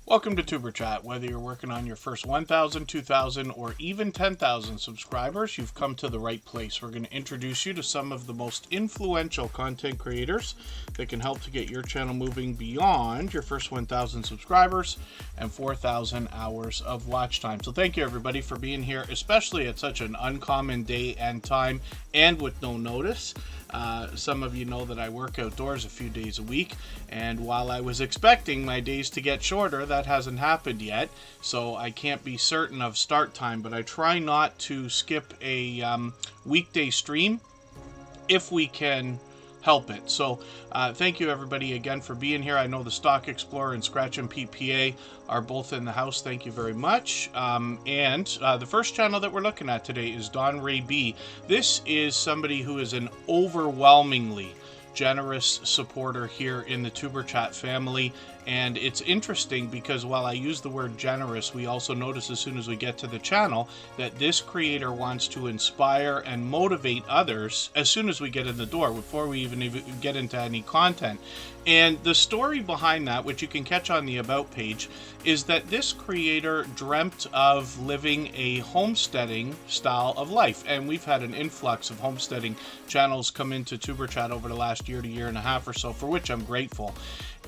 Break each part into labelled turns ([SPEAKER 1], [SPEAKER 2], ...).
[SPEAKER 1] Welcome to Tuber Chat. Whether you're working on your first 1,000, 2,000, or even 10,000 subscribers, you've come to the right place. We're going to introduce you to some of the most influential content creators that can help to get your channel moving beyond your first 1,000 subscribers and 4,000 hours of watch time. So thank you everybody for being here, especially at such an uncommon day and time and with no notice. Some of you know that I work outdoors a few days a week, and while I was expecting my days to get shorter, that hasn't happened yet, so I can't be certain of start time, but I try not to skip a weekday stream if we can help it. So thank you everybody again for being here. I know the Stock Explorer and Scratch and PPA are both in the house. Thank you very much. And the first channel that we're looking at today is Don Ray B. This is somebody who is an overwhelmingly generous supporter here in the Tuber Chat family, and it's interesting because while I use the word generous, we also notice as soon as we get to the channel that this creator wants to inspire and motivate others as soon as we get in the door, before we even get into any content. And the story behind that, which you can catch on the About page, is that this creator dreamt of living a homesteading style of life. And we've had an influx of homesteading channels come into Tuber Chat over the last year to year and a half or so, for which I'm grateful.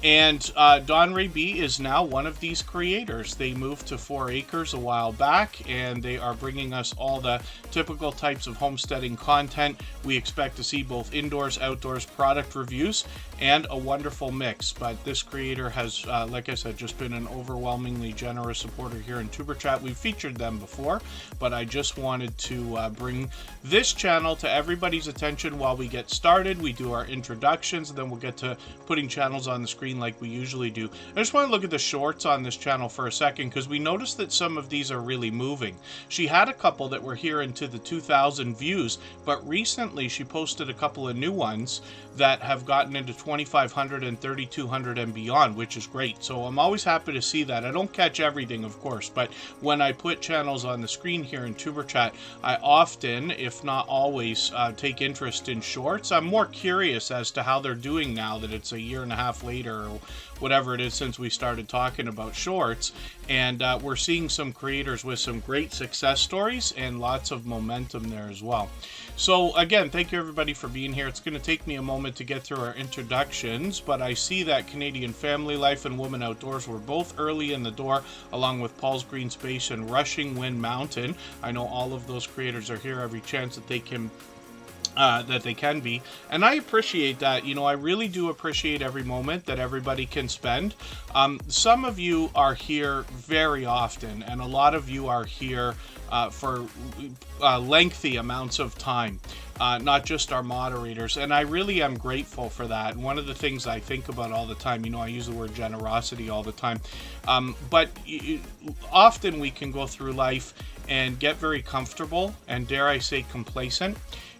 [SPEAKER 1] And Don Ray B is now one of these creators. They moved to 4 acres a while back, and they are bringing us all the typical types of homesteading content. We expect to see both indoors, outdoors, product reviews, and a wonderful mix. But this creator has, like I said, just been an overwhelmingly generous supporter here in Tuber Chat. We've featured them before, but I just wanted to bring this channel to everybody's attention while we get started. We do our introductions, and then we'll get to putting channels on the screen like we usually do. I just want to look at the shorts on this channel for a second, because we noticed that some of these are really moving. She had a couple that were here into the 2,000 views, but recently she posted a couple of new ones that have gotten into 2,500 and 3,200 and beyond, which is great. So I'm always happy to see that. I don't catch everything, of course, but when I put channels on the screen here in Tuber Chat, I often, if not always, take interest in shorts. I'm more curious as to how they're doing now that it's a year and a half later, or whatever it is since we started talking about shorts. And we're seeing some creators with some great success stories and lots of momentum there as well. So again, thank you everybody for being here. It's going to take me a moment to get through our introductions, but I see that Canadian Family Life and Women Outdoors were both early in the door, along with Paul's Green Space and Rushing Wind Mountain. I know all of those creators are here every chance that they can be, and I appreciate that. You know, I really do appreciate every moment that everybody can spend. Some of you are here very often, and a lot of you are here for lengthy amounts of time, not just our moderators, and I really am grateful for that. And one of the things I think about all the time, you know, I use the word generosity all the time, but often we can go through life and get very comfortable and, dare I say, complacent.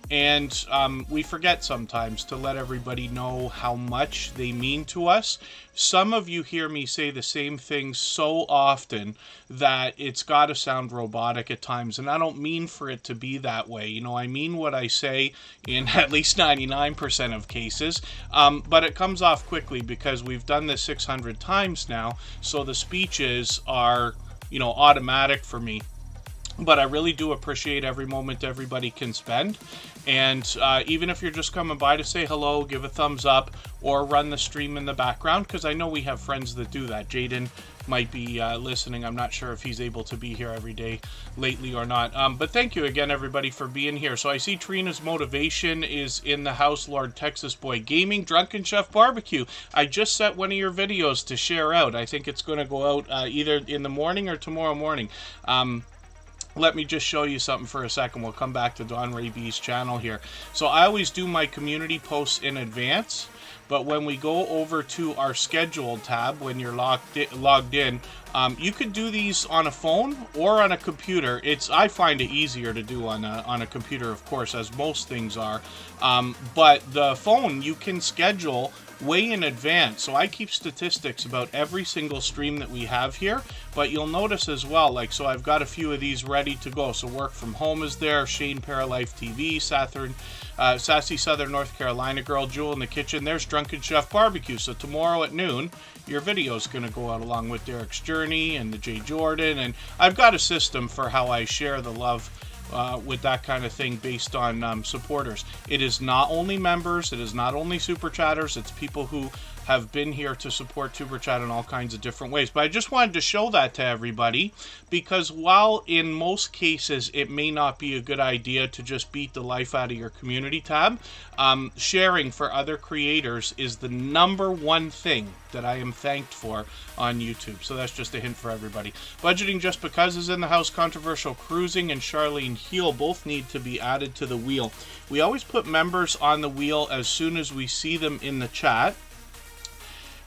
[SPEAKER 1] And we forget sometimes to let everybody know how much they mean to us. Some of you hear me say the same thing so often that it's got to sound robotic at times. And I don't mean for it to be that way. You know, I mean what I say in at least 99% of cases. But it comes off quickly because we've done this 600 times now. So the speeches are, you know, automatic for me. But I really do appreciate every moment everybody can spend. And even if you're just coming by to say hello, give a thumbs up, or run the stream in the background, because I know we have friends that do that. Jaden might be listening. I'm not sure if he's able to be here every day lately or not. But thank you again, everybody, for being here. So I see Trina's Motivation is in the house. Lord Texas Boy Gaming, Drunken Chef Barbecue. I just set one of your videos to share out. I think it's going to go out either in the morning or tomorrow morning. Let me just show you something for a second. We'll come back to Don Ray B's channel here. So I always do my community posts in advance, but when we go over to our scheduled tab, when you're logged in, you could do these on a phone or on a computer. I find it easier to do on a computer, of course, as most things are. But the phone, you can schedule way in advance. So I keep statistics about every single stream that we have here, but you'll notice as well, like, so I've got a few of these ready to go. So Work From Home is there, Shane Paralife TV, Sassy Southern North Carolina Girl, Jewel in the Kitchen. There's Drunken Chef Barbecue. So tomorrow at noon, your video is going to go out along with Derek's Journey and the Jay Jordan. And I've got a system for how I share the love with that kind of thing based on supporters. It is not only members, it is not only super chatters, it's people who have been here to support Super Chat in all kinds of different ways. But I just wanted to show that to everybody, because while in most cases it may not be a good idea to just beat the life out of your community tab, sharing for other creators is the #1 thing that I am thanked for on YouTube. So that's just a hint for everybody. Budgeting Just Because is in the house. Controversial Cruising and Charlene Heel both need to be added to the wheel. We always put members on the wheel as soon as we see them in the chat.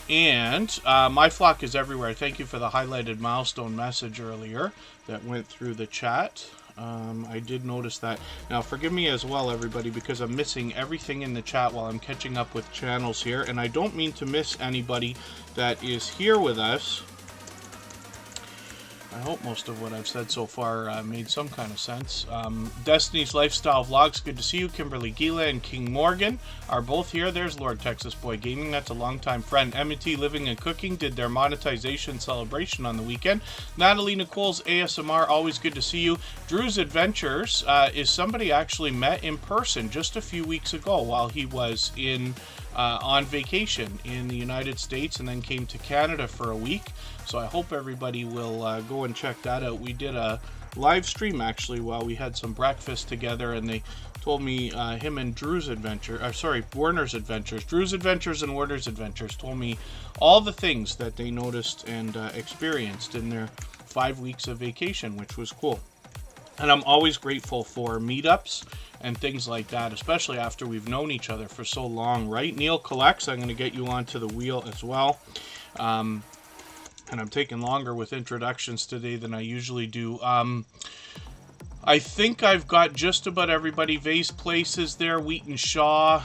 [SPEAKER 1] And My Flock is Everywhere. Thank you for the highlighted milestone message earlier that went through the chat. I did notice that. Now, forgive me as well, everybody, because I'm missing everything in the chat while I'm catching up with channels here. And I don't mean to miss anybody that is here with us. I hope most of what I've said so far made some kind of sense. Destiny's Lifestyle Vlogs, good to see you. Kimberly Gila and King Morgan are both here. There's Lord Texas Boy Gaming, that's a longtime friend. M&T Living and Cooking did their monetization celebration on the weekend. Natalie Nicole's ASMR, always good to see you. Drew's Adventures is somebody I actually met in person just a few weeks ago while he was on vacation in the United States and then came to Canada for a week. So I hope everybody will go and check that out. We did a live stream actually while we had some breakfast together, and they told me him and Drew's Adventure, Warner's Adventures, Drew's Adventures and Warner's Adventures told me all the things that they noticed and experienced in their 5 weeks of vacation, which was cool. And I'm always grateful for meetups and things like that, especially after we've known each other for so long, right? Neil Collects, I'm going to get you onto the wheel as well. And I'm taking longer with introductions today than I usually do. I think I've got just about everybody. Vase Place is there, Wheaton Shaw.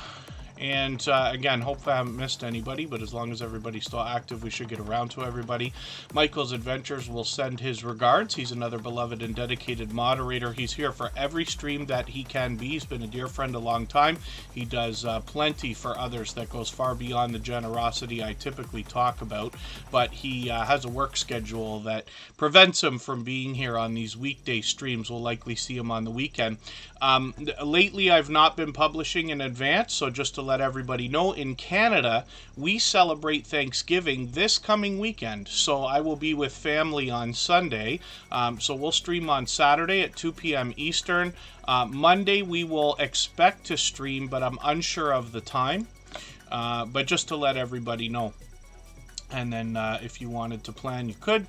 [SPEAKER 1] And again, hopefully I haven't missed anybody, but as long as everybody's still active, we should get around to everybody. Michael's Adventures will send his regards. He's another beloved and dedicated moderator. He's here for every stream that he can be. He's been a dear friend a long time. He does plenty for others that goes far beyond the generosity I typically talk about, but he has a work schedule that prevents him from being here on these weekday streams. We'll likely see him on the weekend. Lately, I've not been publishing in advance, so just to let everybody know, in Canada, we celebrate Thanksgiving this coming weekend. So I will be with family on Sunday. So we'll stream on Saturday at 2 p.m. Eastern. Monday, we will expect to stream, but I'm unsure of the time. But just to let everybody know. And then if you wanted to plan, you could.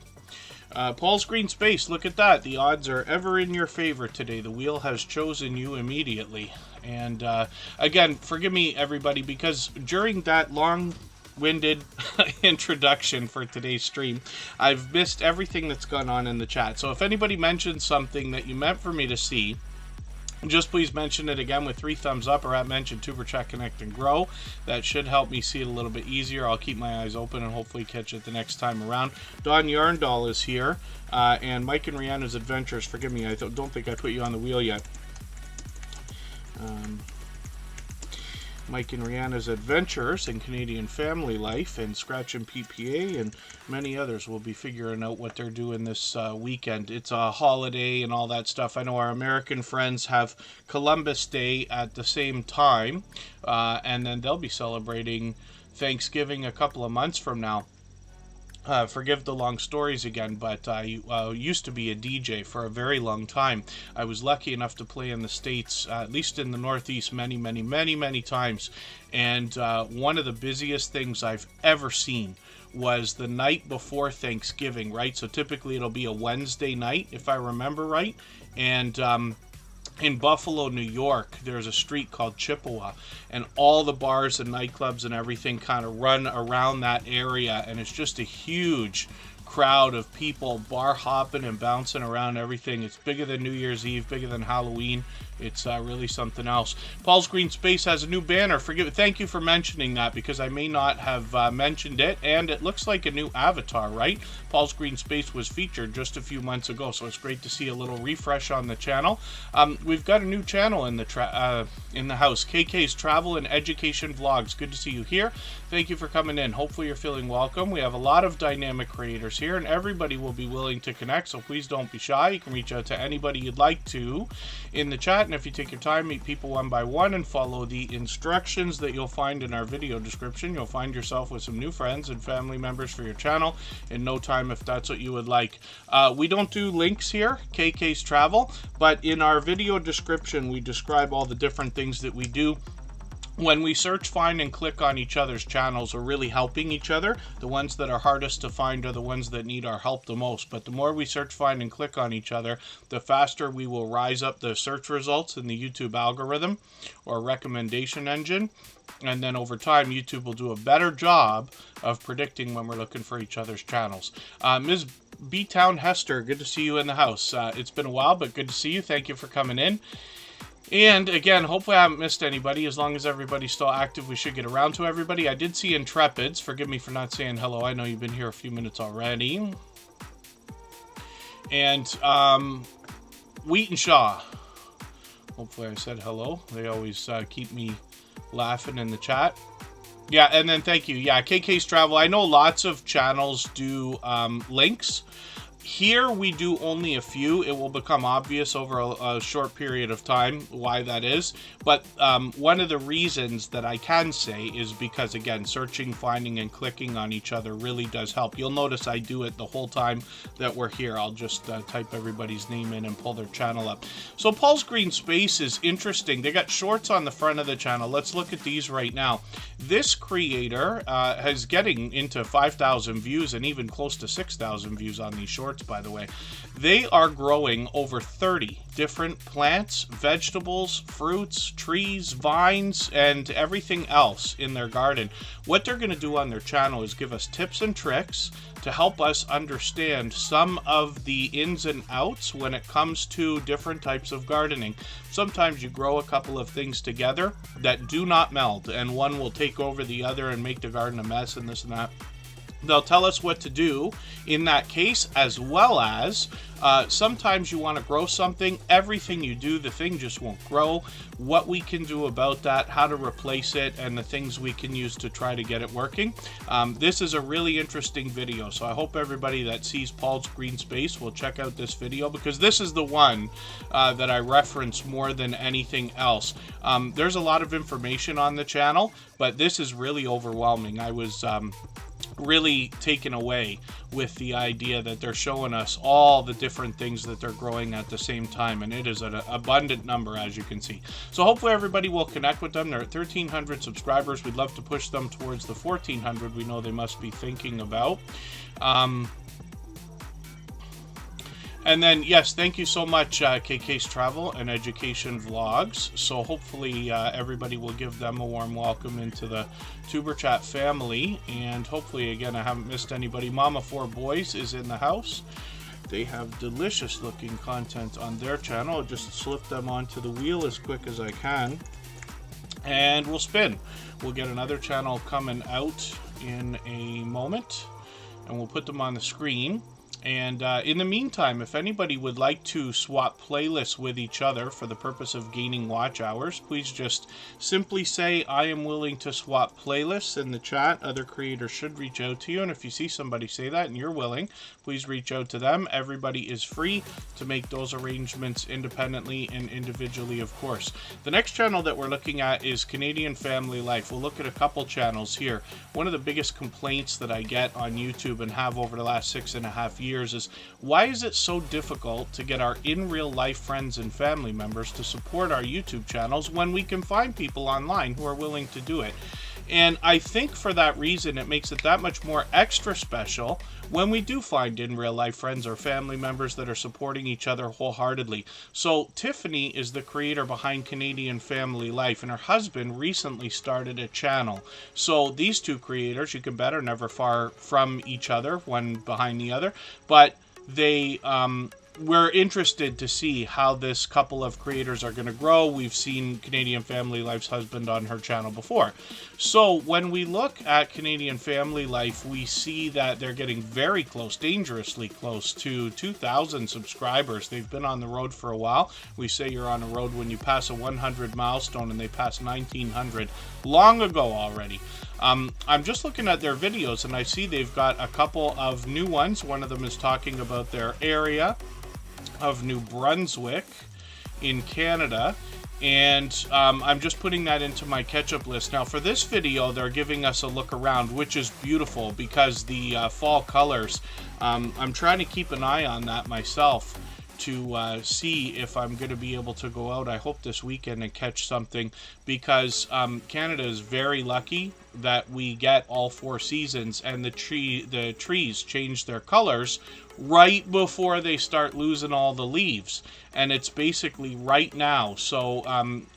[SPEAKER 1] Paul's Green Space, look at that. The odds are ever in your favor today. The wheel has chosen you immediately. And again, forgive me, everybody, because during that long-winded introduction for today's stream, I've missed everything that's gone on in the chat. So if anybody mentions something that you meant for me to see, just please mention it again with 3 thumbs up, or at mention Super Chat Connect and Grow. That should help me see it a little bit easier. I'll keep my eyes open and hopefully catch it the next time around. Don Yarndahl is here, and Mike and Rihanna's Adventures. Forgive me, I don't think I put you on the wheel yet. Mike and Rihanna's Adventures in Canadian Family Life, and Scratch and PPA, and many others will be figuring out what they're doing this weekend. It's a holiday and all that stuff. I know our American friends have Columbus Day at the same time, and then they'll be celebrating Thanksgiving a couple of months from now. Forgive the long stories again, but I used to be a DJ for a very long time. I was lucky enough to play in the States, at least in the Northeast, many times. And one of the busiest things I've ever seen was the night before Thanksgiving, right? So typically it'll be a Wednesday night, if I remember right. And in Buffalo, New York, there's a street called Chippewa, and all the bars and nightclubs and everything kind of run around that area, and it's just a huge crowd of people bar hopping and bouncing around everything. It's bigger than New Year's Eve, bigger than Halloween, It's really something else. Paul's Green Space has a new banner. Thank you for mentioning that, because I may not have mentioned it. And it looks like a new avatar, right? Paul's Green Space was featured just a few months ago, so it's great to see a little refresh on the channel. We've got a new channel in the house, KK's Travel and Education Vlogs. Good to see you here. Thank you for coming in. Hopefully you're feeling welcome. We have a lot of dynamic creators here, and everybody will be willing to connect, so please don't be shy. You can reach out to anybody you'd like to in the chat, and if you take your time, meet people one by one and follow the instructions that you'll find in our video description, you'll find yourself with some new friends and family members for your channel in no time, if that's what you would like. We don't do links here, KK's Travel, but in our video description we describe all the different things that we do. When we search, find, and click on each other's channels, we're really helping each other. The ones that are hardest to find are the ones that need our help the most. But the more we search, find, and click on each other, the faster we will rise up the search results in the YouTube algorithm or recommendation engine. And then over time, YouTube will do a better job of predicting when we're looking for each other's channels. Ms. B-Town Hester, good to see you in the house. It's been a while, but good to see you. Thank you for coming in. And again, hopefully I haven't missed anybody. As long as everybody's still active, we should get around to everybody. I did see Intrepids. Forgive me for not saying hello. I know you've been here a few minutes already. And Wheat and Shaw. Hopefully I said hello. They always keep me laughing in the chat. Yeah, and then thank you. Yeah, KK's Travel. I know lots of channels do links. Here we do only a few. It will become obvious over a short period of time why that is. But one of the reasons that I can say is because, again, searching, finding, and clicking on each other really does help. You'll notice I do it the whole time that we're here. I'll just type everybody's name in and pull their channel up. So Paul's Green Space is interesting. They got shorts on the front of the channel. Let's look at these right now. This creator is getting into 5,000 views and even close to 6,000 views on these shorts, by the way. They are growing over 30 different plants, vegetables, fruits, trees, vines, and everything else in their garden. What they're going to do on their channel is give us tips and tricks to help us understand some of the ins and outs when it comes to different types of gardening. Sometimes you grow a couple of things together that do not meld, and one will take over the other and make the garden a mess and this and that. They'll tell us what to do in that case, as well as sometimes you want to grow something, everything you do, the thing just won't grow. What we can do about that, how to replace it, and the things we can use to try to get it working. This is a really interesting video, so I hope everybody that sees Paul's Green Space will check out this video, because this is the one that I reference more than anything else. There's a lot of information on the channel, but this is really overwhelming. I was really taken away with the idea that they're showing us all the different things that they're growing at the same time, and it is an abundant number, as you can see. So hopefully everybody will connect with them. They're at 1,300 subscribers. We'd love to push them towards the 1,400 we know they must be thinking about. And then, yes, thank you so much, KK's Travel and Education Vlogs. So hopefully everybody will give them a warm welcome into the Superchat family. And hopefully, again, I haven't missed anybody. Mama 4 Boys is in the house. They have delicious looking content on their channel. I'll just slip them onto the wheel as quick as I can. And we'll spin. We'll get another channel coming out in a moment. And we'll put them on the screen. And in the meantime, if anybody would like to swap playlists with each other for the purpose of gaining watch hours, please just simply say, I am willing to swap playlists in the chat. Other creators should reach out to you. And if you see somebody say that and you're willing, please reach out to them. Everybody is free to make those arrangements independently and individually, of course. The next channel that we're looking at is Canadian Family Life. We'll look at a couple channels here. One of the biggest complaints that I get on YouTube and have over the last 6.5 years is, why is it so difficult to get our in real life friends and family members to support our YouTube channels when we can find people online who are willing to do it? And I think for that reason, it makes it that much more extra special when we do find in real life friends or family members that are supporting each other wholeheartedly. So Tiffany is the creator behind Canadian Family Life, and her husband recently started a channel. So these two creators, you can bet, are never far from each other, one behind the other, but they we're interested to see how this couple of creators are going to grow. We've seen Canadian Family Life's husband on her channel before. So when we look at Canadian Family Life, we see that they're getting very close, dangerously close to 2,000 subscribers. They've been on the road for a while. We say you're on a road when you pass a 100 milestone, and they passed 1,900 long ago already. I'm just looking at their videos, and I see they've got a couple of new ones. One of them is talking about their area of New Brunswick in Canada, and I'm just putting that into my catch-up list. Now for this video, they're giving us a look around, which is beautiful because the fall colors, I'm trying to keep an eye on that myself to see if I'm going to be able to go out, I hope this weekend, and catch something, because Canada is very lucky that we get all 4 seasons, and the trees change their colors right before they start losing all the leaves, and it's basically right now. So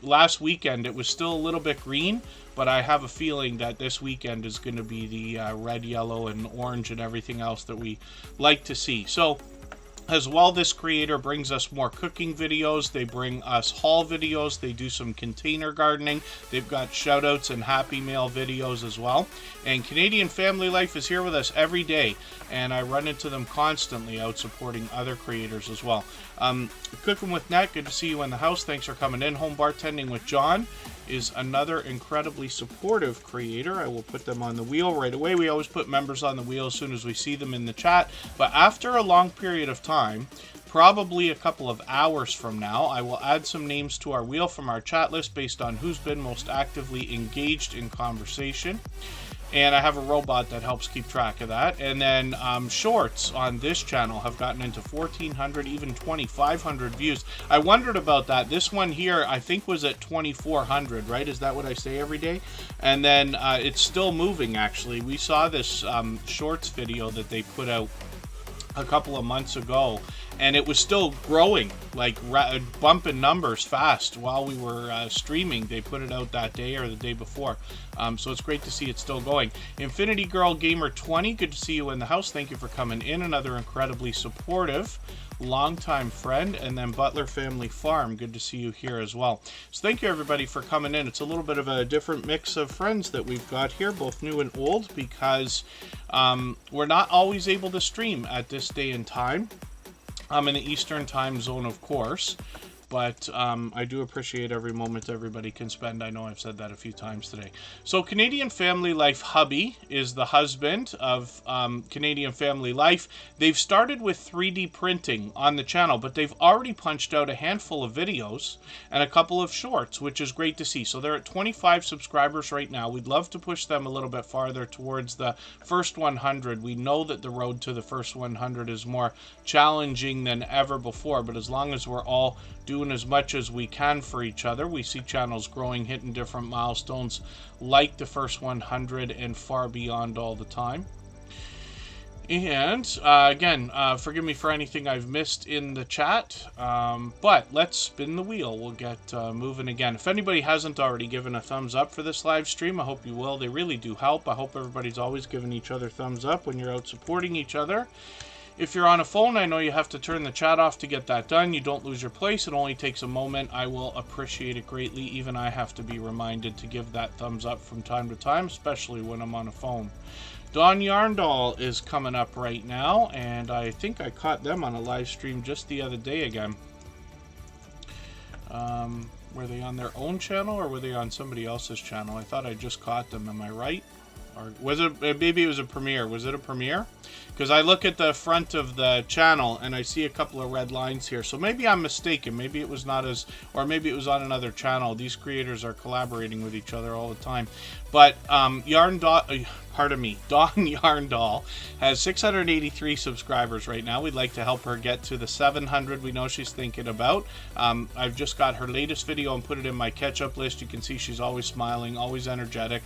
[SPEAKER 1] last weekend it was still a little bit green, but I have a feeling that this weekend is going to be the red, yellow, and orange and everything else that we like to see. So as well, this creator brings us more cooking videos. They bring us haul videos. They do some container gardening. They've got shout outs and happy mail videos as well. And Canadian Family Life is here with us every day, and I run into them constantly out supporting other creators as well. Cooking with Nat, good to see you in the house. Thanks for coming in. Home Bartending with John is another incredibly supportive creator. I will put them on the wheel right away. We always put members on the wheel as soon as we see them in the chat. But after a long period of time, probably a couple of hours from now, I will add some names to our wheel from our chat list based on who's been most actively engaged in conversation. And I have a robot that helps keep track of that. And then shorts on this channel have gotten into 1,400, even 2,500 views. I wondered about that. This one here, I think, was at 2,400, right? Is that what I say every day? And then it's still moving, actually. We saw this shorts video that they put out a couple of months ago, and it was still growing, like bumping numbers fast while we were streaming. They put it out that day or the day before, so it's great to see it still going. Infinity Girl Gamer 20, good to see you in the house. Thank you for coming in. Another incredibly supportive longtime friend. And then Butler Family Farm, good to see you here as well. So thank you everybody for coming in. It's a little bit of a different mix of friends that we've got here, both new and old, because we're not always able to stream at this day and time. I'm in the Eastern time zone, of course, but I do appreciate every moment everybody can spend. I know I've said that a few times today. So Canadian Family Life hubby is the husband of Canadian Family Life. They've started with 3D printing on the channel, but they've already punched out a handful of videos and a couple of shorts, which is great to see. So they're at 25 subscribers right now. We'd love to push them a little bit farther towards the first 100. We know that the road to the first 100 is more challenging than ever before, but as long as we're all doing as much as we can for each other, we see channels growing, hitting different milestones like the first 100 and far beyond all the time. And again, forgive me for anything I've missed in the chat, but let's spin the wheel. We'll get moving again. If anybody hasn't already given a thumbs up for this live stream, I hope you will. They really do help. I hope everybody's always giving each other thumbs up when you're out supporting each other. If you're on a phone, I know you have to turn the chat off to get that done. You don't lose your place. It only takes a moment. I will appreciate it greatly. Even I have to be reminded to give that thumbs up from time to time, especially when I'm on a phone. Don Yarndall is coming up right now, and I think I caught them on a live stream just the other day again. Were they on their own channel, or were they on somebody else's channel? I thought I just caught them. Am I right? Or was it, maybe it was a premiere. Was it a premiere? Because I look at the front of the channel and I see a couple of red lines here. So maybe I'm mistaken. Maybe it was not as, or maybe it was on another channel. These creators are collaborating with each other all the time. But Don Yarndall has 683 subscribers right now. We'd like to help her get to the 700 we know she's thinking about. I've just got her latest video and put it in my catch-up list. You can see she's always smiling, always energetic.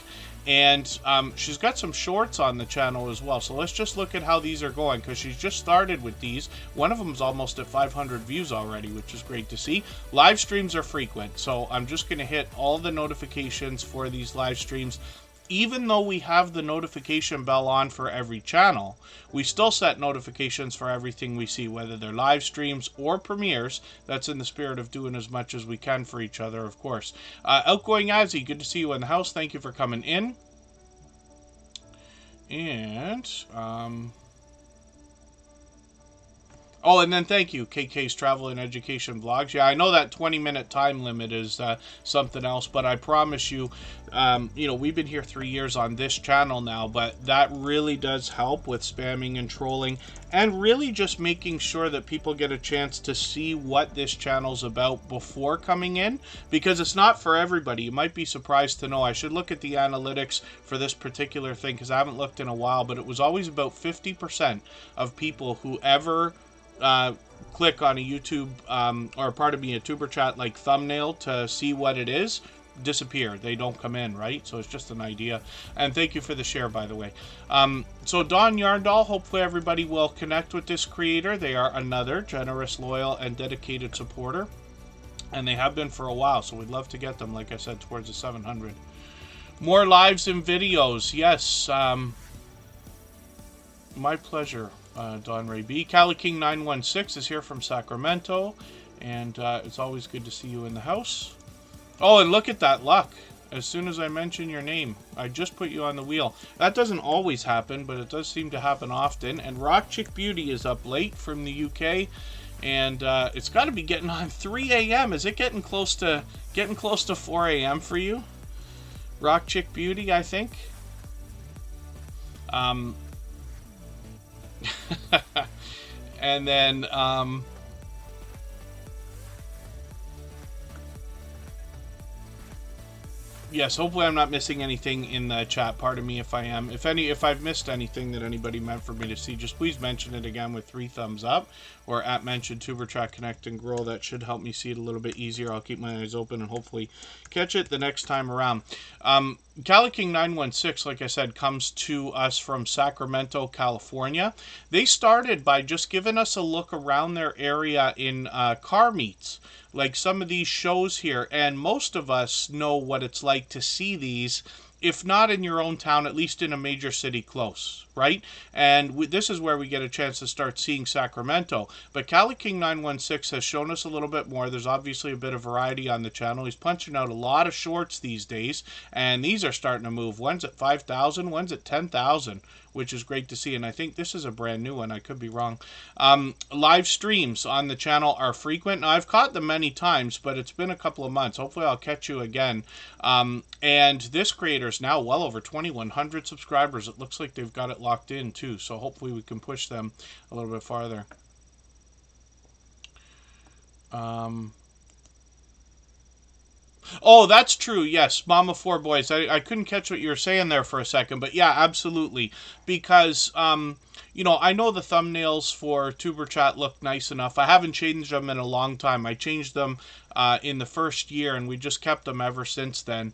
[SPEAKER 1] And she's got some shorts on the channel as well. So let's just look at how these are going, because she's just started with these. One of them is almost at 500 views already, which is great to see. Live streams are frequent, so I'm just going to hit all the notifications for these live streams. even though we have the notification bell on for every channel, we still set notifications for everything we see, whether they're live streams or premieres. That's in the spirit of doing as much as we can for each other, of course. Outgoing Azzy, good to see you in the house. Thank you for coming in. And, oh, and then thank you, KK's Travel and Education Vlogs. Yeah, I know that 20-minute time limit is something else, but I promise you, you know, we've been here 3 years on this channel now, but that really does help with spamming and trolling, and really just making sure that people get a chance to see what this channel's about before coming in, because it's not for everybody. You might be surprised to know. I should look at the analytics for this particular thing, because I haven't looked in a while, but it was always about 50% of people who ever click on a YouTube or pardon me, a Tuber Chat like thumbnail to see what it is, disappear. They don't come in, right? So it's just an idea. And thank you for the share, by the way. So Don Yarndall, hopefully everybody will connect with this creator. They are another generous, loyal, and dedicated supporter, and they have been for a while, so we'd love to get them, like I said, towards the 700. More lives and videos. Yes, my pleasure. Don Ray B. Cali King 916 is here from Sacramento, and it's always good to see you in the house. Oh, and look at that luck. As soon as I mention your name, I just put you on the wheel. That doesn't always happen, but it does seem to happen often. And Rock Chick Beauty is up late from the UK, and it's got to be getting on 3 a.m. Is it getting close to 4 a.m. for you? Rock Chick Beauty, I think. And then yes, hopefully I'm not missing anything in the chat. Pardon me if I am. If I've missed anything that anybody meant for me to see, just please mention it again with 3 thumbs up, or at mention Tuber Chat Connect and Grow. That should help me see it a little bit easier. I'll keep my eyes open and hopefully catch it the next time around. Cali King 916, like I said, comes to us from Sacramento, California. They started by just giving us a look around their area in car meets, like some of these shows here, and most of us know what it's like to see these, if not in your own town, at least in a major city close, right? And this is where we get a chance to start seeing Sacramento. But Cali King 916 has shown us a little bit more. There's obviously a bit of variety on the channel. He's punching out a lot of shorts these days, and these are starting to move. One's at 5,000, one's at 10,000, which is great to see. And I think this is a brand new one. I could be wrong. Live streams on the channel are frequent. Now, I've caught them many times, but it's been a couple of months. Hopefully I'll catch you again. And this creator is now well over 2,100 subscribers. It looks like they've got it locked in too, so hopefully we can push them a little bit farther. Oh, that's true. Yes, Mama 4 Boys. I couldn't catch what you were saying there for a second, but yeah, absolutely. Because, you know, I know the thumbnails for Tuber Chat look nice enough. I haven't changed them in a long time. I changed them in the first year, and we just kept them ever since then.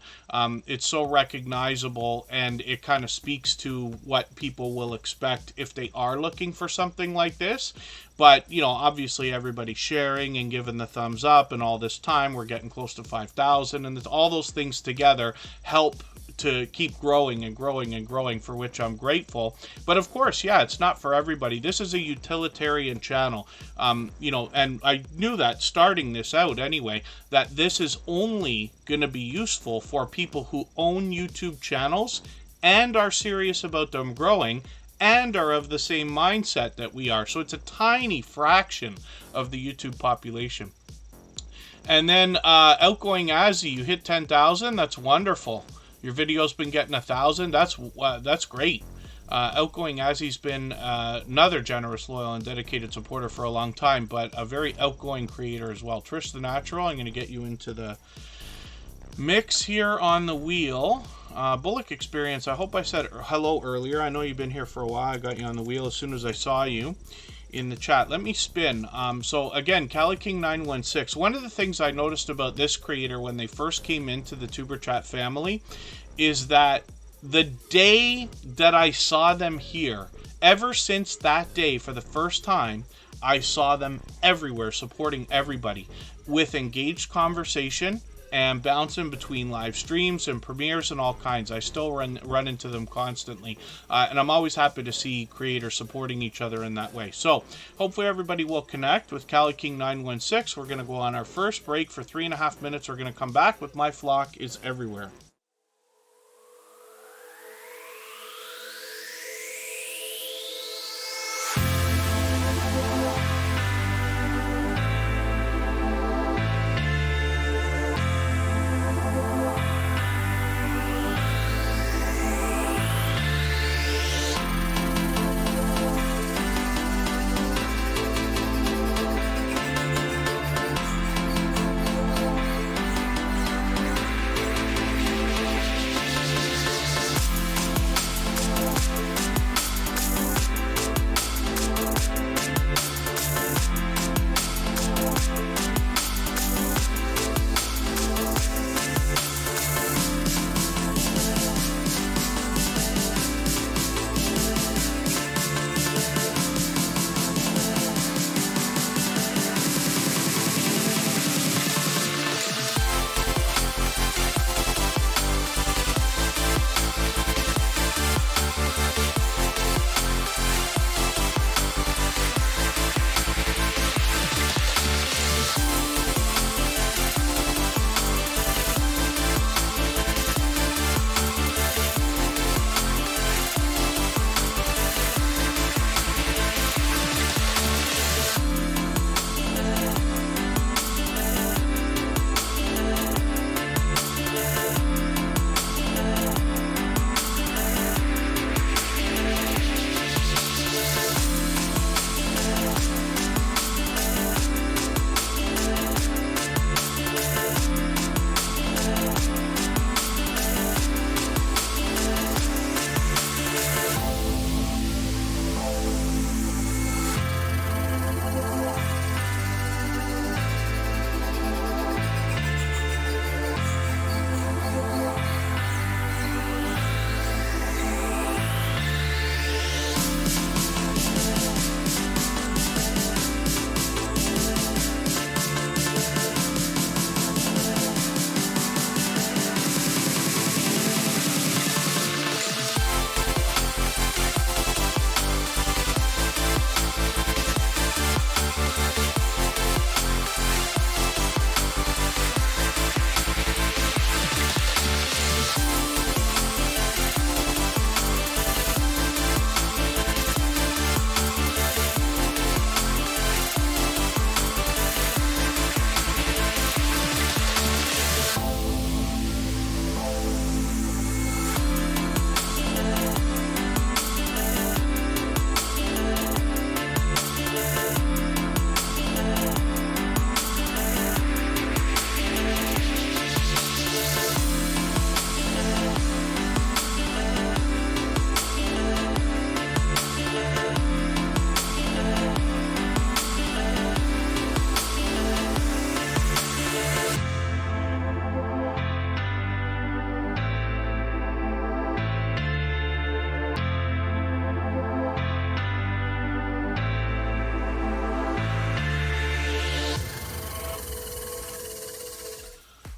[SPEAKER 1] It's so recognizable, and it kind of speaks to what people will expect if they are looking for something like this. But, you know, obviously everybody's sharing and giving the thumbs up, and all this time we're getting close to 5,000, and all those things together help to keep growing and growing and growing, for which I'm grateful. But of course, yeah, it's not for everybody. This is a utilitarian channel, you know, and I knew that starting this out anyway, that this is only going to be useful for people who own YouTube channels and are serious about them growing and are of the same mindset that we are. So it's a tiny fraction of the YouTube population. And then Outgoing Azzy, you hit 10,000. That's wonderful. Your video's been getting 1,000. That's great. Outgoing Azzy's been another generous, loyal, and dedicated supporter for a long time, but a very outgoing creator as well. Trish the Natural, I'm going to get you into the mix here on the wheel. Bullock Experience, I hope I said hello earlier. I know you've been here for a while. I got you on the wheel as soon as I saw you in the chat. Let me spin. So again, Cali King 916. One of the things I noticed about this creator when they first came into the Tuber Chat family is that the day that I saw them here, ever since that day for the first time, I saw them everywhere supporting everybody with engaged conversation and bouncing between live streams and premieres and all kinds. I still run into them constantly, and I'm always happy to see creators supporting each other in that way. So hopefully everybody will connect with Cali King 916. We're going to go on our first break for 3.5 minutes. We're going to come back with My Flock is Everywhere.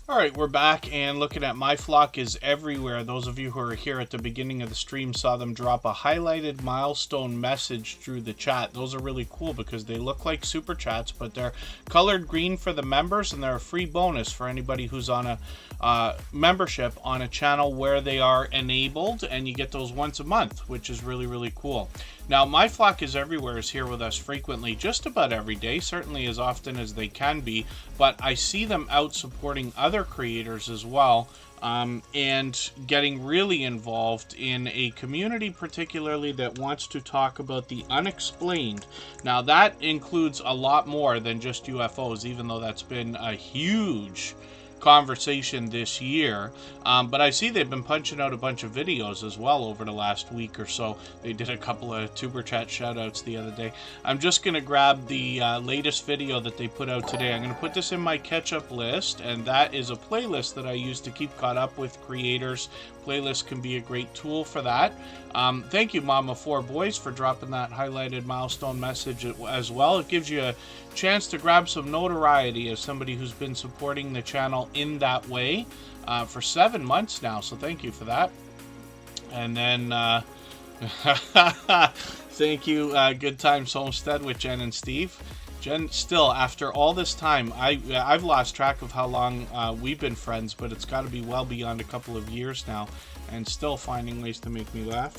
[SPEAKER 1] All right, we're back and looking at My Flock is Everywhere. Those of you who are here at the beginning of the stream saw them drop a highlighted milestone message through the chat. Those are really cool because they look like super chats, but they're colored green for the members, and they're a free bonus for anybody who's on a membership on a channel where they are enabled, and you get those once a month, which is really, really cool. Now, My Flock is Everywhere is here with us frequently, just about every day, certainly as often as they can be, but I see them out supporting other creators as well, and getting really involved in a community particularly that wants to talk about the unexplained. Now, that includes a lot more than just UFOs, even though that's been a huge conversation this year, but I see they've been punching out a bunch of videos as well over the last week or so. They did a couple of Tuber Chat shoutouts the other day. I'm just going to grab the latest video that they put out today. I'm going to put this in my catch-up list, and that is a playlist that I use to keep caught up with creators. Playlist can be a great tool for that. Thank you, Mama 4 Boys, for dropping that highlighted milestone message as well. It gives you chance to grab some notoriety as somebody who's been supporting the channel in that way for 7 months now. So thank you for that. And then thank you, Good Times Homestead with Jen and Steve. Jen, still, after all this time, I've lost track of how long we've been friends, but it's got to be well beyond a couple of years now, and still finding ways to make me laugh.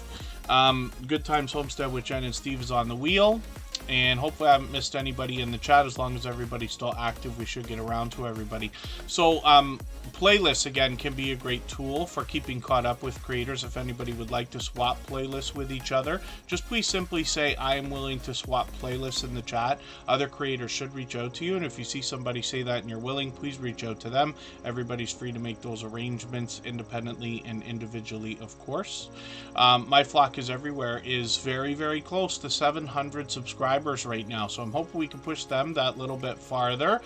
[SPEAKER 1] Good Times Homestead with Jen and Steve is on the wheel, and hopefully I haven't missed anybody in the chat. As long as everybody's still active, we should get around to everybody. So, playlists, again, can be a great tool for keeping caught up with creators. If anybody would like to swap playlists with each other, just please simply say, I am willing to swap playlists in the chat. Other creators should reach out to you, and if you see somebody say that and you're willing, please reach out to them. Everybody's free to make those arrangements independently and individually, of course. My Flock is Everywhere is very, very close to 700 subscribers right now, so I'm hoping we can push them that little bit farther.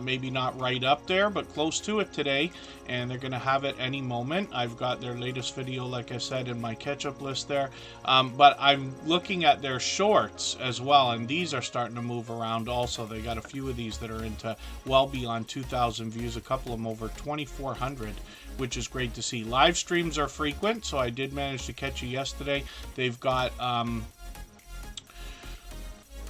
[SPEAKER 1] Maybe not right up there, but close to it today. And they're going to have it any moment. I've got their latest video, like I said, in my catch-up list there. But I'm looking at their shorts as well, and these are starting to move around also. They got a few of these that are into well beyond 2,000 views, a couple of them over 2,400, which is great to see. Live streams are frequent, so I did manage to catch you yesterday. They've got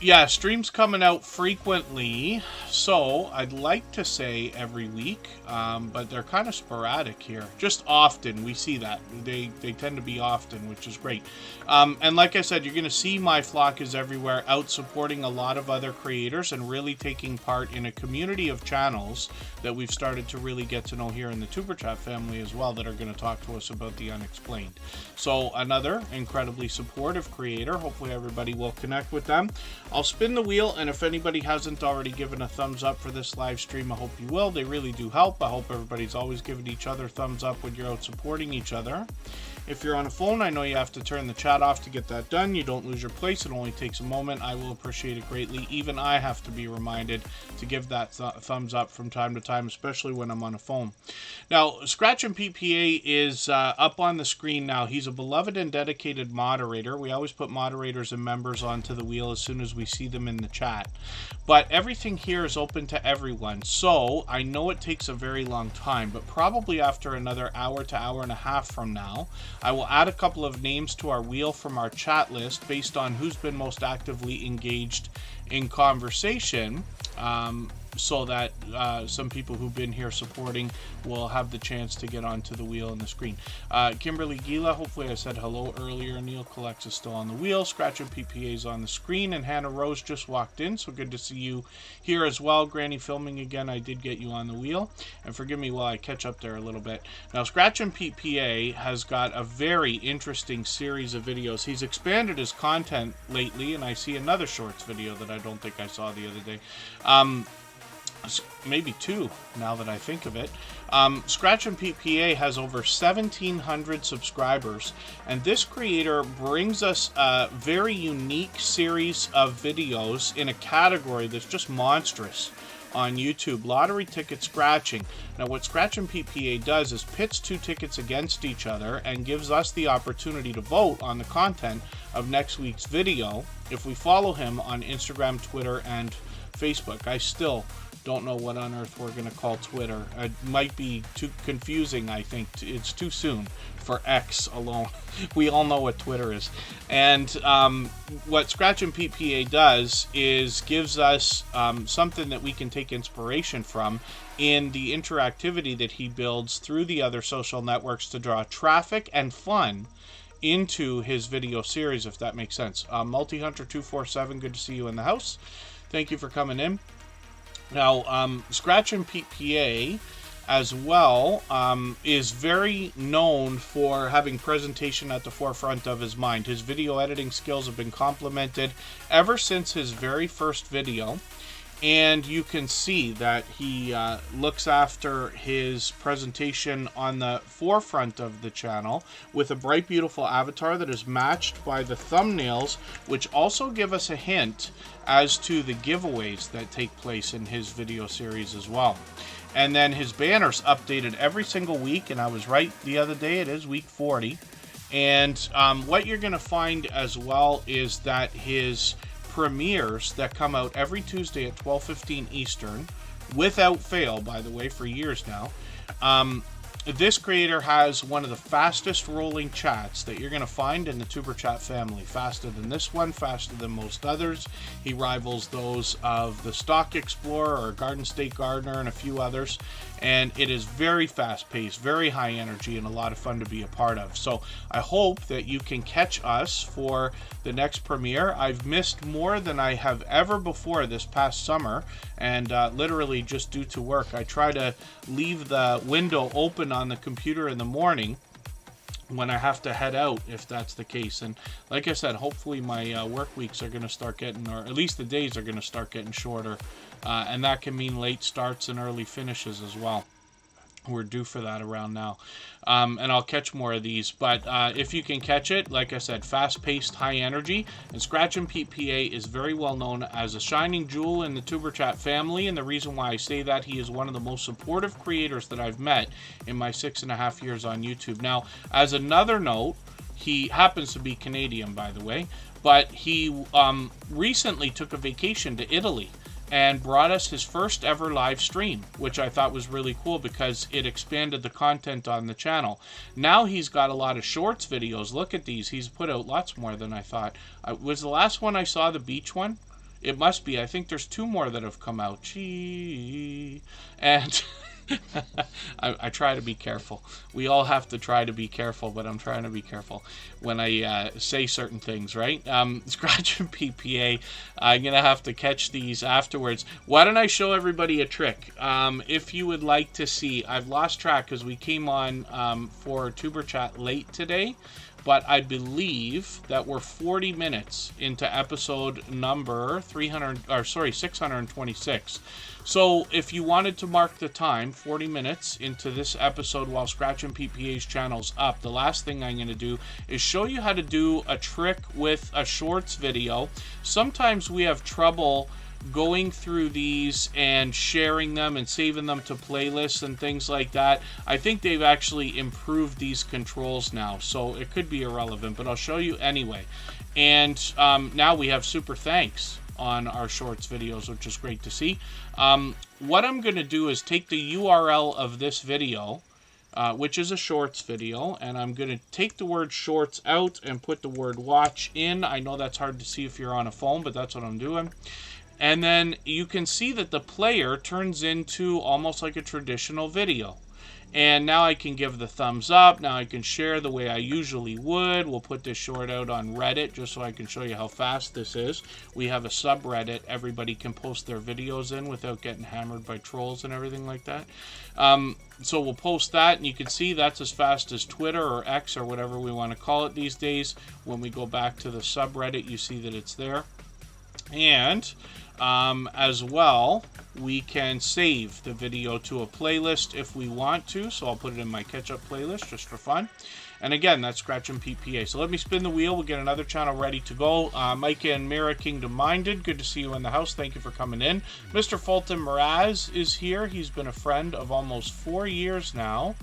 [SPEAKER 1] yeah, streams coming out frequently, so I'd like to say every week, but they're kind of sporadic here. Just often, we see that. They tend to be often, which is great. And like I said, you're going to see My Flock is Everywhere out supporting a lot of other creators and really taking part in a community of channels that we've started to really get to know here in the Superchat family as well, that are going to talk to us about the unexplained. So another incredibly supportive creator. Hopefully everybody will connect with them. I'll spin the wheel, and if anybody hasn't already given a thumbs up for this live stream, I hope you will. They really do help. I hope everybody's always giving each other thumbs up when you're out supporting each other. If you're on a phone, I know you have to turn the chat off to get that done. You don't lose your place. It only takes a moment. I will appreciate it greatly. Even I have to be reminded to give that thumbs up from time to time, especially when I'm on a phone. Now, Scratch and PPA is up on the screen now. He's a beloved and dedicated moderator. We always put moderators and members onto the wheel as soon as we see them in the chat. But everything here is open to everyone. So I know it takes a very long time, but probably after another hour to hour and a half from now, I will add a couple of names to our wheel from our chat list based on who's been most actively engaged in conversation, so that some people who've been here supporting will have the chance to get onto the wheel on the screen. Kimberly Gila, hopefully I said hello earlier. Neil Collects is still on the wheel. Scratch and PPA is on the screen, and Hannah Rose just walked in, so good to see you here as well. Granny Filming again, I did get you on the wheel, and forgive me while I catch up there a little bit. Now, Scratch and PPA has got a very interesting series of videos. He's expanded his content lately, and I see another shorts video that I don't think I saw the other day. Maybe two, now that I think of it. Scratch and PPA has over 1,700 subscribers, and this creator brings us a very unique series of videos in a category that's just monstrous on YouTube: lottery ticket scratching. Now, what Scratch and PPA does is pits two tickets against each other and gives us the opportunity to vote on the content of next week's video if we follow him on Instagram, Twitter, and Facebook. I still don't know what on earth we're going to call Twitter. It might be too confusing, I think. It's too soon for X alone. We all know what Twitter is. And what Scratch and PPA does is gives us something that we can take inspiration from in the interactivity that he builds through the other social networks to draw traffic and fun into his video series, if that makes sense. Multi-Hunter 247, good to see you in the house. Thank you for coming in. Now, Scratch and PPA as well is very known for having presentation at the forefront of his mind. His video editing skills have been complimented ever since his very first video, and you can see that he looks after his presentation on the forefront of the channel with a bright, beautiful avatar that is matched by the thumbnails, which also give us a hint as to the giveaways that take place in his video series as well. And then his banner's updated every single week, and I was right the other day, it is week 40. And what you're going to find as well is that his premieres that come out every Tuesday at 12:15 Eastern, without fail, by the way, for years now. This creator has one of the fastest rolling chats that you're going to find in the Tuber Chat family. Faster than this one, faster than most others. He rivals those of the Stock Explorer or Garden State Gardener and a few others. And it is very fast paced, very high energy, and a lot of fun to be a part of. So I hope that you can catch us for the next premiere. I've missed more than I have ever before this past summer, and literally just due to work. I try to leave the window open on the computer in the morning when I have to head out, if that's the case. And like I said, hopefully my work weeks are going to start getting, or at least the days are going to start getting shorter. And that can mean late starts and early finishes as well. We're due for that around now. And I'll catch more of these. But if you can catch it, like I said, fast-paced, high energy. And Scratch and Pete PA is very well known as a shining jewel in the Tuber Chat family. And the reason why I say that, he is one of the most supportive creators that I've met in my 6.5 years on YouTube. Now, as another note, he happens to be Canadian, by the way. But he recently took a vacation to Italy and brought us his first ever live stream, which I thought was really cool because it expanded the content on the channel. Now he's got a lot of shorts videos. Look at these. He's put out lots more than I thought. Was the last one I saw the beach one? It must be. I think there's 2 more that have come out. Gee. And I try to be careful. We all have to try to be careful, but I'm trying to be careful when I say certain things, right? Scratch and PPA, I'm going to have to catch these afterwards. Why don't I show everybody a trick? If you would like to see, I've lost track because we came on for Tuber Chat late today, but I believe that we're 40 minutes into episode number 626. So if you wanted to mark the time, 40 minutes into this episode while Scratch and PPA's channel's up, the last thing I'm going to do is show you how to do a trick with a shorts video. Sometimes we have trouble going through these and sharing them and saving them to playlists and things like that. I think they've actually improved these controls now, so it could be irrelevant, but I'll show you anyway. And now we have super thanks on our shorts videos, which is great to see. What I'm going to do is take the URL of this video, which is a shorts video, and I'm going to take the word shorts out and put the word watch in. I know that's hard to see if you're on a phone, but that's what I'm doing. And then you can see that the player turns into almost like a traditional video. And now I can give the thumbs up. Now I can share the way I usually would. We'll put this short out on Reddit just so I can show you how fast this is. We have a subreddit everybody can post their videos in without getting hammered by trolls and everything like that. So we'll post that, and you can see that's as fast as Twitter or X or whatever we want to call it these days. When we go back to the subreddit, you see that it's there. And as well, we can save the video to a playlist if we want to. So I'll put it in my catch-up playlist just for fun. And again, that's Scratch and PPA. So let me spin the wheel. We'll get another channel ready to go. Mike and Mira Kingdom Minded, good to see you in the house. Thank you for coming in. Mr. Fulton Mraz is here. He's been a friend of almost 4 years now.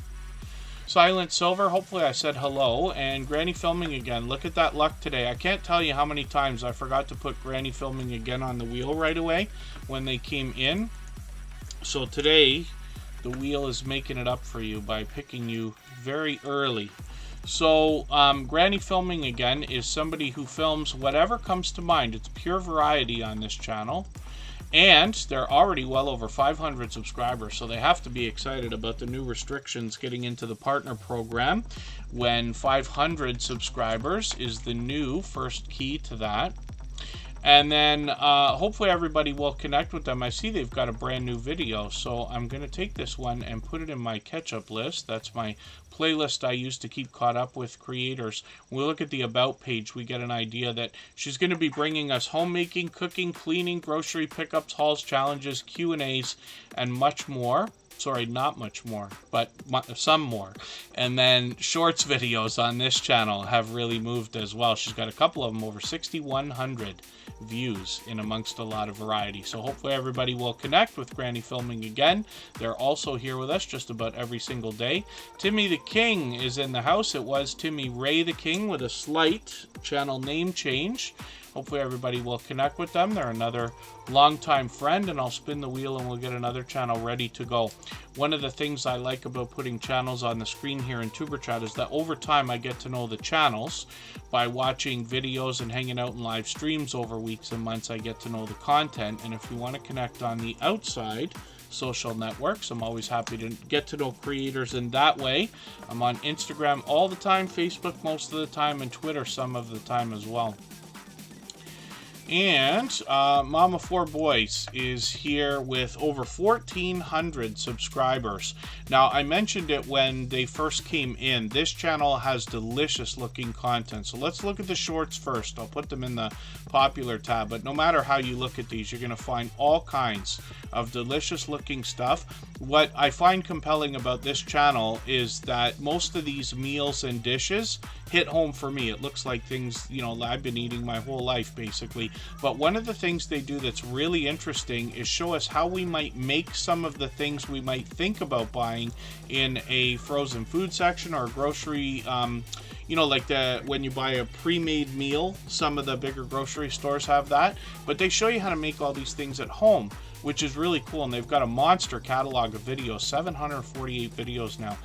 [SPEAKER 1] Silent Silver, hopefully I said hello. And Granny Filming Again. Look at that luck today. I can't tell you how many times I forgot to put Granny Filming Again on the wheel right away when they came in. So today, the wheel is making it up for you by picking you very early. So Granny Filming Again is somebody who films whatever comes to mind. It's pure variety on this channel. And they're already well over 500 subscribers, so they have to be excited about the new restrictions getting into the partner program, when 500 subscribers is the new first key to that. And then hopefully everybody will connect with them. I see they've got a brand new video, so I'm going to take this one and put it in my catch-up list. That's my playlist I use to keep caught up with creators. When we look at the About page, we get an idea that she's going to be bringing us homemaking, cooking, cleaning, grocery pickups, hauls, challenges, Q&As, and much more. Sorry, not much more, but some more. And then shorts videos on this channel have really moved as well. She's got a couple of them, over 6,100 views in amongst a lot of variety. So hopefully everybody will connect with Granny Filming Again. They're also here with us just about every single day. Timmy the King is in the house. It was Timmy Ray the King with a slight channel name change. hopefully everybody will connect with them. They're another longtime friend, and I'll spin the wheel and we'll get another channel ready to go. One of the things I like about putting channels on the screen here in Superchat is that over time I get to know the channels by watching videos and hanging out in live streams over weeks and months. I get to know the content, and if you want to connect on the outside social networks, I'm always happy to get to know creators in that way. I'm on Instagram all the time, Facebook most of the time, and Twitter some of the time as well. And Mama 4 Boys is here with over 1,400 subscribers. Now, I mentioned it when they first came in. This channel has delicious looking content. So let's look at the shorts first. I'll put them in the popular tab. But no matter how you look at these, you're going to find all kinds of delicious looking stuff. What I find compelling about this channel is that most of these meals and dishes hit home for me. It looks like things, you know, I've been eating my whole life basically. But one of the things they do that's really interesting is show us how we might make some of the things we might think about buying in a frozen food section or a grocery, you know, like when you buy a pre-made meal. Some of the bigger grocery stores have that, but they show you how to make all these things at home, which is really cool. And they've got a monster catalog of videos, 748 videos now.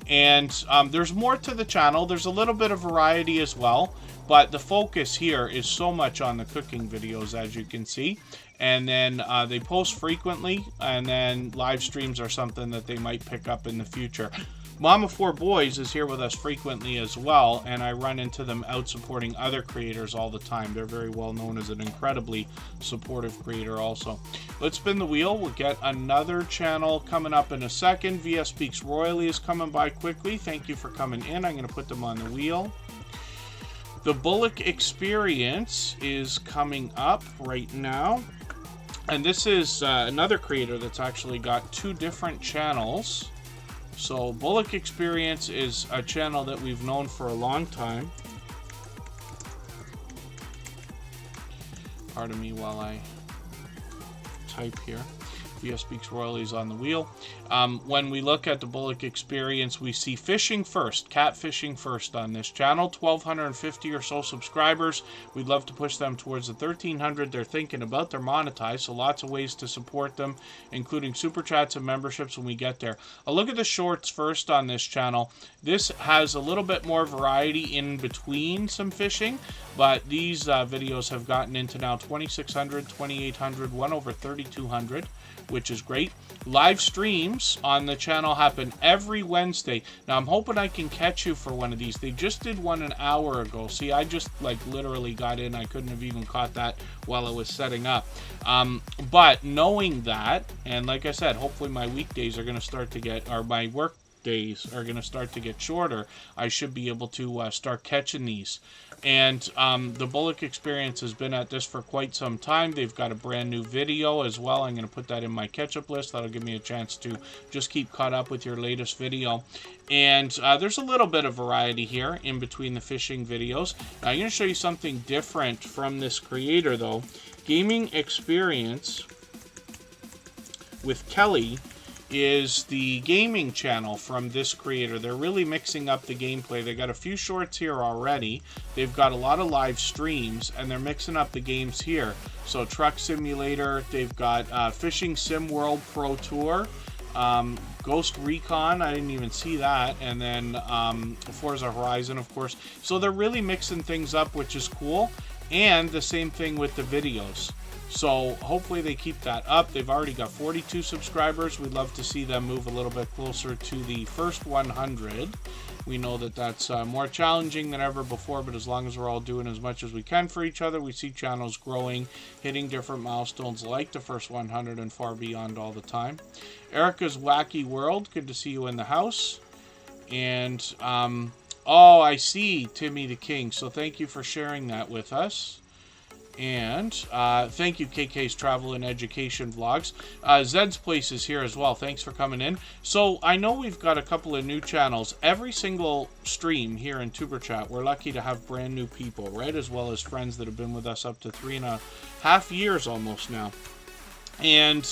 [SPEAKER 1] And there's more to the channel. There's a little bit of variety as well, but the focus here is so much on the cooking videos, as you can see. And then they post frequently, and then live streams are something that they might pick up in the future. Mama 4 Boys is here with us frequently as well, and I run into them out supporting other creators all the time. They're very well known as an incredibly supportive creator also. Let's spin the wheel. We'll get another channel coming up in a second. VS Speaks Royally is coming by quickly. Thank you for coming in. I'm going to put them on the wheel. The Bullock Experience is coming up right now. And this is another creator that's actually got two different channels. So Bullock Experience is a channel that we've known for a long time. Pardon me while I type here. VS Speaks Royally is on the wheel. When we look at the Bullock Experience, we see fishing first, catfishing first on this channel. 1,250 or so subscribers. We'd love to push them towards the 1,300 they're thinking about. They're monetized, so lots of ways to support them, including super chats and memberships when we get there. I'll look at the shorts first on this channel. This has a little bit more variety in between some fishing, but these videos have gotten into now 2,600, 2,800, one over 3,200. Which is great. Live streams on the channel happen every Wednesday. Now, I'm hoping I can catch you for one of these. They just did one an hour ago. See, I just like literally got in. I couldn't have even caught that while I was setting up. But knowing that, and like I said, hopefully my weekdays are going to start to get, or my work days are going to start to get shorter. I should be able to start catching these. And the Bullock Experience has been at this for quite some time. They've got a brand new video as well. I'm going to put that in my catch-up list. That'll give me a chance to just keep caught up with your latest video. And there's a little bit of variety here in between the fishing videos. Now, I'm going to show you something different from this creator, though. Gaming Experience with Kelly is the gaming channel from this creator. They're really mixing up the gameplay. They got a few shorts here already. They've got a lot of live streams, and they're mixing up the games here. So Truck Simulator, they've got Fishing Sim World Pro Tour, Ghost Recon, I didn't even see that, and then Forza Horizon, of course. So they're really mixing things up, which is cool, and the same thing with the videos. So hopefully they keep that up. They've already got 42 subscribers. We'd love to see them move a little bit closer to the first 100. We know that that's more challenging than ever before, but as long as we're all doing as much as we can for each other, we see channels growing, hitting different milestones like the first 100 and far beyond all the time. Erica's Wacky World, good to see you in the house. And, oh, I see Timmy the King, so thank you for sharing that with us. And thank you, KK's Travel and Education Vlogs. Zed's Place is here as well. Thanks for coming in. So I know we've got a couple of new channels. Every single stream here in Superchat, we're lucky to have brand new people, right? As well as friends that have been with us up to 3.5 years almost now. And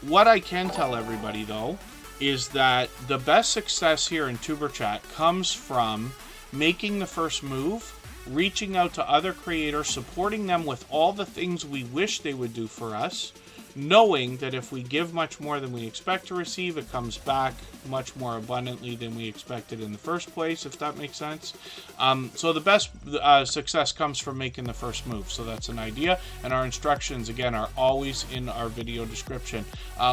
[SPEAKER 1] what I can tell everybody, though, is that the best success here in Superchat comes from making the first move reaching out to other creators, supporting them with all the things we wish they would do for us, knowing that if we give much more than we expect to receive, it comes back much more abundantly than we expected in the first place, if that makes sense. So the best success comes from making the first move. So that's an idea. And our instructions, again, are always in our video description.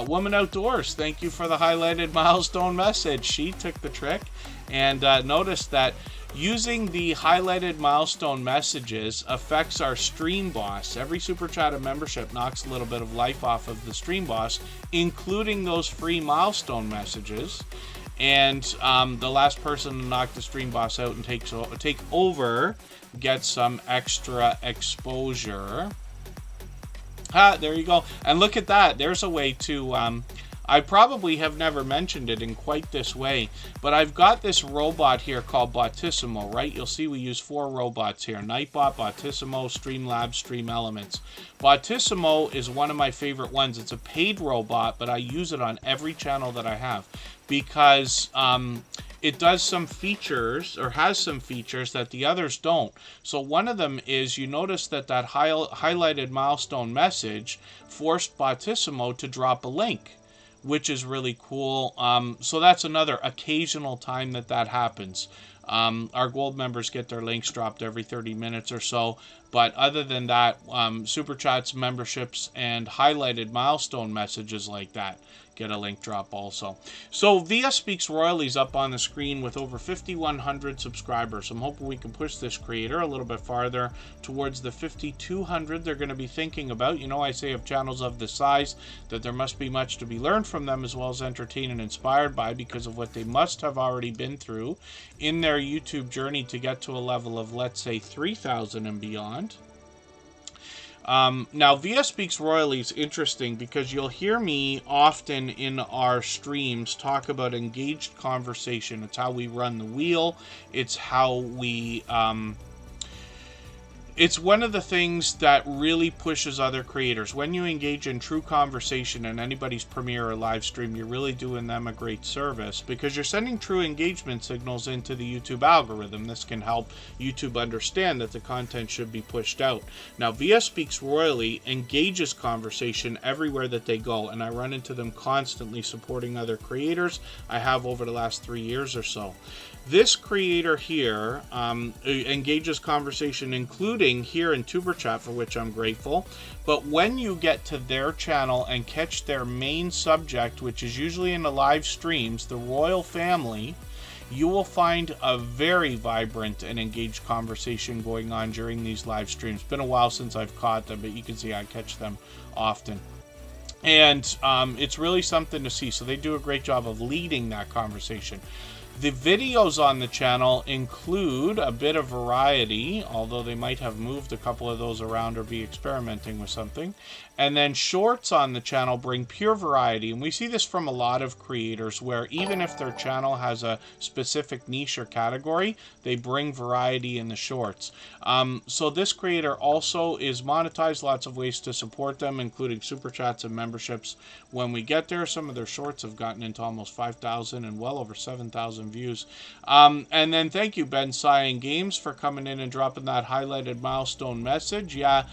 [SPEAKER 1] Woman Outdoors, thank you for the highlighted milestone message. She took the trick and noticed that using the highlighted milestone messages affects our stream boss. Every Super Chat and membership knocks a little bit of life off of the stream boss, including those free milestone messages. And the last person to knock the stream boss out and take over gets some extra exposure. There you go. And look at that. There's a way to... I probably have never mentioned it in quite this way, but I've got this robot here called Botissimo, right? You'll see we use 4 robots here: Nightbot, Botissimo, Streamlabs, Stream Elements. Botissimo is one of my favorite ones. It's a paid robot, but I use it on every channel that I have because it does some features, or has some features that the others don't. So one of them is, you notice that highlighted milestone message forced Botissimo to drop a link, which is really cool. So that's another occasional time that happens. Our gold members get their links dropped every 30 minutes or so. But other than that, Super Chats, memberships, and highlighted milestone messages like that get a link drop also. So Via Speaks Royalty's up on the screen with over 5,100 subscribers. I'm hoping we can push this creator a little bit farther towards the 5,200 they're going to be thinking about. You know, I say of channels of this size that there must be much to be learned from them, as well as entertained and inspired by, because of what they must have already been through in their YouTube journey to get to a level of, let's say, 3,000 and beyond. Now, Via Speaks Royally is interesting because you'll hear me often in our streams talk about engaged conversation. It's how we run the wheel. It's how we... it's one of the things that really pushes other creators. When you engage in true conversation in anybody's premiere or live stream, you're really doing them a great service because you're sending true engagement signals into the YouTube algorithm. This can help YouTube understand that the content should be pushed out. Now, Via Speaks Royally engages conversation everywhere that they go, and I run into them constantly supporting other creators. I have over the last 3 years or so. This creator here engages conversation, including here in Tuber Chat, for which I'm grateful. But when you get to their channel and catch their main subject, which is usually in the live streams, the royal family, you will find a very vibrant and engaged conversation going on during these live streams. It's been a while since I've caught them, but you can see I catch them often. And it's really something to see. So they do a great job of leading that conversation. The videos on the channel include a bit of variety, although they might have moved a couple of those around or be experimenting with something. And then shorts on the channel bring pure variety. And we see this from a lot of creators where even if their channel has a specific niche or category, they bring variety in the shorts. So this creator also is monetized, lots of ways to support them, including Super Chats and memberships. When we get there, some of their shorts have gotten into almost 5,000 and well over 7,000 views. And then thank you, Ben Cyan Games, for coming in and dropping that highlighted milestone message. Yeah,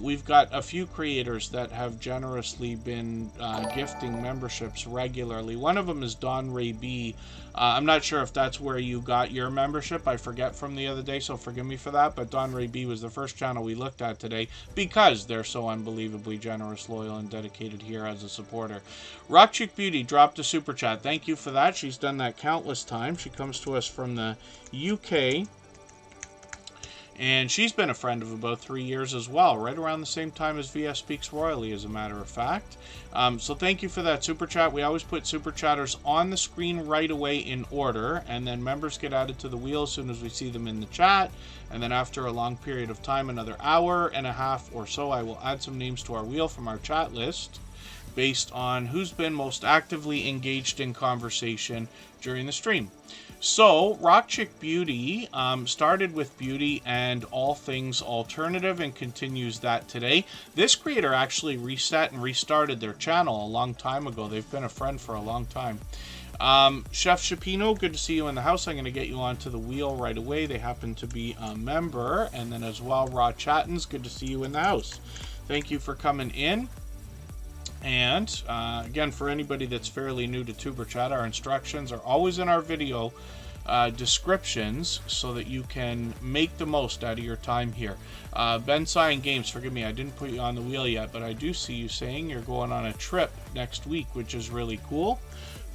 [SPEAKER 1] we've got a few creators that have generously been gifting memberships regularly. One of them is Don Ray B. I'm not sure if that's where you got your membership. I forget from the other day, so forgive me for that. But Don Ray B was the first channel we looked at today because they're so unbelievably generous, loyal, and dedicated here as a supporter. Rock Chick Beauty dropped a super chat. Thank you for that. She's done that countless times. She comes to us from the UK. And she's been a friend of about 3 years as well, right around the same time as VS Speaks Royally, as a matter of fact. So thank you for that super chat. We always put super chatters on the screen right away in order, and then members get added to the wheel as soon as we see them in the chat. And then after a long period of time, another hour and a half or so, I will add some names to our wheel from our chat list based on who's been most actively engaged in conversation during the stream. So, Rock Chick Beauty started with beauty and all things alternative and continues that today. This creator actually reset and restarted their channel a long time ago. They've been a friend for a long time. Chef Shapino, good to see you in the house. I'm going to get you onto the wheel right away. They happen to be a member. And then as well, Raw Chattins, good to see you in the house. Thank you for coming in. And again, for anybody that's fairly new to Tuber Chat, our instructions are always in our video descriptions so that you can make the most out of your time here. Ben Cyan Games, forgive me, I didn't put you on the wheel yet, but I do see you saying you're going on a trip next week, which is really cool.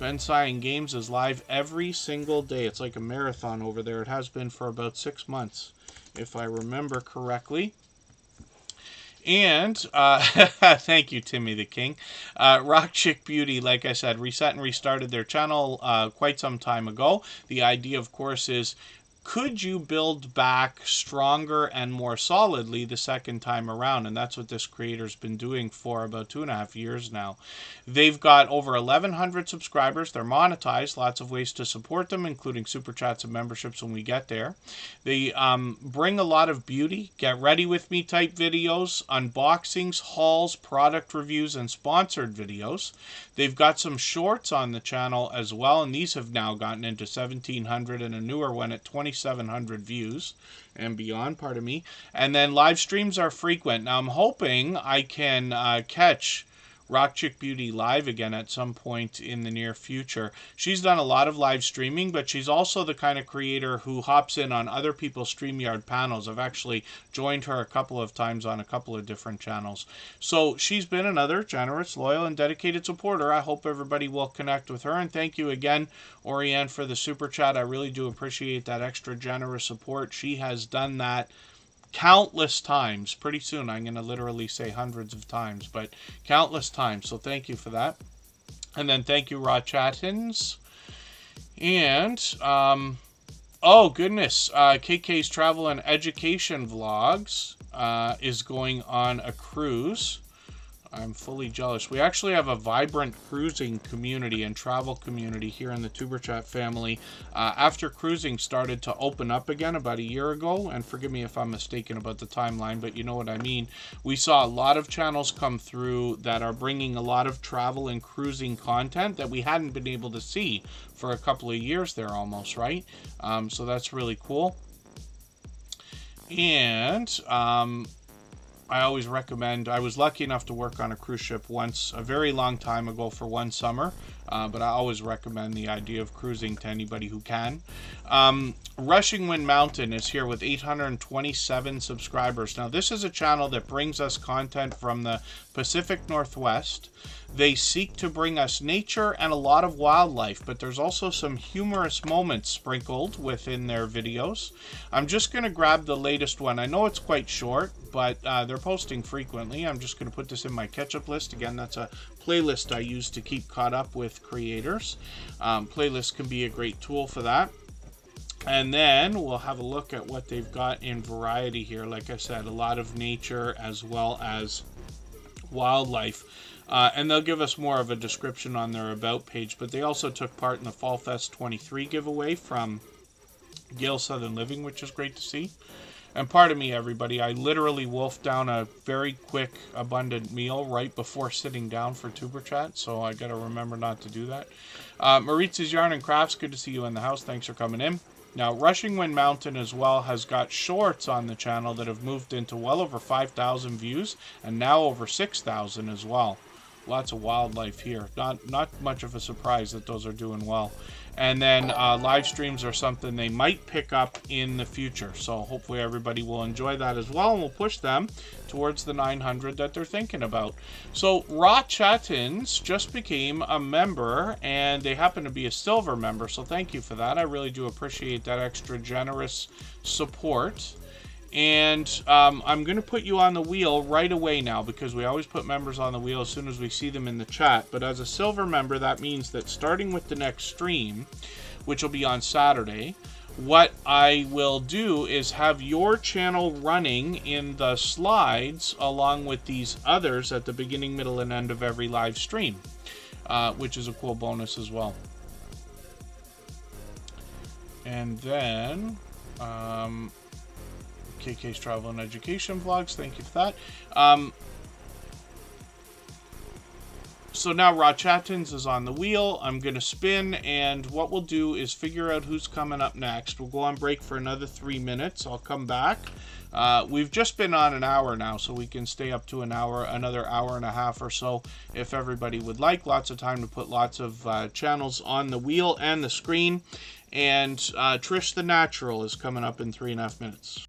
[SPEAKER 1] Ben Cyan Games is live every single day. It's like a marathon over there. It has been for about 6 months, if I remember correctly. And thank you, Timmy the King. Rock Chick Beauty, like I said, reset and restarted their channel quite some time ago. The idea, of course, is could you build back stronger and more solidly the second time around? And that's what this creator's been doing for about 2.5 years now. They've got over 1,100 subscribers. They're monetized. Lots of ways to support them, including super chats and memberships when we get there. They bring a lot of beauty, get ready with me type videos, unboxings, hauls, product reviews, and sponsored videos. They've got some shorts on the channel as well, and these have now gotten into 1,700 and a newer one at 2,700 views and beyond, pardon me. And then live streams are frequent. Now I'm hoping I can catch Rock Chick Beauty live again at some point in the near future. She's done a lot of live streaming, but she's also the kind of creator who hops in on other people's StreamYard panels. I've actually joined her a couple of times on a couple of different channels. So she's been another generous, loyal, and dedicated supporter. I hope everybody will connect with her. And thank you again, Oriane, for the super chat. I really do appreciate that extra generous support. She has done that countless times. Pretty soon I'm going to literally say hundreds of times, but countless times. So thank you for that. And then thank you, Raw Chattins. And oh goodness, KK's travel and education vlogs is going on a cruise. I'm fully jealous. We actually have a vibrant cruising community and travel community here in the Tuber Chat family. After cruising started to open up again about a year ago, and forgive me if I'm mistaken about the timeline, but you know what I mean. We saw a lot of channels come through that are bringing a lot of travel and cruising content that we hadn't been able to see for a couple of years there almost, right? So that's really cool. And I always recommend, I was lucky enough to work on a cruise ship once, a very long time ago for one summer, but I always recommend the idea of cruising to anybody who can. Rushing Wind Mountain is here with 827 subscribers. Now, this is a channel that brings us content from the Pacific Northwest. They seek to bring us nature and a lot of wildlife, but there's also some humorous moments sprinkled within their videos. I'm just going to grab the latest one. I know it's quite short, but they're posting frequently. I'm just going to put this in my catch-up list. Again, that's a playlist I use to keep caught up with creators. Playlists can be a great tool for that. And then we'll have a look at what they've got in variety here. Like I said, a lot of nature as well as wildlife. And they'll give us more of a description on their About page. But they also took part in the Fall Fest 23 giveaway from Gale Southern Living, which is great to see. And pardon me, everybody, I literally wolfed down a very quick, abundant meal right before sitting down for Tuber Chat, so I got to remember not to do that. Maritz's Yarn and Crafts, good to see you in the house. Thanks for coming in. Now, Rushing Wind Mountain as well has got shorts on the channel that have moved into well over 5,000 views, and now over 6,000 as well. Lots of wildlife here. Not much of a surprise that those are doing well. And then live streams are something they might pick up in the future. So hopefully everybody will enjoy that as well, and we'll push them towards the 900 that they're thinking about. So Raw Chattins just became a member, and they happen to be a silver member. So thank you for that. I really do appreciate that extra generous support. And I'm going to put you on the wheel right away now, because we always put members on the wheel as soon as we see them in the chat. But as a silver member, that means that starting with the next stream, which will be on Saturday, what I will do is have your channel running in the slides along with these others at the beginning, middle, and end of every live stream, which is a cool bonus as well. And then KK's Travel and Education Vlogs, thank you for that. So now Raw Chattins is on the wheel. I'm going to spin, and what we'll do is figure out who's coming up next. We'll go on break for another 3 minutes. I'll come back. We've just been on an hour now, so we can stay up to an hour, another hour and a half or so, if everybody would like. Lots of time to put lots of channels on the wheel and the screen. And Trish the Natural is coming up in 3.5 minutes.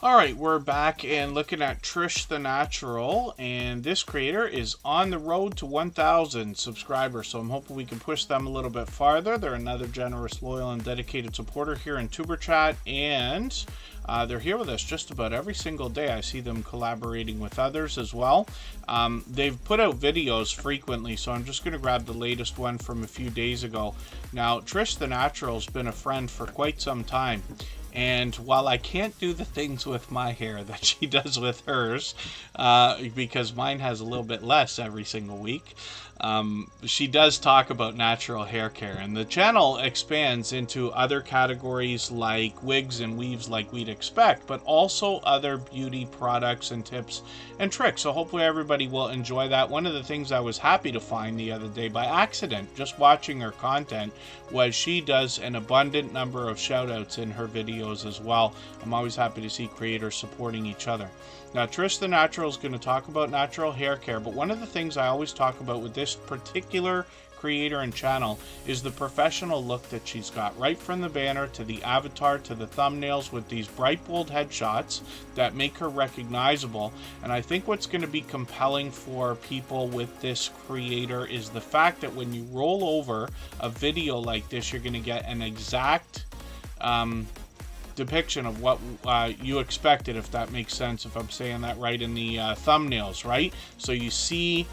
[SPEAKER 1] Alright, we're back and looking at Trish the Natural, and this creator is on the road to 1,000 subscribers, so I'm hoping we can push them a little bit farther. They're another generous, loyal, and dedicated supporter here in Superchat, and they're here with us just about every single day. I see them collaborating with others as well. They've put out videos frequently, so I'm just going to grab the latest one from a few days ago. Now, Trish the Natural's been a friend for quite some time. And while I can't do the things with my hair that she does with hers, because mine has a little bit less every single week, she does talk about natural hair care. And the channel expands into other categories like wigs and weaves like we'd expect, but also other beauty products and tips and tricks. So hopefully everybody will enjoy that. One of the things I was happy to find the other day by accident, just watching her content, was she does an abundant number of shout outs in her videos as well. I'm always happy to see creators supporting each other. Now, Trish the Natural is going to talk about natural hair care, but one of the things I always talk about with this particular creator and channel is the professional look that she's got, right from the banner to the avatar to the thumbnails, with these bright bold headshots that make her recognizable. And I think what's going to be compelling for people with this creator is the fact that when you roll over a video like this, you're going to get an exact depiction of what you expected, if that makes sense, if I'm saying that right, in the thumbnails, right? So you see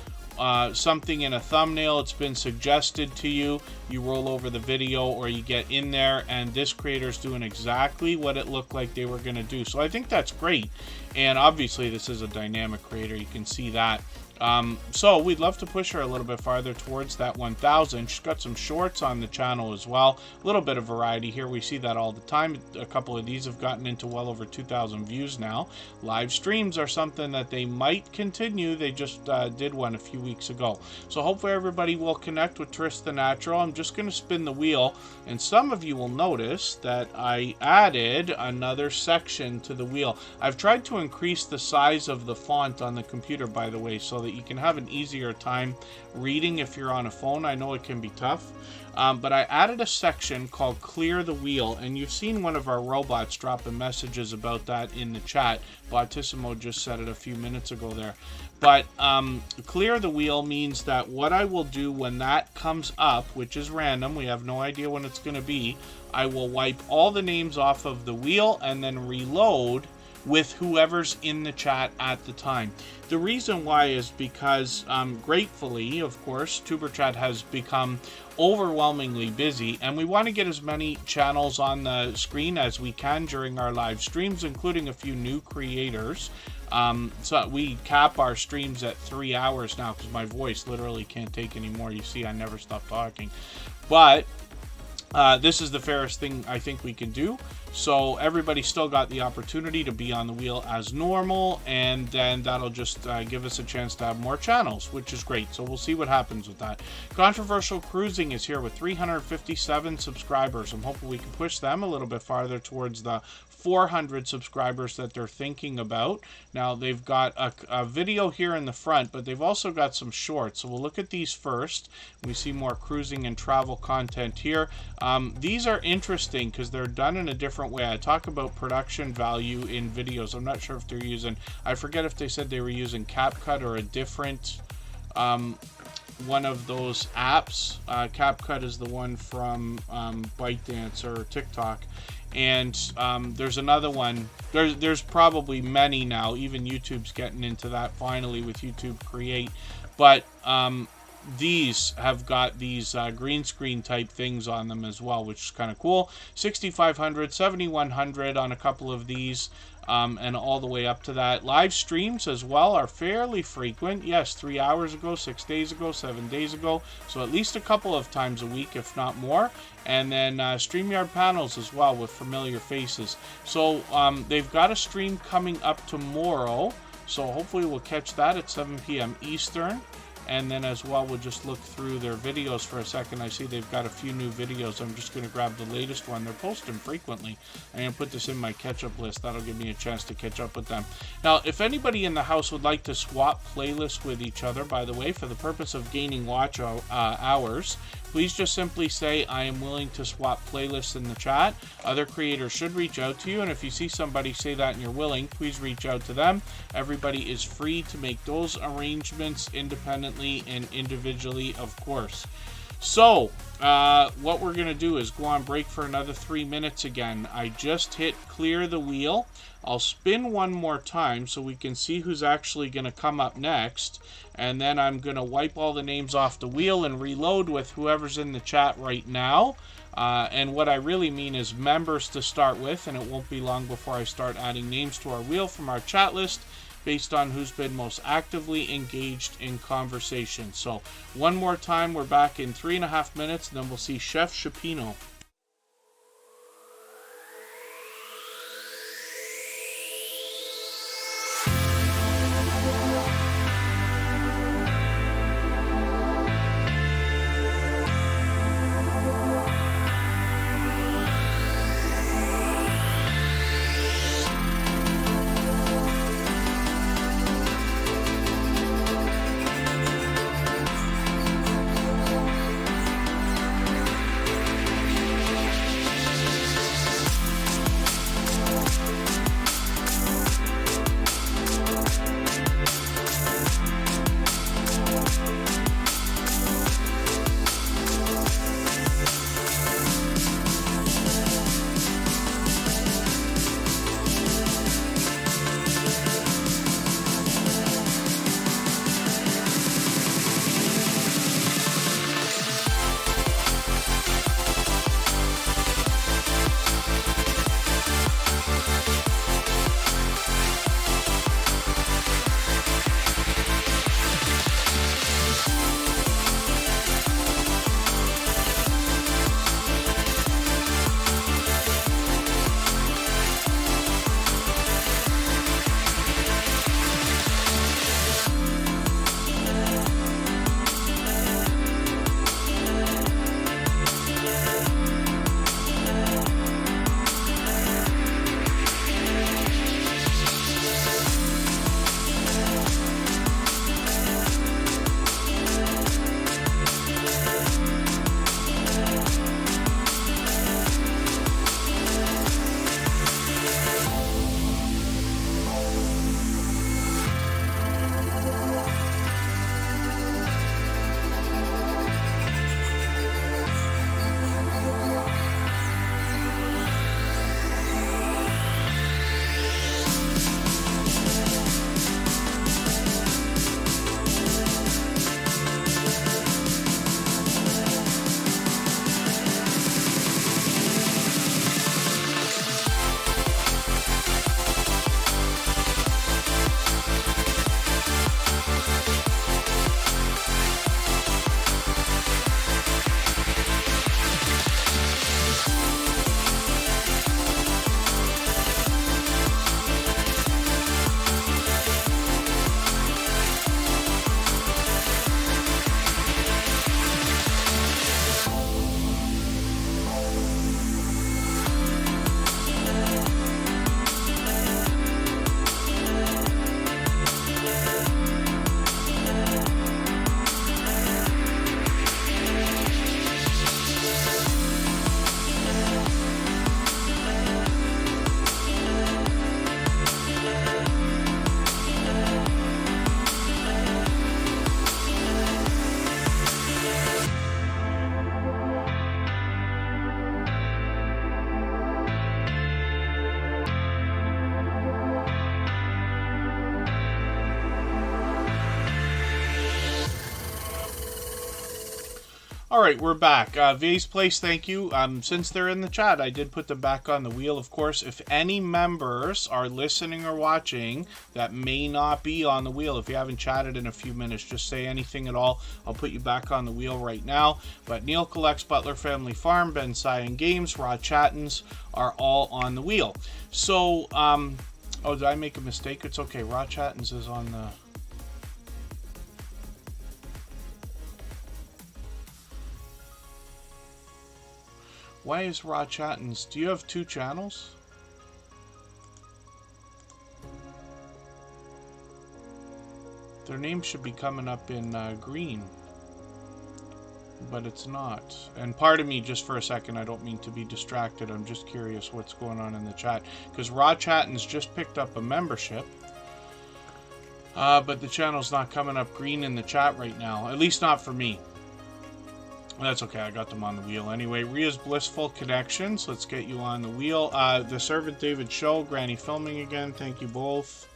[SPEAKER 1] something in a thumbnail, it's been suggested to you, you roll over the video or you get in there, and this creator's doing exactly what it looked like they were going to do. So I think that's great. And obviously this is a dynamic creator, you can see that. So we'd love to push her a little bit farther towards that 1,000. She's got some shorts on the channel as well. A little bit of variety here. We see that all the time. A couple of these have gotten into well over 2,000 views now. Live streams are something that they might continue. They just did one a few weeks ago. So hopefully everybody will connect with Trish the Natural. I'm just going to spin the wheel, and some of you will notice that I added another section to the wheel. I've tried to increase the size of the font on the computer, by the way, so that you can have an easier time reading if you're on a phone. I know it can be tough, but I added a section called Clear the Wheel, and you've seen one of our robots dropping messages about that in the chat. Bottissimo just said it a few minutes ago there. But Clear the Wheel means that what I will do when that comes up, which is random, we have no idea when it's going to be, I will wipe all the names off of the wheel and then reload with whoever's in the chat at the time. The reason why is because, gratefully, of course, Superchat has become overwhelmingly busy, and we want to get as many channels on the screen as we can during our live streams, including a few new creators. So we cap our streams at 3 hours now because my voice literally can't take anymore. You see, I never stop talking. But this is the fairest thing I think we can do. So everybody still got the opportunity to be on the wheel as normal, and then that'll just give us a chance to have more channels, which is great. So we'll see what happens with that. Controversial Cruising is here with 357 subscribers. I'm hoping we can push them a little bit farther towards the 400 subscribers that they're thinking about. Now they've got a video here in the front, but they've also got some shorts. So we'll look at these first. We see more cruising and travel content here. These are interesting because they're done in a different way. I talk about production value in videos. I'm not sure if they're using, I forget if they said they were using CapCut or a different one of those apps. CapCut is the one from ByteDance or TikTok. And there's another one. There's probably many now. Even YouTube's getting into that finally with YouTube Create. But these have got these green screen type things on them as well, which is kind of cool. 6,500, 7,100 on a couple of these. And all the way up to that. Live streams as well are fairly frequent. Yes, 3 hours ago, 6 days ago, 7 days ago. So at least a couple of times a week, if not more. And then StreamYard panels as well with familiar faces. So they've got a stream coming up tomorrow. So hopefully we'll catch that at 7 p.m. Eastern. And then as well, we'll just look through their videos for a second. I see they've got a few new videos. I'm just going to grab the latest one. They're posting frequently. I'm going to put this in my catch-up list. That'll give me a chance to catch up with them. Now, if anybody in the house would like to swap playlists with each other, by the way, for the purpose of gaining watch hours, please just simply say, I am willing to swap playlists in the chat. Other creators should reach out to you, and if you see somebody say that and you're willing, please reach out to them. Everybody is free to make those arrangements independently and individually, of course. So, what we're going to do is go on break for another 3 minutes again. I just hit clear the wheel. I'll spin one more time so we can see who's actually going to come up next. And then I'm going to wipe all the names off the wheel and reload with whoever's in the chat right now. And what I really mean is members to start with, and it won't be long before I start adding names to our wheel from our chat list based on who's been most actively engaged in conversation. So one more time, we're back in 3.5 minutes, and then we'll see Chef Shapino. All right, we're back. Vase Place, thank you. Since they're in the chat, I did put them back on the wheel. Of course, if any members are listening or watching that may not be on the wheel, if you haven't chatted in a few minutes, just say anything at all. I'll put you back on the wheel right now. But Neil Collects, Butler Family Farm, Ben Cyan Games, Raw Chattins are all on the wheel. So, oh, did I make a mistake? It's okay. Raw Chattins is on the... Why is Raw Chattins? Do you have 2 channels? Their name should be coming up in green. But it's not. And pardon me just for a second, I don't mean to be distracted. I'm just curious what's going on in the chat. Because Raw Chattins just picked up a membership. But the channel's not coming up green in the chat right now. At least not for me. That's okay, I got them on the wheel anyway. Ria's Blissful Connections, let's get you on the wheel. The Servant David Show, Granny Filming again, thank you both.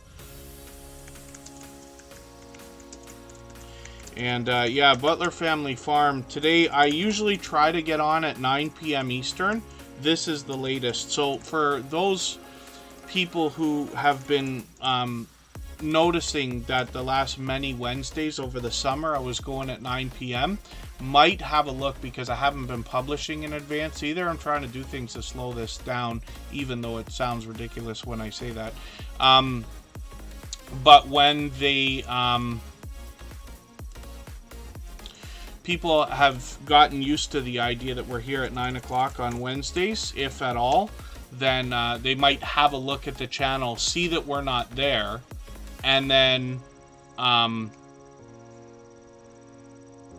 [SPEAKER 1] And yeah, Butler Family Farm. Today, I usually try to get on at 9 p.m. Eastern. This is the latest. So for those people who have been noticing that the last many Wednesdays over the summer, I was going at 9 p.m., might have a look because I haven't been publishing in advance either. I'm trying to do things to slow this down, even though it sounds ridiculous when I say that. But when they people have gotten used to the idea that we're here at 9 o'clock on Wednesdays, if at all, then they might have a look at the channel, see that we're not there, and then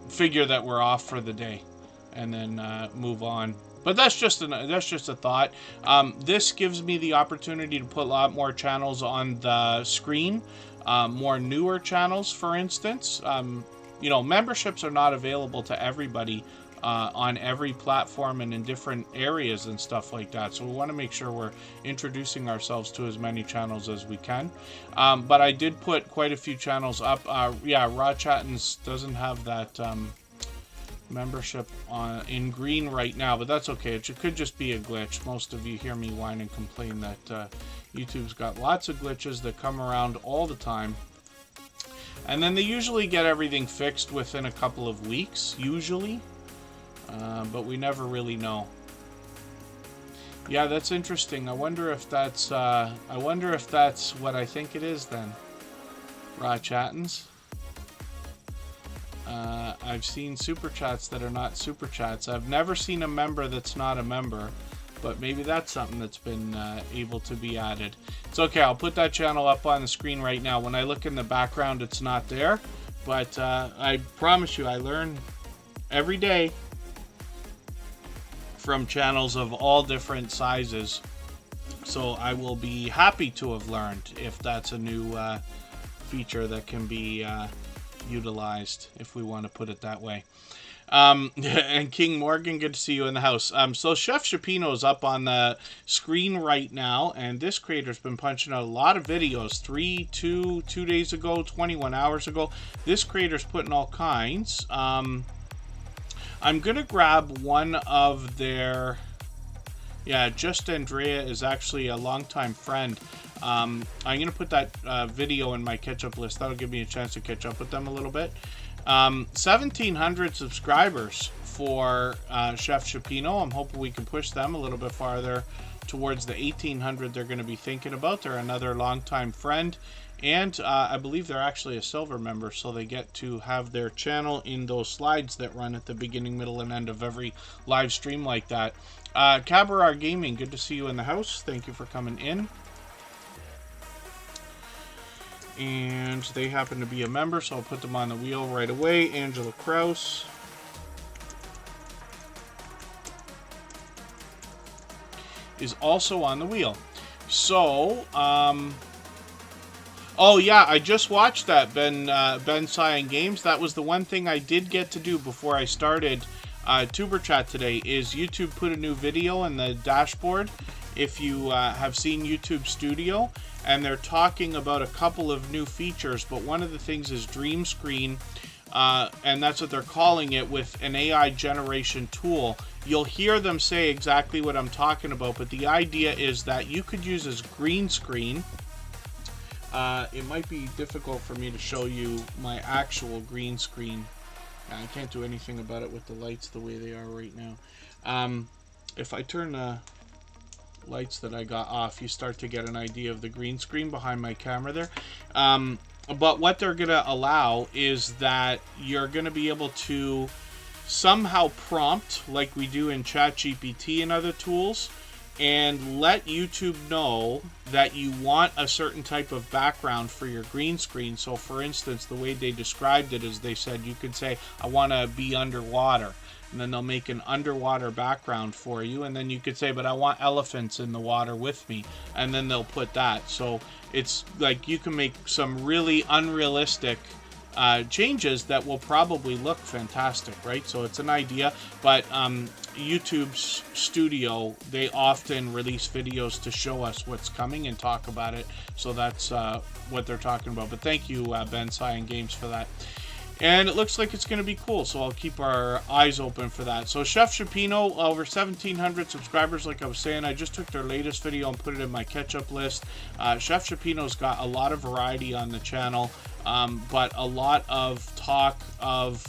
[SPEAKER 1] figure that we're off for the day, and then move on. But that's just a thought. This gives me the opportunity to put a lot more channels on the screen, more newer channels, for instance. You know, memberships are not available to everybody on every platform and in different areas and stuff like that. So we want to make sure we're introducing ourselves to as many channels as we can. But I did put quite a few channels up. Yeah, Raw Chattins doesn't have that membership in green right now, but that's okay. It could just be a glitch. Most of you hear me whine and complain that YouTube's got lots of glitches that come around all the time. And then they usually get everything fixed within a couple of weeks, usually. But we never really know. Yeah, that's interesting. I wonder if that's what I think it is then. Raw Chattins. I've seen super chats that are not super chats. I've never seen a member that's not a member, but maybe that's something that's been able to be added. It's okay, I'll put that channel up on the screen right now. When I look in the background, it's not there, but I promise you, I learn every day from channels of all different sizes. So I will be happy to have learned if that's a new feature that can be utilized, if we want to put it that way. And King Morgan, good to see you in the house. So Chef Shapino is up on the screen right now, and this creator's been punching out a lot of videos. 2 days ago, 21 hours ago. This creator's putting all kinds. I'm gonna grab one of their... Yeah, Just Andrea is actually a longtime friend. I'm gonna put that video in my catch-up list. That'll give me a chance to catch up with them a little bit. 1,700 subscribers for Chef Shapino. I'm hoping we can push them a little bit farther towards the 1,800 they're going to be thinking about. They're another longtime friend, and I believe they're actually a silver member, so they get to have their channel in those slides that run at the beginning, middle, and end of every live stream like that. Cabarar Gaming, good to see you in the house. Thank you for coming in. And they happen to be a member, so I'll put them on the wheel right away. Angela Kraus. Is also on the wheel. So, oh yeah, I just watched that, Ben Cyan Games. That was the one thing I did get to do before I started Tuber Chat today, is YouTube put a new video in the dashboard. If you have seen YouTube Studio, and they're talking about a couple of new features, but one of the things is Dream Screen. and that's what they're calling it, with an AI generation tool. You'll hear them say exactly what I'm talking about, but the idea is that you could use as green screen. It might be difficult for me to show you my actual green screen. I can't do anything about it with the lights the way they are right now. If I turn the lights that I got off, you start to get an idea of the green screen behind my camera there. But what they're going to allow is that you're going to be able to somehow prompt, like we do in ChatGPT and other tools, and let YouTube know that you want a certain type of background for your green screen. So for instance, the way they described it is they said you could say, I want to be underwater, and then they'll make an underwater background for you, and then you could say, but I want elephants in the water with me, and then they'll put that. So it's like you can make some really unrealistic changes that will probably look fantastic, right? So it's an idea, but YouTube's studio, they often release videos to show us what's coming and talk about it. So that's what they're talking about. But thank you, Ben Cyan Games, for that. And it looks like it's going to be cool, so I'll keep our eyes open for that. So Chef Shapino, over 1,700 subscribers, like I was saying. I just took their latest video and put it in my catch-up list. Chef Shapino's got a lot of variety on the channel, but a lot of talk of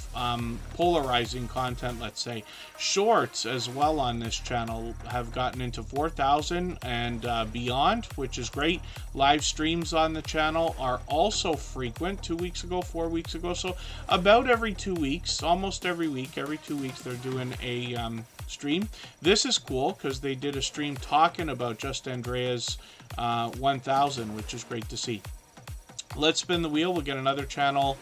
[SPEAKER 1] polarizing content, let's say. Shorts as well on this channel have gotten into 4,000 and beyond, which is great. Live streams on the channel are also frequent. 2 weeks ago, 4 weeks ago, so about every 2 weeks, almost every week, every 2 weeks they're doing a stream. This is cool because they did a stream talking about Just Andrea's 1,000, which is great to see. Let's spin the wheel. We'll get another channel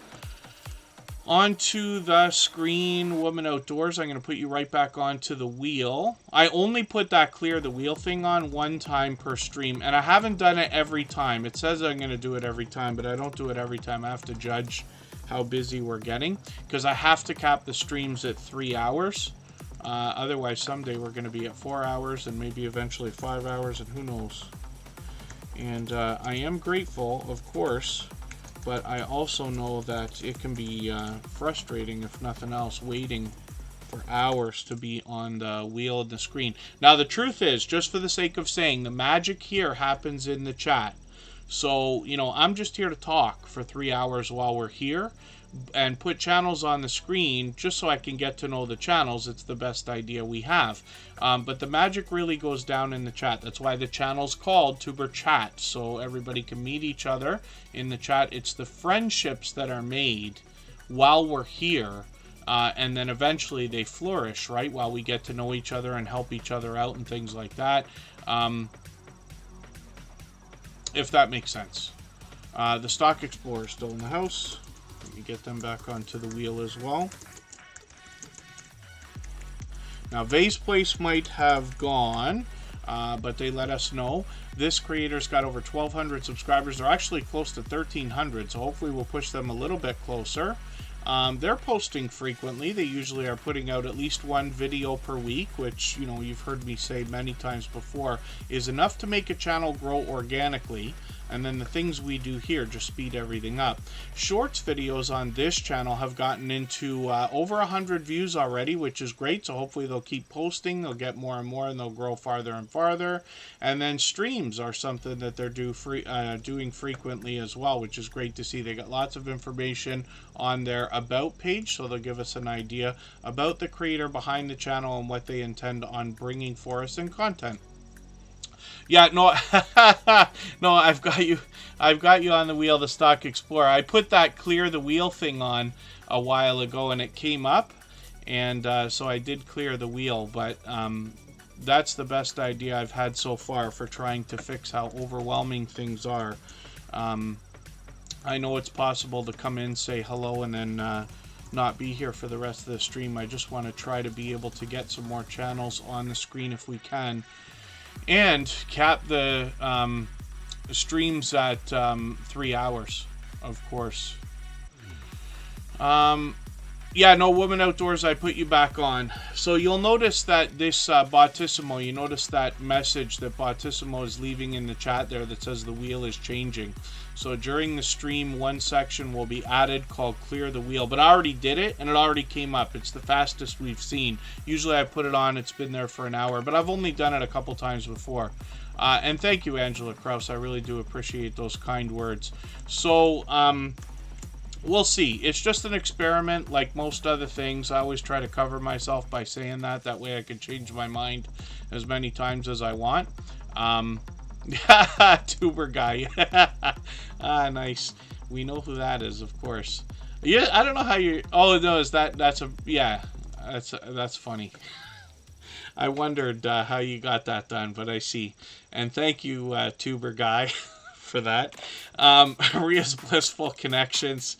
[SPEAKER 1] onto the screen. Woman Outdoors. I'm going to put you right back onto the wheel. I only put that clear the wheel thing on one time per stream, and I haven't done it every time. It says I'm going to do it every time, but I don't do it every time. I have to judge how busy we're getting because I have to cap the streams at 3 hours. Otherwise, someday we're going to be at 4 hours and maybe eventually 5 hours, and who knows. And I am grateful, of course, but I also know that it can be frustrating, if nothing else, waiting for hours to be on the wheel of the screen. Now, the truth is, just for the sake of saying, the magic here happens in the chat. So, you know, I'm just here to talk for 3 hours while we're here and put channels on the screen just so I can get to know the channels. It's the best idea we have. But the magic really goes down in the chat. That's why the channel's called Tuber Chat, so everybody can meet each other in the chat. It's the friendships that are made while we're here, and then eventually they flourish, right? While we get to know each other and help each other out and things like that. If that makes sense. The Stock Explorer is still in the house. Let me get them back onto the wheel as well. Now, Vase Place might have gone, but they let us know. This creator's got over 1,200 subscribers. They're actually close to 1,300, so hopefully we'll push them a little bit closer. They're posting frequently. They usually are putting out at least one video per week, which, you know, you've heard me say many times before, is enough to make a channel grow organically. And then the things we do here just speed everything up. Shorts videos on this channel have gotten into over 100 views already, which is great. So hopefully they'll keep posting. They'll get more and more, and they'll grow farther and farther. And then streams are something that they're doing frequently as well, which is great to see. They got lots of information on their About page, so they'll give us an idea about the creator behind the channel and what they intend on bringing for us in content. Yeah, no, no, I've got you on the wheel, the Stock Explorer. I put that clear the wheel thing on a while ago, and it came up, and so I did clear the wheel, but that's the best idea I've had so far for trying to fix how overwhelming things are. I know it's possible to come in, say hello, and then not be here for the rest of the stream. I just want to try to be able to get some more channels on the screen if we can. And cap the streams at 3 hours, of course. Yeah, no, Woman Outdoors, I put you back on. So you'll notice that this Bottissimo, you notice that message that Bottissimo is leaving in the chat there that says the wheel is changing. So during the stream, one section will be added called Clear the Wheel. But I already did it, and it already came up. It's the fastest we've seen. Usually I put it on, it's been there for an hour, but I've only done it a couple times before. And thank you, Angela Kraus. I really do appreciate those kind words. So, we'll see. It's just an experiment like most other things. I always try to cover myself by saying that. That way I can change my mind as many times as I want. Tuber guy. Nice. We know who that is, of course. Yeah, I don't know how you... Oh, no, is that's a... Yeah, that's funny. I wondered how you got that done, but I see. And thank you, Tuber guy, for that. Ria's Blissful Connections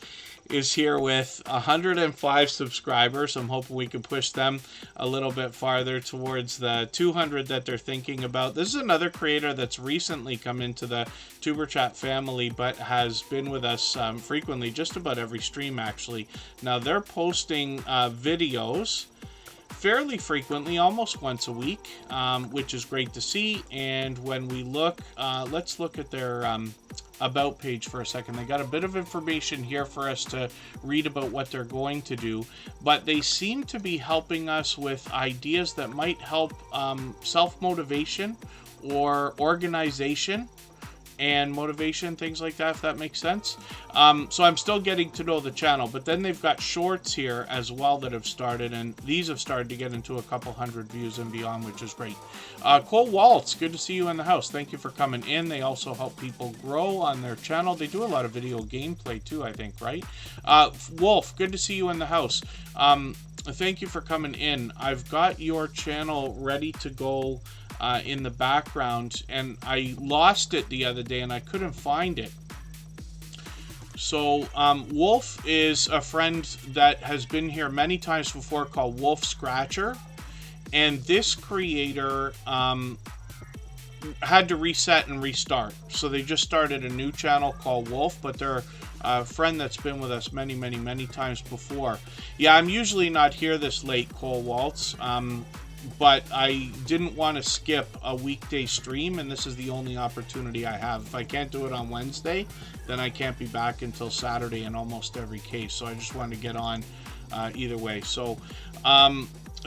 [SPEAKER 1] is here with 105 subscribers. I'm hoping we can push them a little bit farther towards the 200 that they're thinking about. This is another creator that's recently come into the Tuber Chat family, but has been with us frequently, just about every stream actually. Now they're posting videos fairly frequently, almost once a week, which is great to see. And when we look, let's look at their about page for a second. They got a bit of information here for us to read about what they're going to do, but they seem to be helping us with ideas that might help self-motivation or organization and motivation, things like that, if that makes sense. So I'm still getting to know the channel, but then they've got shorts here as well that have started, and these have started to get into a couple hundred views and beyond, which is great. Cole Waltz, good to see you in the house. Thank you for coming in. They also help people grow on their channel. They do a lot of video gameplay too, I think, right? Wolf, good to see you in the house. Thank you for coming in. I've got your channel ready to go in the background, and I lost it the other day and I couldn't find it. So Wolf is a friend that has been here many times before, called Wolf Scratcher, and this creator had to reset and restart, so they just started a new channel called Wolf, but they're a friend that's been with us many times before. Yeah, I'm usually not here this late, Cole Waltz, but I didn't want to skip a weekday stream, and this is the only opportunity I have. If I can't do it on Wednesday, then I can't be back until Saturday in almost every case, so I just wanted to get on either way. So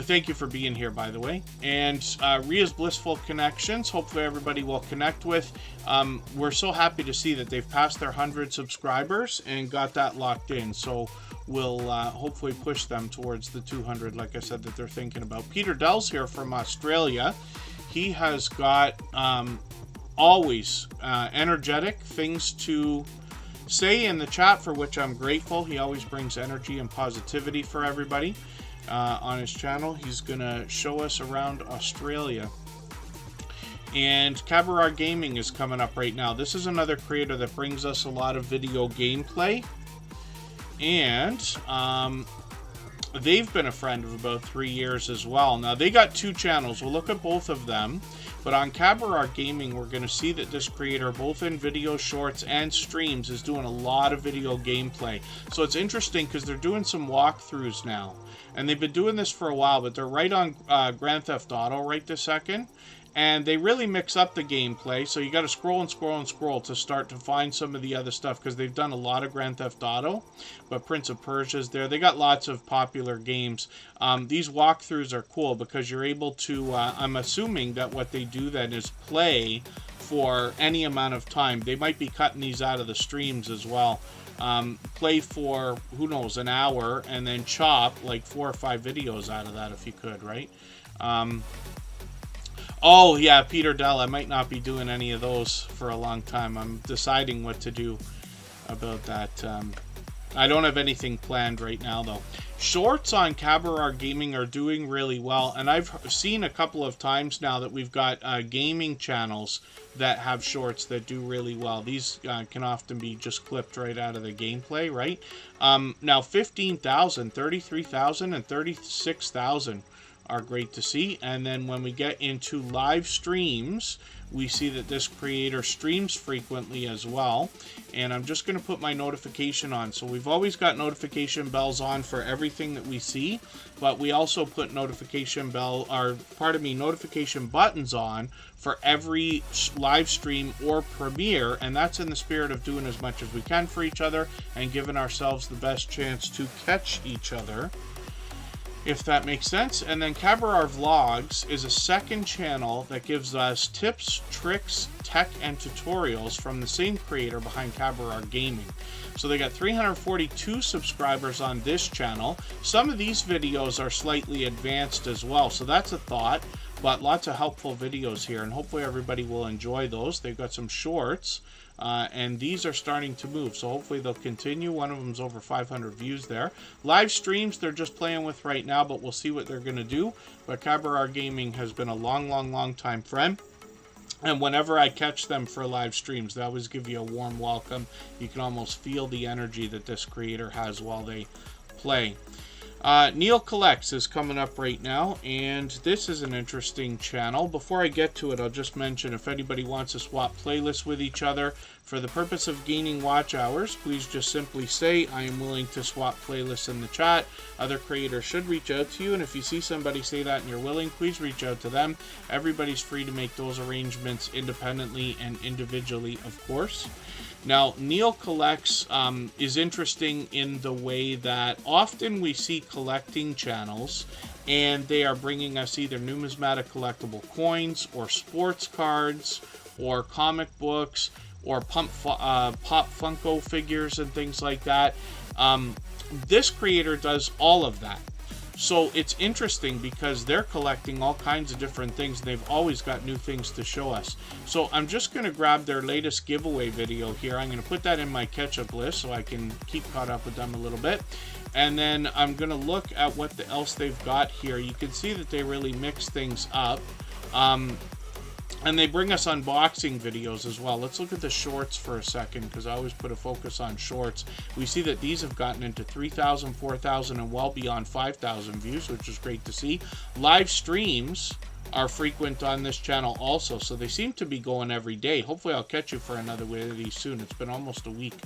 [SPEAKER 1] thank you for being here, by the way. And Ria's Blissful Connections, hopefully everybody will connect with. We're so happy to see that they've passed their 100 subscribers and got that locked in, so we'll hopefully push them towards the 200, like I said, that they're thinking about. Peter Dell's here from Australia. He has got always energetic things to say in the chat, for which I'm grateful. He always brings energy and positivity for everybody on his channel. He's gonna show us around Australia. And Cabaret Gaming is coming up right now. This is another creator that brings us a lot of video gameplay, and they've been a friend of about 3 years as well. Now they got two channels. We'll look at both of them, but on Cabaret Gaming we're going to see that this creator, both in video shorts and streams, is doing a lot of video gameplay. So it's interesting because they're doing some walkthroughs now, and they've been doing this for a while, but they're right on Grand Theft Auto right this second. And they really mix up the gameplay, so you got to scroll and scroll and scroll to start to find some of the other stuff, because they've done a lot of Grand Theft Auto, but Prince of Persia's there. They got lots of popular games. These walkthroughs are cool because you're able to, I'm assuming that what they do then is play for any amount of time. They might be cutting these out of the streams as well. Play for, who knows, an hour, and then chop like 4 or 5 videos out of that if you could, right? Oh, yeah, Peter Dell. I might not be doing any of those for a long time. I'm deciding what to do about that. I don't have anything planned right now, though. Shorts on Cabaret Gaming are doing really well, and I've seen a couple of times now that we've got gaming channels that have shorts that do really well. These can often be just clipped right out of the gameplay, right? Now, 15,000, 33,000, and 36,000 are great to see. And then when we get into live streams, we see that this creator streams frequently as well. And I'm just going to put my notification on. So we've always got notification bells on for everything that we see, but we also put notification buttons on for every live stream or premiere, and that's in the spirit of doing as much as we can for each other and giving ourselves the best chance to catch each other, if that makes sense. And then Cabarar Vlogs is a second channel that gives us tips, tricks, tech, and tutorials from the same creator behind Cabarar Gaming. So they got 342 subscribers on this channel. Some of these videos are slightly advanced as well, so that's a thought, but lots of helpful videos here, and hopefully everybody will enjoy those. They've got some shorts, and these are starting to move, so hopefully they'll continue. One of them's over 500 views there. Live streams they're just playing with right now, but we'll see what they're going to do. But Cabarar Gaming has been a long time friend, and whenever I catch them for live streams, they always give you a warm welcome. You can almost feel the energy that this creator has while they play. Neil Collects is coming up right now, and this is an interesting channel. Before I get to it, I'll just mention, if anybody wants to swap playlists with each other for the purpose of gaining watch hours, please just simply say, I am willing to swap playlists in the chat. Other creators should reach out to you, and if you see somebody say that and you're willing, please reach out to them. Everybody's free to make those arrangements independently and individually, of course. Now, Neil Collects is interesting in the way that often we see collecting channels, and they are bringing us either numismatic collectible coins, or sports cards, or comic books, or Pop Funko figures and things like that. This creator does all of that. So it's interesting because they're collecting all kinds of different things. They've always got new things to show us. So I'm just going to grab their latest giveaway video here. I'm going to put that in my catch-up list so I can keep caught up with them a little bit. And then I'm going to look at what else they've got here. You can see that they really mix things up. And they bring us unboxing videos as well. Let's look at the shorts for a second, because I always put a focus on shorts. We see that these have gotten into 3,000, 4,000, and well beyond 5,000 views, which is great to see. Live streams are frequent on this channel also, so they seem to be going every day. Hopefully I'll catch you for another one of these soon. It's been almost a week.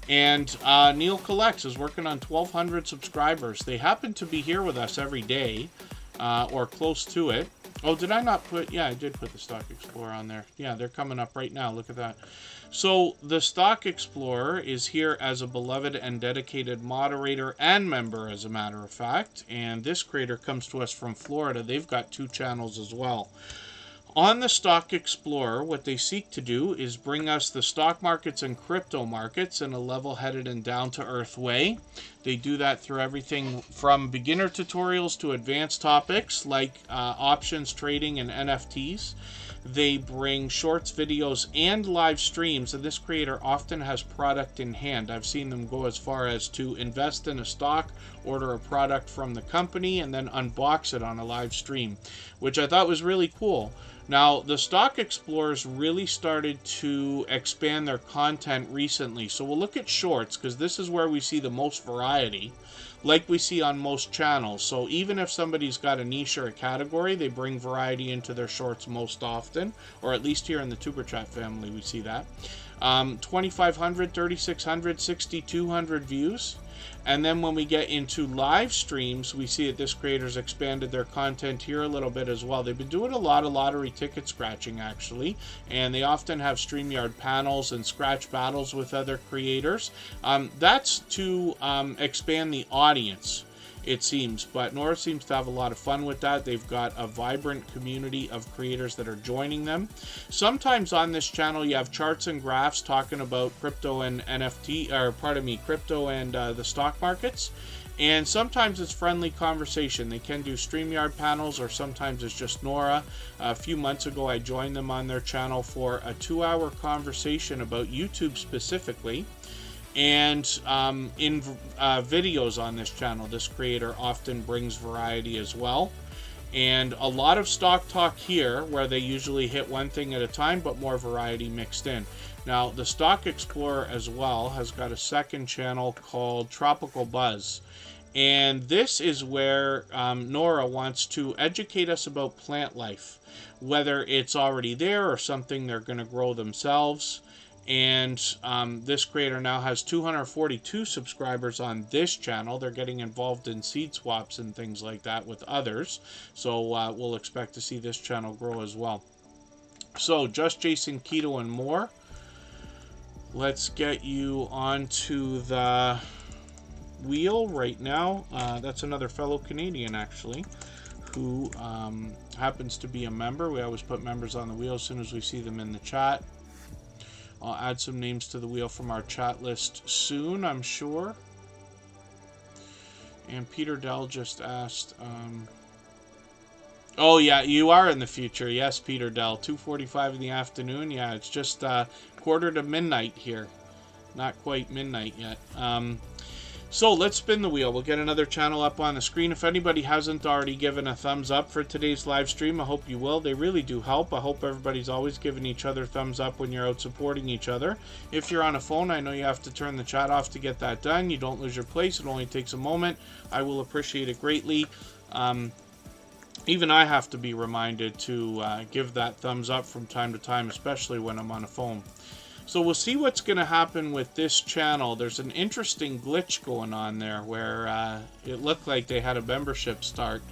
[SPEAKER 1] And Neil Collects is working on 1,200 subscribers. They happen to be here with us every day, or close to it. Oh, did I not put... Yeah, I did put the Stock Explorer on there. Yeah, they're coming up right now. Look at that. So, the Stock Explorer is here as a beloved and dedicated moderator and member, as a matter of fact. And this creator comes to us from Florida. They've got 2 channels as well. On the Stock Explorer, what they seek to do is bring us the stock markets and crypto markets in a level-headed and down-to-earth way. They do that through everything from beginner tutorials to advanced topics like options trading and NFTs. They bring shorts, videos, and live streams, and this creator often has product in hand. I've seen them go as far as to invest in a stock, order a product from the company, and then unbox it on a live stream, which I thought was really cool. Now, the Stock Explorers really started to expand their content recently. So we'll look at shorts, because this is where we see the most variety, like we see on most channels. So even if somebody's got a niche or a category, they bring variety into their shorts most often, or at least here in the Superchat family we see that. 2,500, 3,600, 6,200 views. And then when we get into live streams, we see that this creator's expanded their content here a little bit as well. They've been doing a lot of lottery ticket scratching, actually, and they often have StreamYard panels and scratch battles with other creators. That's to expand the audience, it seems, but Nora seems to have a lot of fun with that. They've got a vibrant community of creators that are joining them. Sometimes on this channel you have charts and graphs talking about crypto and crypto and the stock markets, and sometimes it's friendly conversation. They can do StreamYard panels, or sometimes it's just Nora. A few months ago I joined them on their channel for a 2-hour conversation about YouTube specifically. And in videos on this channel, this creator often brings variety as well. And a lot of stock talk here, where they usually hit one thing at a time, but more variety mixed in. Now, the Stock Explorer as well has got a second channel called Tropical Buzz. And this is where Nora wants to educate us about plant life, whether it's already there or something they're going to grow themselves. And this creator now has 242 subscribers on this channel. They're getting involved in seed swaps and things like that with others. So we'll expect to see this channel grow as well. So Just Jason, Keto, and more. Let's get you onto the wheel right now. That's another fellow Canadian, actually, who happens to be a member. We always put members on the wheel as soon as we see them in the chat. I'll add some names to the wheel from our chat list soon, I'm sure. And Peter Dell just asked, oh yeah, you are in the future. Yes, Peter Dell, 2:45 in the afternoon. Yeah, it's just quarter to midnight here. Not quite midnight yet. So let's spin the wheel. We'll get another channel up on the screen. If anybody hasn't already given a thumbs up for today's live stream, I hope you will. They really do help. I hope everybody's always giving each other thumbs up when you're out supporting each other. If you're on a phone, I know you have to turn the chat off to get that done. You don't lose your place. It only takes a moment. I will appreciate it greatly. Even I have to be reminded to give that thumbs up from time to time, especially when I'm on a phone. So we'll see what's going to happen with this channel. There's an interesting glitch going on there where it looked like they had a membership start,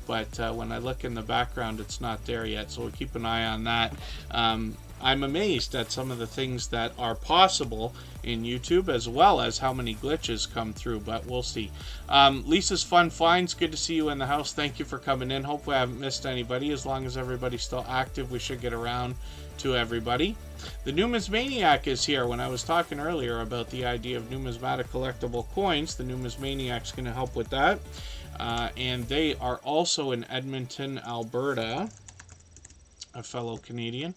[SPEAKER 1] but when I look in the background, it's not there yet. So we'll keep an eye on that. I'm amazed at some of the things that are possible in YouTube, as well as how many glitches come through, but we'll see. Lisa's Fun Finds, good to see you in the house. Thank you for coming in. Hopefully I haven't missed anybody. As long as everybody's still active, we should get around to everybody. The Numismaniac is here. When I was talking earlier about the idea of numismatic collectible coins, the Numismaniac's going to help with that. And they are also in Edmonton, Alberta. A fellow Canadian.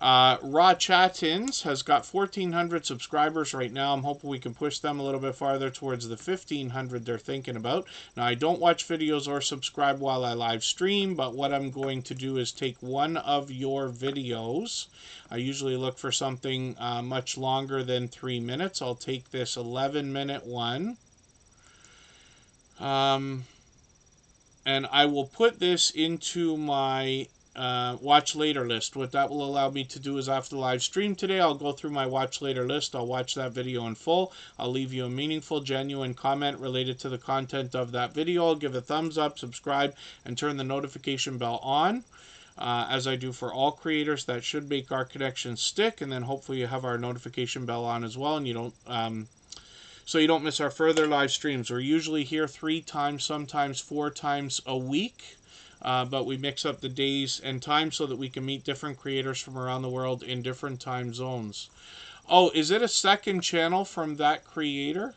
[SPEAKER 1] Raw Chattins has got 1,400 subscribers right now. I'm hoping we can push them a little bit farther towards the 1,500 they're thinking about. Now, I don't watch videos or subscribe while I live stream, but what I'm going to do is take one of your videos. I usually look for something much longer than 3 minutes. I'll take this 11-minute one. And I will put this into my watch later list. What that will allow me to do is, after the live stream today, I'll go through my watch later list. I'll watch that video in full. I'll leave you a meaningful, genuine comment related to the content of that video. I'll give a thumbs up, subscribe, and turn the notification bell on. As I do for all creators. That should make our connection stick, and then hopefully you have our notification bell on as well, and you don't so you don't miss our further live streams. We're usually here 3 times, sometimes 4 times a week. But we mix up the days and times so that we can meet different creators from around the world in different time zones. Oh, is it a second channel from that creator?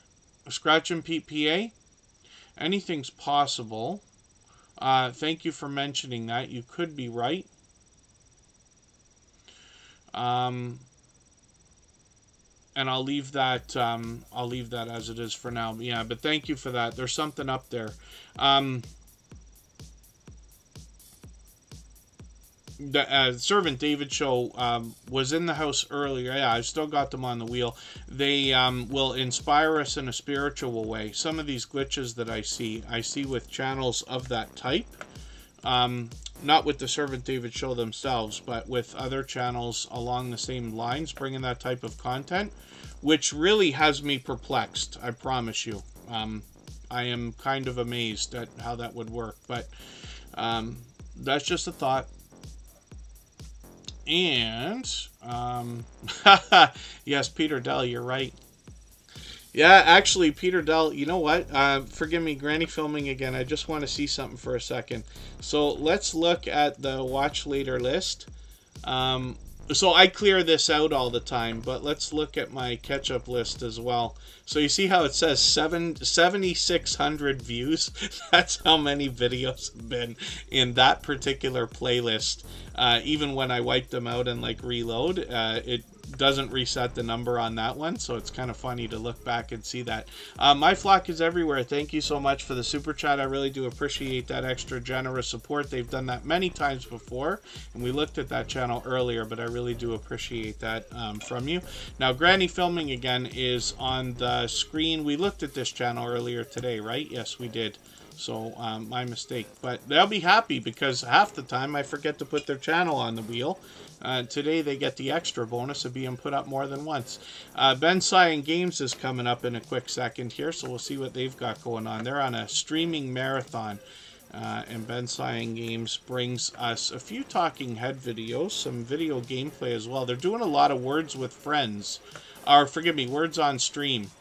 [SPEAKER 1] Scratch and Pete PA? Anything's possible. Thank you for mentioning that. You could be right. And I'll leave that as it is for now. Yeah, but thank you for that. There's something up there. The Servant David show was in the house earlier. Yeah, I've still got them on the wheel. They will inspire us in a spiritual way. Some of these glitches that I see with channels of that type. Not with the Servant David show themselves, but with other channels along the same lines, bringing that type of content, which really has me perplexed, I promise you. I am kind of amazed at how that would work, but that's just a thought. And yes, Peter Dell, you're right. Yeah, actually, Peter Dell, you know what? Forgive me, granny filming again. I just want to see something for a second. So let's look at the watch later list. So I clear this out all the time, but let's look at my catch-up list as well. So you see how it says 7,600 views? That's how many videos have been in that particular playlist. Even when I wipe them out and like reload, it doesn't reset the number on that one, so it's kind of funny to look back and see that. My flock is everywhere. Thank you so much for the super chat. I really do appreciate that extra generous support. They've done that many times before, and we looked at that channel earlier, but I really do appreciate that from you. Now, Granny Filming again is on the screen. We looked at this channel earlier today, right? Yes, we did. So my mistake, but they'll be happy because half the time I forget to put their channel on the wheel. Today they get the extra bonus of being put up more than once. Ben Cyan Games is coming up in a quick second here, so we'll see what they've got going on. They're on a streaming marathon, and Ben Cyan Games brings us a few talking head videos, some video gameplay as well. They're doing a lot of Words with Friends, or forgive me, Words on Stream,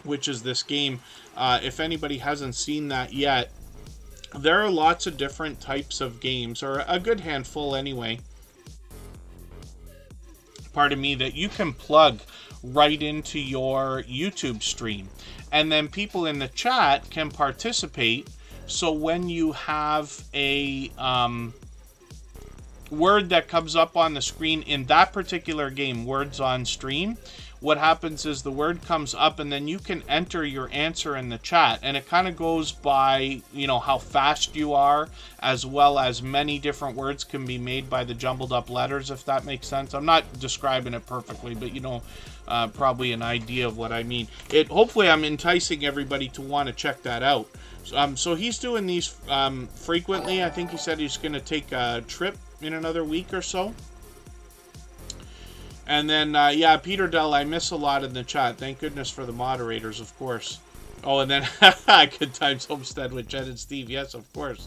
[SPEAKER 1] which is this game. If anybody hasn't seen that yet, there are lots of different types of games, or a good handful anyway, pardon me, that you can plug right into your YouTube stream. And then people in the chat can participate. So when you have a word that comes up on the screen in that particular game, Words on Stream, what happens is the word comes up and then you can enter your answer in the chat, and it kind of goes by, you know, how fast you are, as well as many different words can be made by the jumbled up letters, if that makes sense. I'm not describing it perfectly, but you know, probably an idea of what I mean. Hopefully I'm enticing everybody to want to check that out. So he's doing these frequently. I think he said he's going to take a trip in another week or so. And then, yeah, Peter Dell, I miss a lot in the chat. Thank goodness for the moderators, of course. Oh, and then Good Times Homestead with Jen and Steve. Yes, of course.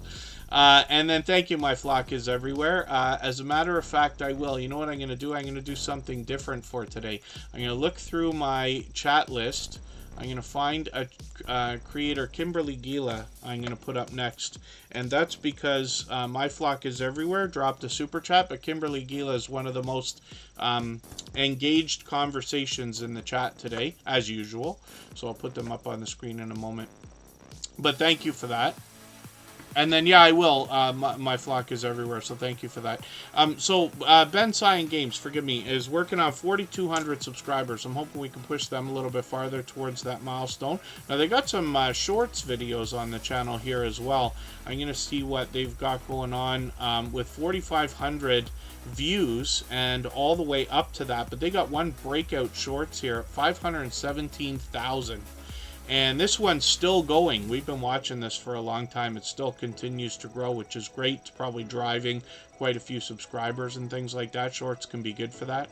[SPEAKER 1] And then thank you, my flock is everywhere. As a matter of fact, I will. You know what I'm going to do? I'm going to do something different for today. I'm going to look through my chat list. I'm going to find a creator, Kimberly Gila, I'm going to put up next. And that's because My Flock is Everywhere dropped a super chat, but Kimberly Gila is one of the most engaged conversations in the chat today, as usual. So I'll put them up on the screen in a moment. But thank you for that. And then, yeah, I will. My Flock is Everywhere, so thank you for that. Ben Cyan Games, forgive me, is working on 4,200 subscribers. I'm hoping we can push them a little bit farther towards that milestone. Now, they got some shorts videos on the channel here as well. I'm going to see what they've got going on with 4,500 views and all the way up to that. But they got one breakout shorts here, 517,000. And this one's still going. We've been watching this for a long time. It still continues to grow, which is great. It's probably driving quite a few subscribers and things like that. Shorts can be good for that.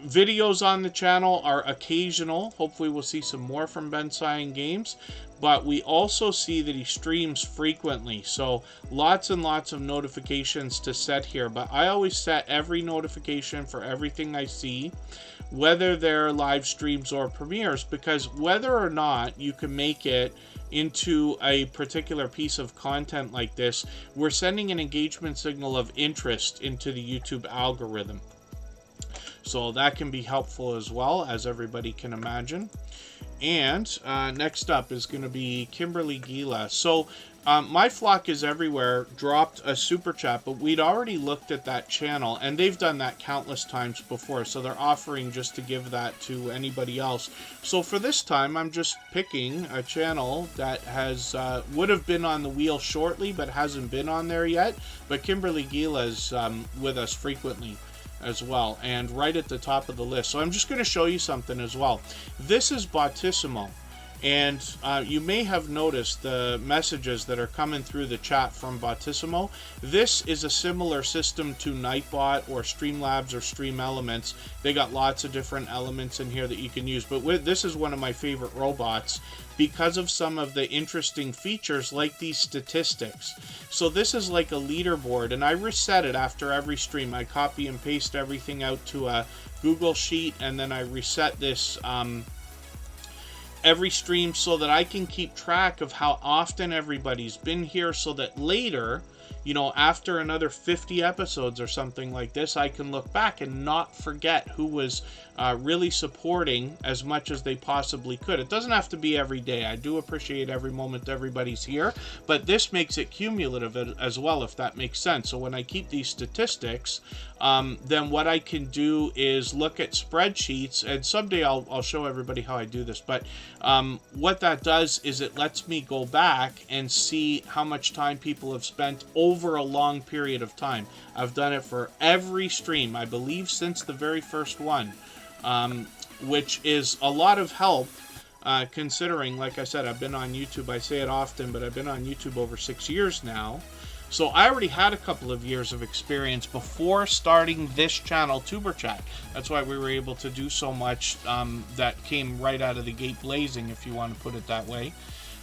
[SPEAKER 1] Videos on the channel are occasional. Hopefully we'll see some more from Ben Cyan Games. But we also see that he streams frequently. So lots and lots of notifications to set here. But I always set every notification for everything I see, whether they're live streams or premieres, because whether or not you can make it into a particular piece of content like this, we're sending an engagement signal of interest into the YouTube algorithm. So that can be helpful as well, as everybody can imagine. And next up is going to be Kimberly Gila. So My Flock is Everywhere dropped a super chat, but we'd already looked at that channel, and they've done that countless times before, so they're offering just to give that to anybody else. So for this time, I'm just picking a channel that has would have been on the wheel shortly, but hasn't been on there yet. But Kimberly Gila is with us frequently as well, and right at the top of the list. So I'm just going to show you something as well. This is Bottissimo. And you may have noticed the messages that are coming through the chat from Bottissimo. This is a similar system to Nightbot or Streamlabs or Stream Elements. They got lots of different elements in here that you can use. But this is one of my favorite robots because of some of the interesting features like these statistics. So this is like a leaderboard, and I reset it after every stream. I copy and paste everything out to a Google Sheet, and then I reset this every stream so that I can keep track of how often everybody's been here, so that later, after another 50 episodes or something like this, I can look back and not forget who was really supporting as much as they possibly could. It doesn't have to be every day. I do appreciate every moment everybody's here, but this makes it cumulative as well, if that makes sense. So when I keep these statistics, then what I can do is look at spreadsheets, and someday I'll show everybody how I do this, but what that does is it lets me go back and see how much time people have spent over a long period of time. I've done it for every stream, I believe, since the very first one, which is a lot of help, considering, like I said, I've been on YouTube, I say it often, but I've been on YouTube over 6 years now. So I already had a couple of years of experience before starting this channel, Superchat. That's why we were able to do so much that came right out of the gate blazing, if you want to put it that way.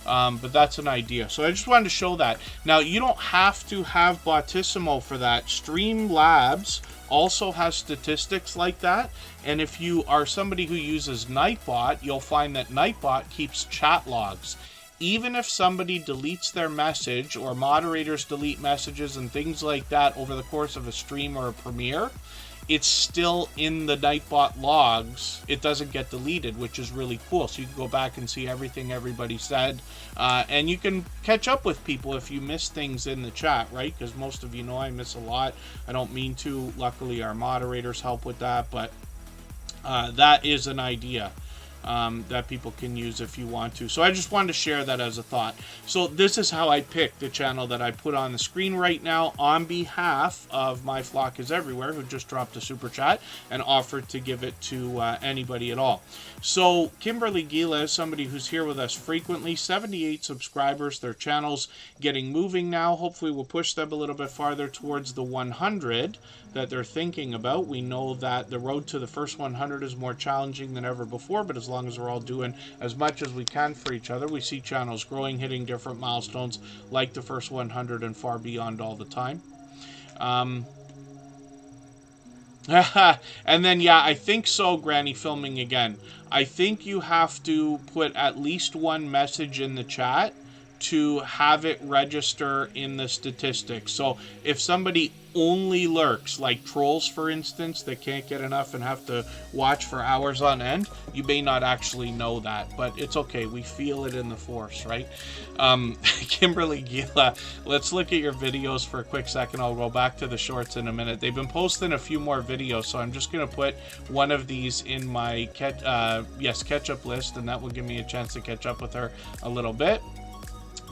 [SPEAKER 1] But that's an idea. So I just wanted to show that. Now, you don't have to have Bottissimo for that. Streamlabs also has statistics like that. And if you are somebody who uses Nightbot, you'll find that Nightbot keeps chat logs. Even if somebody deletes their message, or moderators delete messages and things like that over the course of a stream or a premiere, it's still in the Nightbot logs. It doesn't get deleted, which is really cool. So you can go back and see everything everybody said. And you can catch up with people if you miss things in the chat, right? Because most of you know I miss a lot. I don't mean to. Luckily, our moderators help with that. But that is an idea that people can use if you want to. So I just wanted to share that as a thought. So this is how I picked the channel that I put on the screen right now on behalf of My Flock is Everywhere, who just dropped a super chat and offered to give it to anybody at all. So Kimberly Gila is somebody who's here with us frequently, 78 subscribers. Their channel's getting moving now. Hopefully we'll push them a little bit farther towards the 100 that they're thinking about. We know that the road to the first 100 is more challenging than ever before, but as long as we're all doing as much as we can for each other, we see channels growing, hitting different milestones like the first 100 and far beyond all the time. And then, yeah, I think so, Granny filming again. I think you have to put at least one message in the chat to have it register in the statistics. So if somebody only lurks, like trolls for instance, that can't get enough and have to watch for hours on end, you may not actually know that, but it's okay, we feel it in the force, right? Kimberly Gila, let's look at your videos for a quick second. I'll go back to the shorts in a minute. They've been posting a few more videos, so I'm just going to put one of these in my catch-up list, and that will give me a chance to catch up with her a little bit.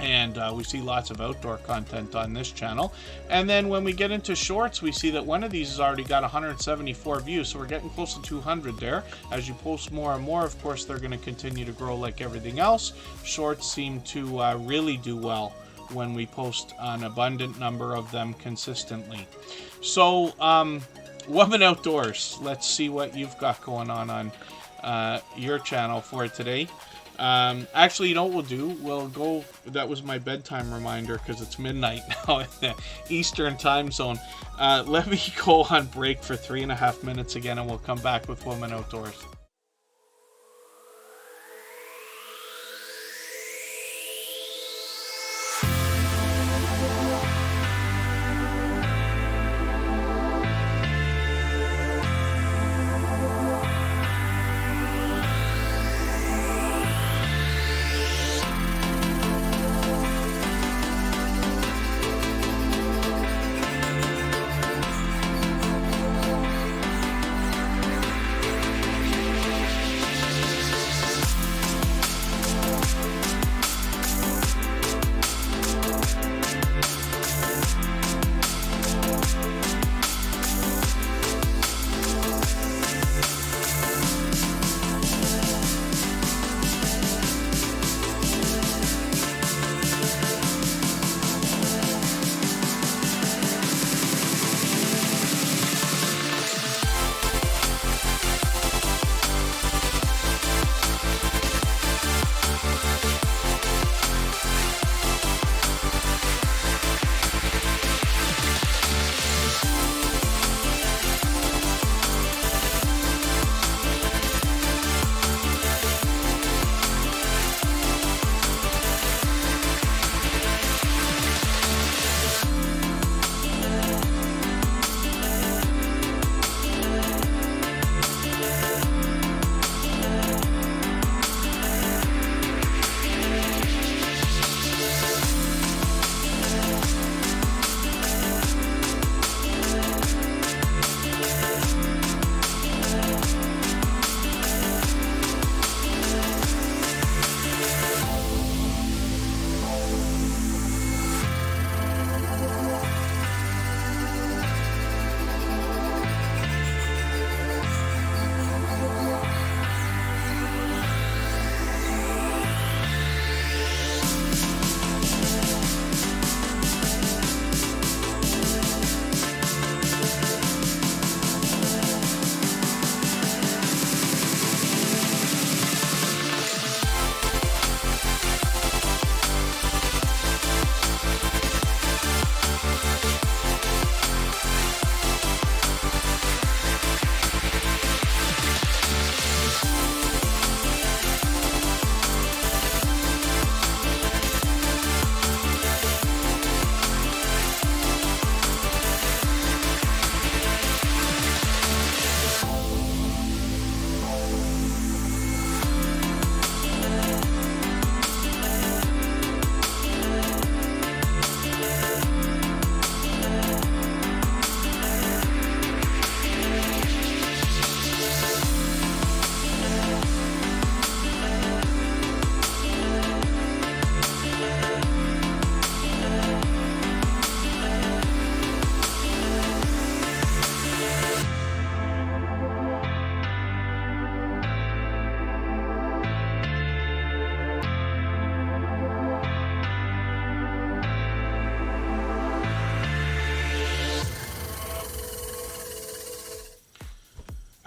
[SPEAKER 1] And we see lots of outdoor content on this channel. And then when we get into shorts, we see that one of these has already got 174 views, so we're getting close to 200 there. As you post more and more, of course, they're going to continue to grow like everything else. Shorts seem to really do well when we post an abundant number of them consistently. So, Woman Outdoors, let's see what you've got going on your channel for today. Actually, you know what we'll do? We'll go, that was my bedtime reminder because it's midnight now in the Eastern time zone. Let me go on break for 3.5 minutes again, and we'll come back with Woman Outdoors.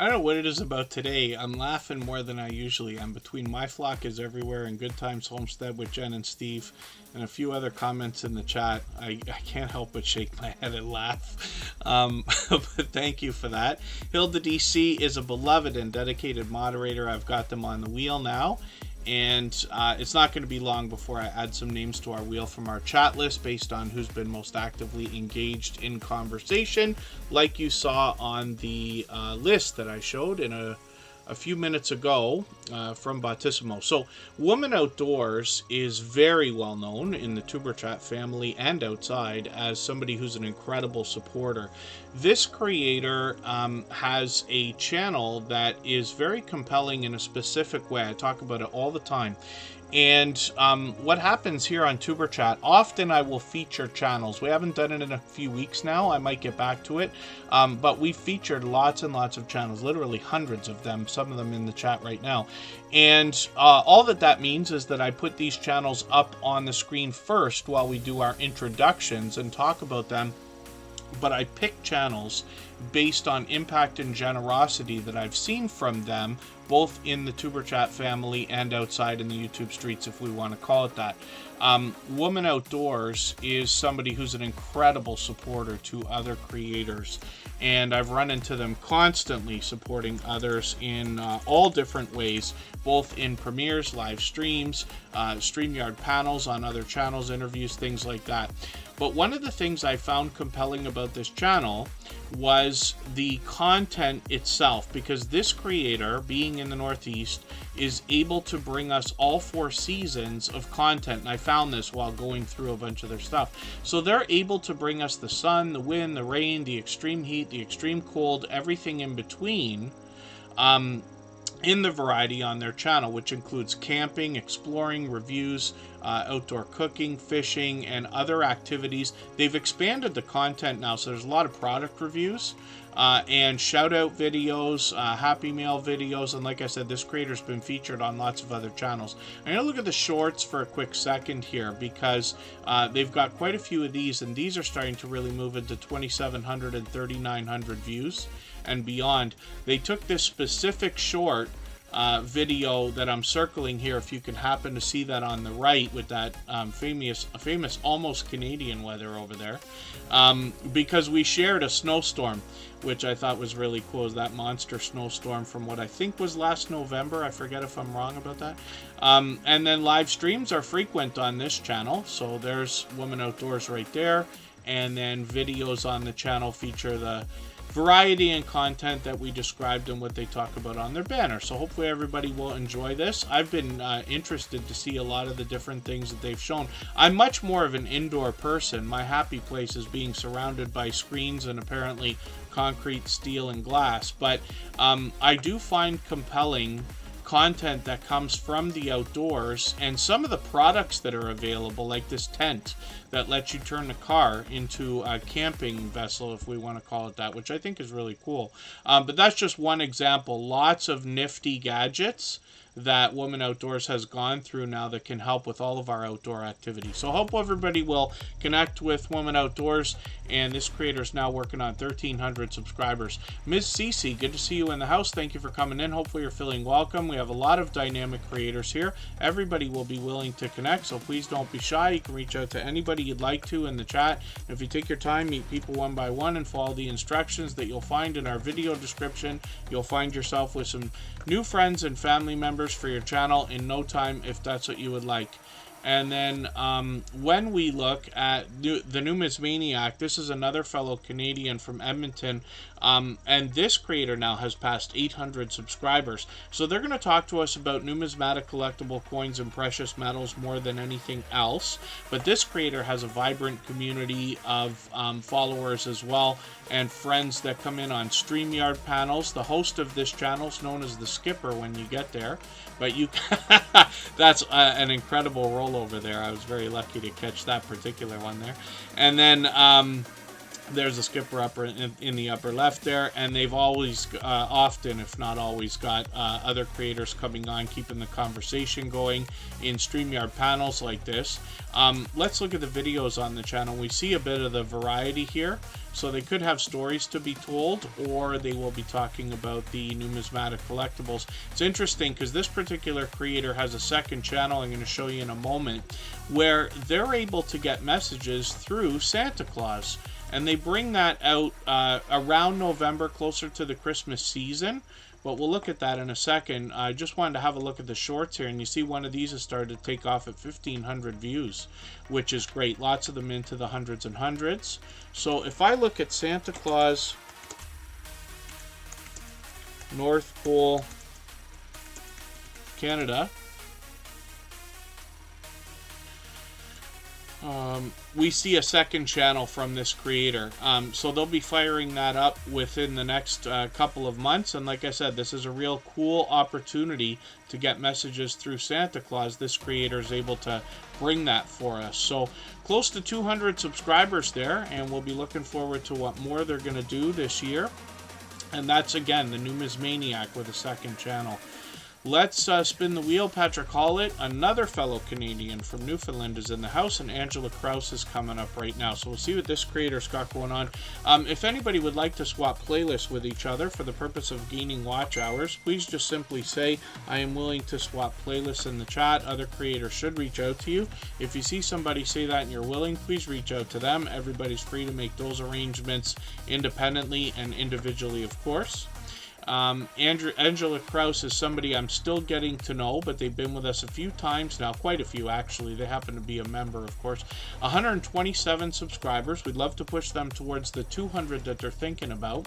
[SPEAKER 1] I don't know what it is about today. I'm laughing more than I usually am. Between My Flock is Everywhere and Good Times Homestead with Jen and Steve and a few other comments in the chat, I can't help but shake my head and laugh. But thank you for that. Hilda DC is a beloved and dedicated moderator. I've got them on the wheel now. And it's not going to be long before I add some names to our wheel from our chat list based on who's been most actively engaged in conversation, like you saw on the list that I showed in a few minutes ago from Bautissimo. So Woman Outdoors is very well known in the Tuber Chat family and outside as somebody who's an incredible supporter. This creator has a channel that is very compelling in a specific way. I talk about it all the time. And what happens here on Tuber Chat, often I will feature channels. We haven't done it in a few weeks now. I might get back to it. But we've featured lots and lots of channels, literally hundreds of them, some of them in the chat right now. And all that means is that I put these channels up on the screen first while we do our introductions and talk about them. But I pick channels based on impact and generosity that I've seen from them, both in the Tuber Chat family and outside in the YouTube streets, if we want to call it that. Woman Outdoors is somebody who's an incredible supporter to other creators, and I've run into them constantly supporting others in all different ways, both in premieres, live streams, StreamYard panels on other channels, interviews, things like that. But one of the things I found compelling about this channel was the content itself, because this creator, being in the Northeast, is able to bring us all 4 seasons of content. And I found this while going through a bunch of their stuff. So they're able to bring us the sun, the wind, the rain, the extreme heat, the extreme cold, everything in between, in the variety on their channel, which includes camping, exploring, reviews, outdoor cooking, fishing, and other activities. They've expanded the content now, so there's a lot of product reviews and shout out videos, Happy Meal videos, and like I said, this creator's been featured on lots of other channels. I'm going to look at the shorts for a quick second here, because they've got quite a few of these, and these are starting to really move into 2,700 and 3,900 views and beyond. They took this specific short video that I'm circling here, if you can happen to see that on the right with that famous almost Canadian weather over there, because we shared a snowstorm, which I thought was really cool. Is that monster snowstorm from what I think was last November. I forget if I'm wrong about that. And then live streams are frequent on this channel, so there's Woman Outdoors right there, and then videos on the channel feature the variety and content that we described and what they talk about on their banner. So hopefully everybody will enjoy this. I've been interested to see a lot of the different things that they've shown. I'm much more of an indoor person. My happy place is being surrounded by screens and apparently concrete, steel, and glass. But I do find compelling content that comes from the outdoors, and some of the products that are available, like this tent that lets you turn the car into a camping vessel, if we want to call it that, which I think is really cool. But that's just one example. Lots of nifty gadgets that Woman Outdoors has gone through now that can help with all of our outdoor activities. So I hope everybody will connect with Woman Outdoors, and this creator is now working on 1,300 subscribers. Ms. Cece, good to see you in the house. Thank you for coming in. Hopefully you're feeling welcome. We have a lot of dynamic creators here. Everybody will be willing to connect, so please don't be shy. You can reach out to anybody you'd like to in the chat. If you take your time, meet people one by one and follow the instructions that you'll find in our video description, you'll find yourself with some new friends and family members for your channel in no time, if that's what you would like. And then when we look at the Numismaniac, this is another fellow Canadian from Edmonton, and this creator now has passed 800 subscribers. So they're going to talk to us about numismatic collectible coins and precious metals more than anything else. But this creator has a vibrant community of followers as well, and friends that come in on StreamYard panels. The host of this channel is known as the Skipper when you get there. But you that's an incredible rollover there. I was very lucky to catch that particular one there. And then There's a skipper upper in the upper left there, and they've always, often, if not always, got other creators coming on, keeping the conversation going in StreamYard panels like this. Let's look at the videos on the channel. We see a bit of the variety here. So they could have stories to be told, or they will be talking about the numismatic collectibles. It's interesting because this particular creator has a second channel I'm going to show you in a moment, where they're able to get messages through Santa Claus. And they bring that out around November, closer to the Christmas season. But we'll look at that in a second. I just wanted to have a look at the shorts here. And you see one of these has started to take off at 1,500 views, which is great. Lots of them into the hundreds and hundreds. So if I look at Santa Claus, North Pole, Canada, we see a second channel from this creator. So they'll be firing that up within the next couple of months. And like I said, this is a real cool opportunity to get messages through Santa Claus. This creator is able to bring that for us. So close to 200 subscribers there, and we'll be looking forward to what more they're going to do this year. And that's, again, the Numismaniac with a second channel. Let's spin the wheel. Patrick Hollett, another fellow Canadian from Newfoundland, is in the house, and Angela Krause is coming up right now. So we'll see what this creator's got going on. If anybody would like to swap playlists with each other for the purpose of gaining watch hours, please just simply say, I am willing to swap playlists in the chat. Other creators should reach out to you. If you see somebody say that and you're willing, please reach out to them. Everybody's free to make those arrangements independently and individually, of course. Angela Krause is somebody I'm still getting to know, but they've been with us a few times now, quite a few actually. They happen to be a member, of course. 127 subscribers. We'd love to push them towards the 200 that they're thinking about.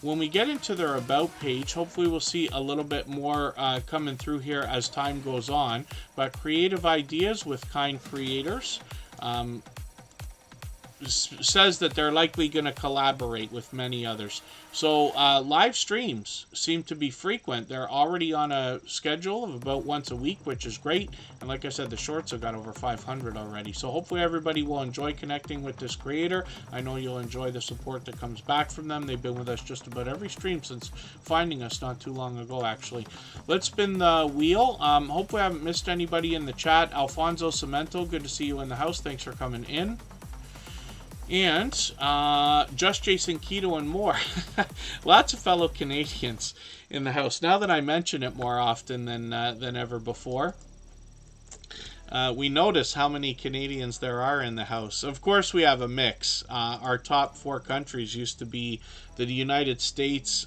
[SPEAKER 1] When we get into their About page, hopefully we'll see a little bit more coming through here as time goes on. But creative ideas with kind creators. Says that they're likely going to collaborate with many others. So live streams seem to be frequent. They're already on a schedule of about once a week, which is great. And like I said, the shorts have got over 500 already. So hopefully everybody will enjoy connecting with this creator. I know you'll enjoy the support that comes back from them. They've been with us just about every stream since finding us not too long ago, actually. Let's spin the wheel. Hopefully I haven't missed anybody in the chat. Alfonso Cemento, good to see you in the house. Thanks for coming in. And Just Jason Keto and more. Lots of fellow Canadians in the house. Now that I mention it more often than ever before, we notice how many Canadians there are in the house. Of course, we have a mix. Our top 4 countries used to be the United States,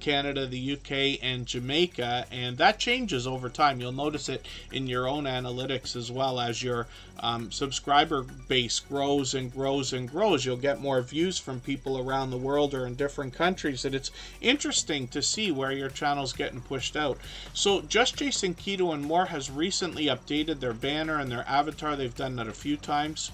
[SPEAKER 1] Canada, the UK, and Jamaica, and that changes over time. You'll notice it in your own analytics as well. As your subscriber base grows and grows and grows, you'll get more views from people around the world or in different countries, and it's interesting to see where your channel's getting pushed out. So Just Jason Keto and More has recently updated their banner and their avatar. They've done that a few times.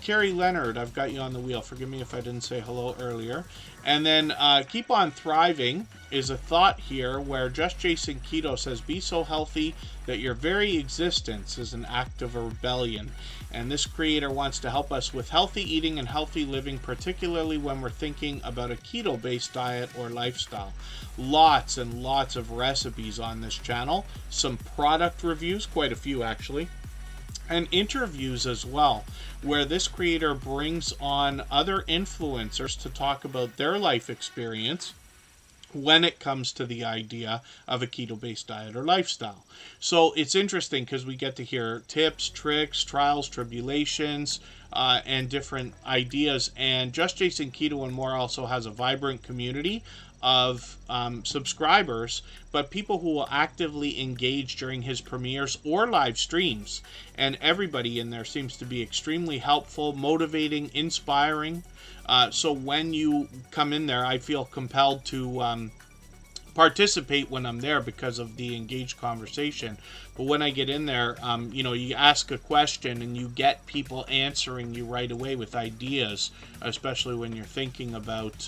[SPEAKER 1] Carrie Leonard, I've got you on the wheel. Forgive me if I didn't say hello earlier. And then Keep On Thriving is a thought here where Just Jason Keto says, be so healthy that your very existence is an act of rebellion. And this creator wants to help us with healthy eating and healthy living, particularly when we're thinking about a keto-based diet or lifestyle. Lots and lots of recipes on this channel. Some product reviews, quite a few actually. And interviews as well, where this creator brings on other influencers to talk about their life experience when it comes to the idea of a keto-based diet or lifestyle. So it's interesting because we get to hear tips, tricks, trials, tribulations, and different ideas. And Just Jason Keto and More also has a vibrant community of subscribers, but people who will actively engage during his premieres or live streams. And everybody in there seems to be extremely helpful, motivating, inspiring. So when you come in there, I feel compelled to participate when I'm there because of the engaged conversation. But when I get in there, you know, you ask a question and you get people answering you right away with ideas, especially when you're thinking about,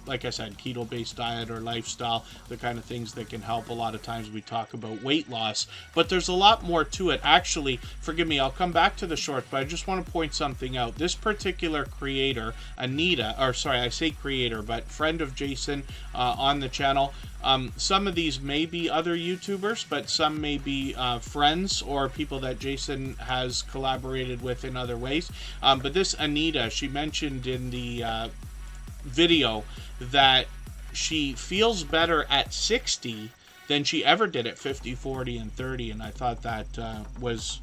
[SPEAKER 1] like I said, keto-based diet or lifestyle, the kind of things that can help. A lot of times we talk about weight loss, but there's a lot more to it. Actually, forgive me, I'll come back to the short, but I just want to point something out. This particular creator, Anita, or sorry, I say creator, but friend of Jason on the channel, some of these may be other YouTubers, but some may be friends or people that Jason has collaborated with in other ways. But this Anita, she mentioned in the video that she feels better at 60 than she ever did at 50, 40, and 30. And I thought that was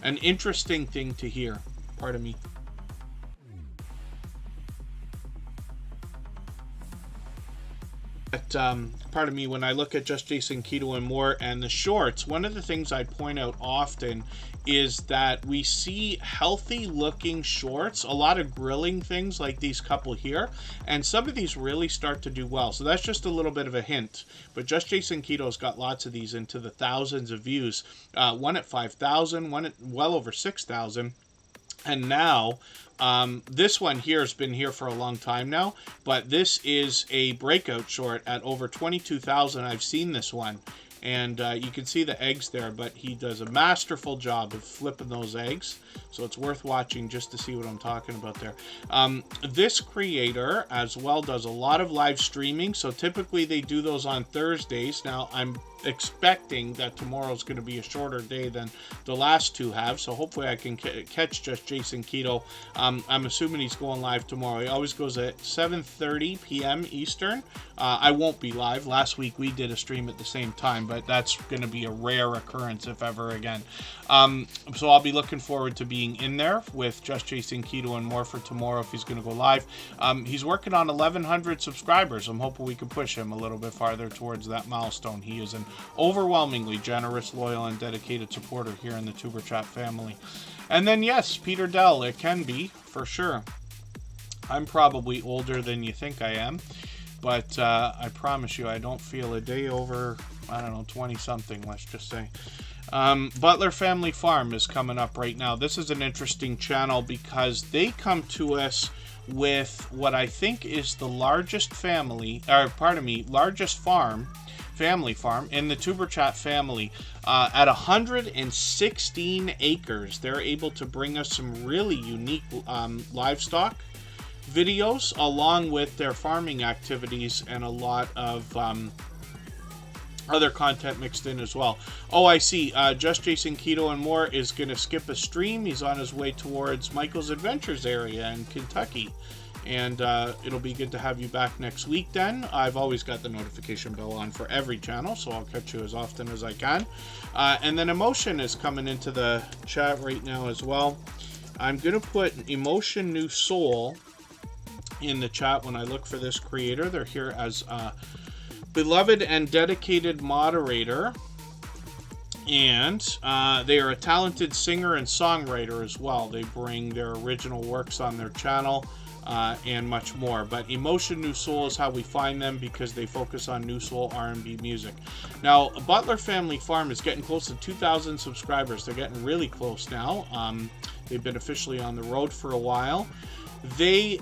[SPEAKER 1] an interesting thing to hear. Pardon me. Pardon me, when I look at Just Jason Keto and More and the shorts, one of the things I point out often is that we see healthy looking shorts, a lot of grilling things like these couple here, and some of these really start to do well. So that's just a little bit of a hint. But Just Jason Keto's got lots of these into the thousands of views. One at 5,000, one at well over 6,000. And now, this one here has been here for a long time now, but this is a breakout short at over 22,000. I've seen this one, and you can see the eggs there, but he does a masterful job of flipping those eggs, so it's worth watching just to see what I'm talking about there. This creator as well does a lot of live streaming, so typically they do those on Thursdays. Now, I'm expecting that tomorrow's going to be a shorter day than the last two have, so hopefully I can catch Just Jason Keto. I'm assuming he's going live tomorrow. He always goes at 7:30 p.m. Eastern. I won't be live. Last week we did a stream at the same time, but that's going to be a rare occurrence if ever again. So I'll be looking forward to being in there with Just Jason Keto and More for tomorrow if he's going to go live. He's working on 1,100 subscribers. I'm hoping we can push him a little bit farther towards that milestone. He is an overwhelmingly generous, loyal, and dedicated supporter here in the Superchat family. And then, yes, Peter Dell, it can be, for sure. I'm probably older than you think I am, but I promise you I don't feel a day over, I don't know, 20-something, let's just say. Butler Family Farm is coming up right now. This is an interesting channel because they come to us with what I think is the largest family, or pardon me, largest family farm in the Superchat family. At 116 acres, they're able to bring us some really unique livestock videos along with their farming activities and a lot of other content mixed in as well. Oh, I see. Just Jason Keto and More is going to skip a stream. He's on his way towards Michael's Adventures area in Kentucky. And it'll be good to have you back next week then. I've always got the notification bell on for every channel, so I'll catch you as often as I can. And then Emotion is coming into the chat right now as well. I'm going to put Emotion New Soul in the chat when I look for this creator. They're here as a beloved and dedicated moderator. And they are a talented singer and songwriter as well. They bring their original works on their channel. And much more. But Emotion New Soul is how we find them because they focus on new soul R&B music. Now, Butler Family Farm is getting close to 2,000 subscribers. They're getting really close now. They've been officially on the road for a while. They,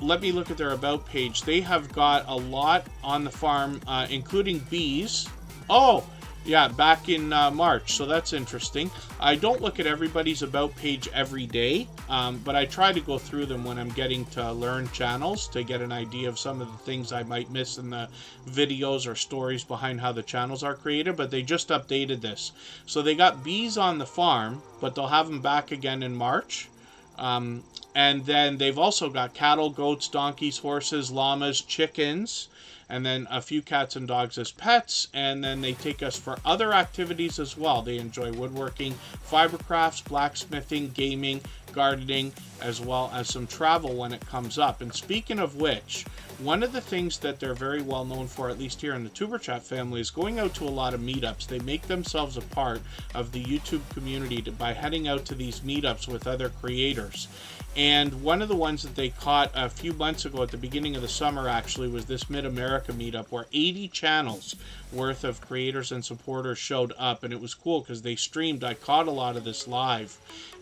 [SPEAKER 1] let me look at their About page. They have got a lot on the farm, including bees. Oh! Yeah, back in March, so that's interesting. I don't look at everybody's About page every day, but I try to go through them when I'm getting to learn channels to get an idea of some of the things I might miss in the videos or stories behind how the channels are created, but they just updated this. So they got bees on the farm, but they'll have them back again in March. And then they've also got cattle, goats, donkeys, horses, llamas, chickens, and then a few cats and dogs as pets, and then they take us for other activities as well. They enjoy woodworking, fiber crafts, blacksmithing, gaming, gardening, as well as some travel when it comes up. And speaking of which, one of the things that they're very well known for, at least here in the Superchat family, is going out to a lot of meetups. They make themselves a part of the YouTube community by heading out to these meetups with other creators. And one of the ones that they caught a few months ago at the beginning of the summer actually was this Mid-America meetup where 80 channels worth of creators and supporters showed up, and it was cool because they streamed. I caught a lot of this live,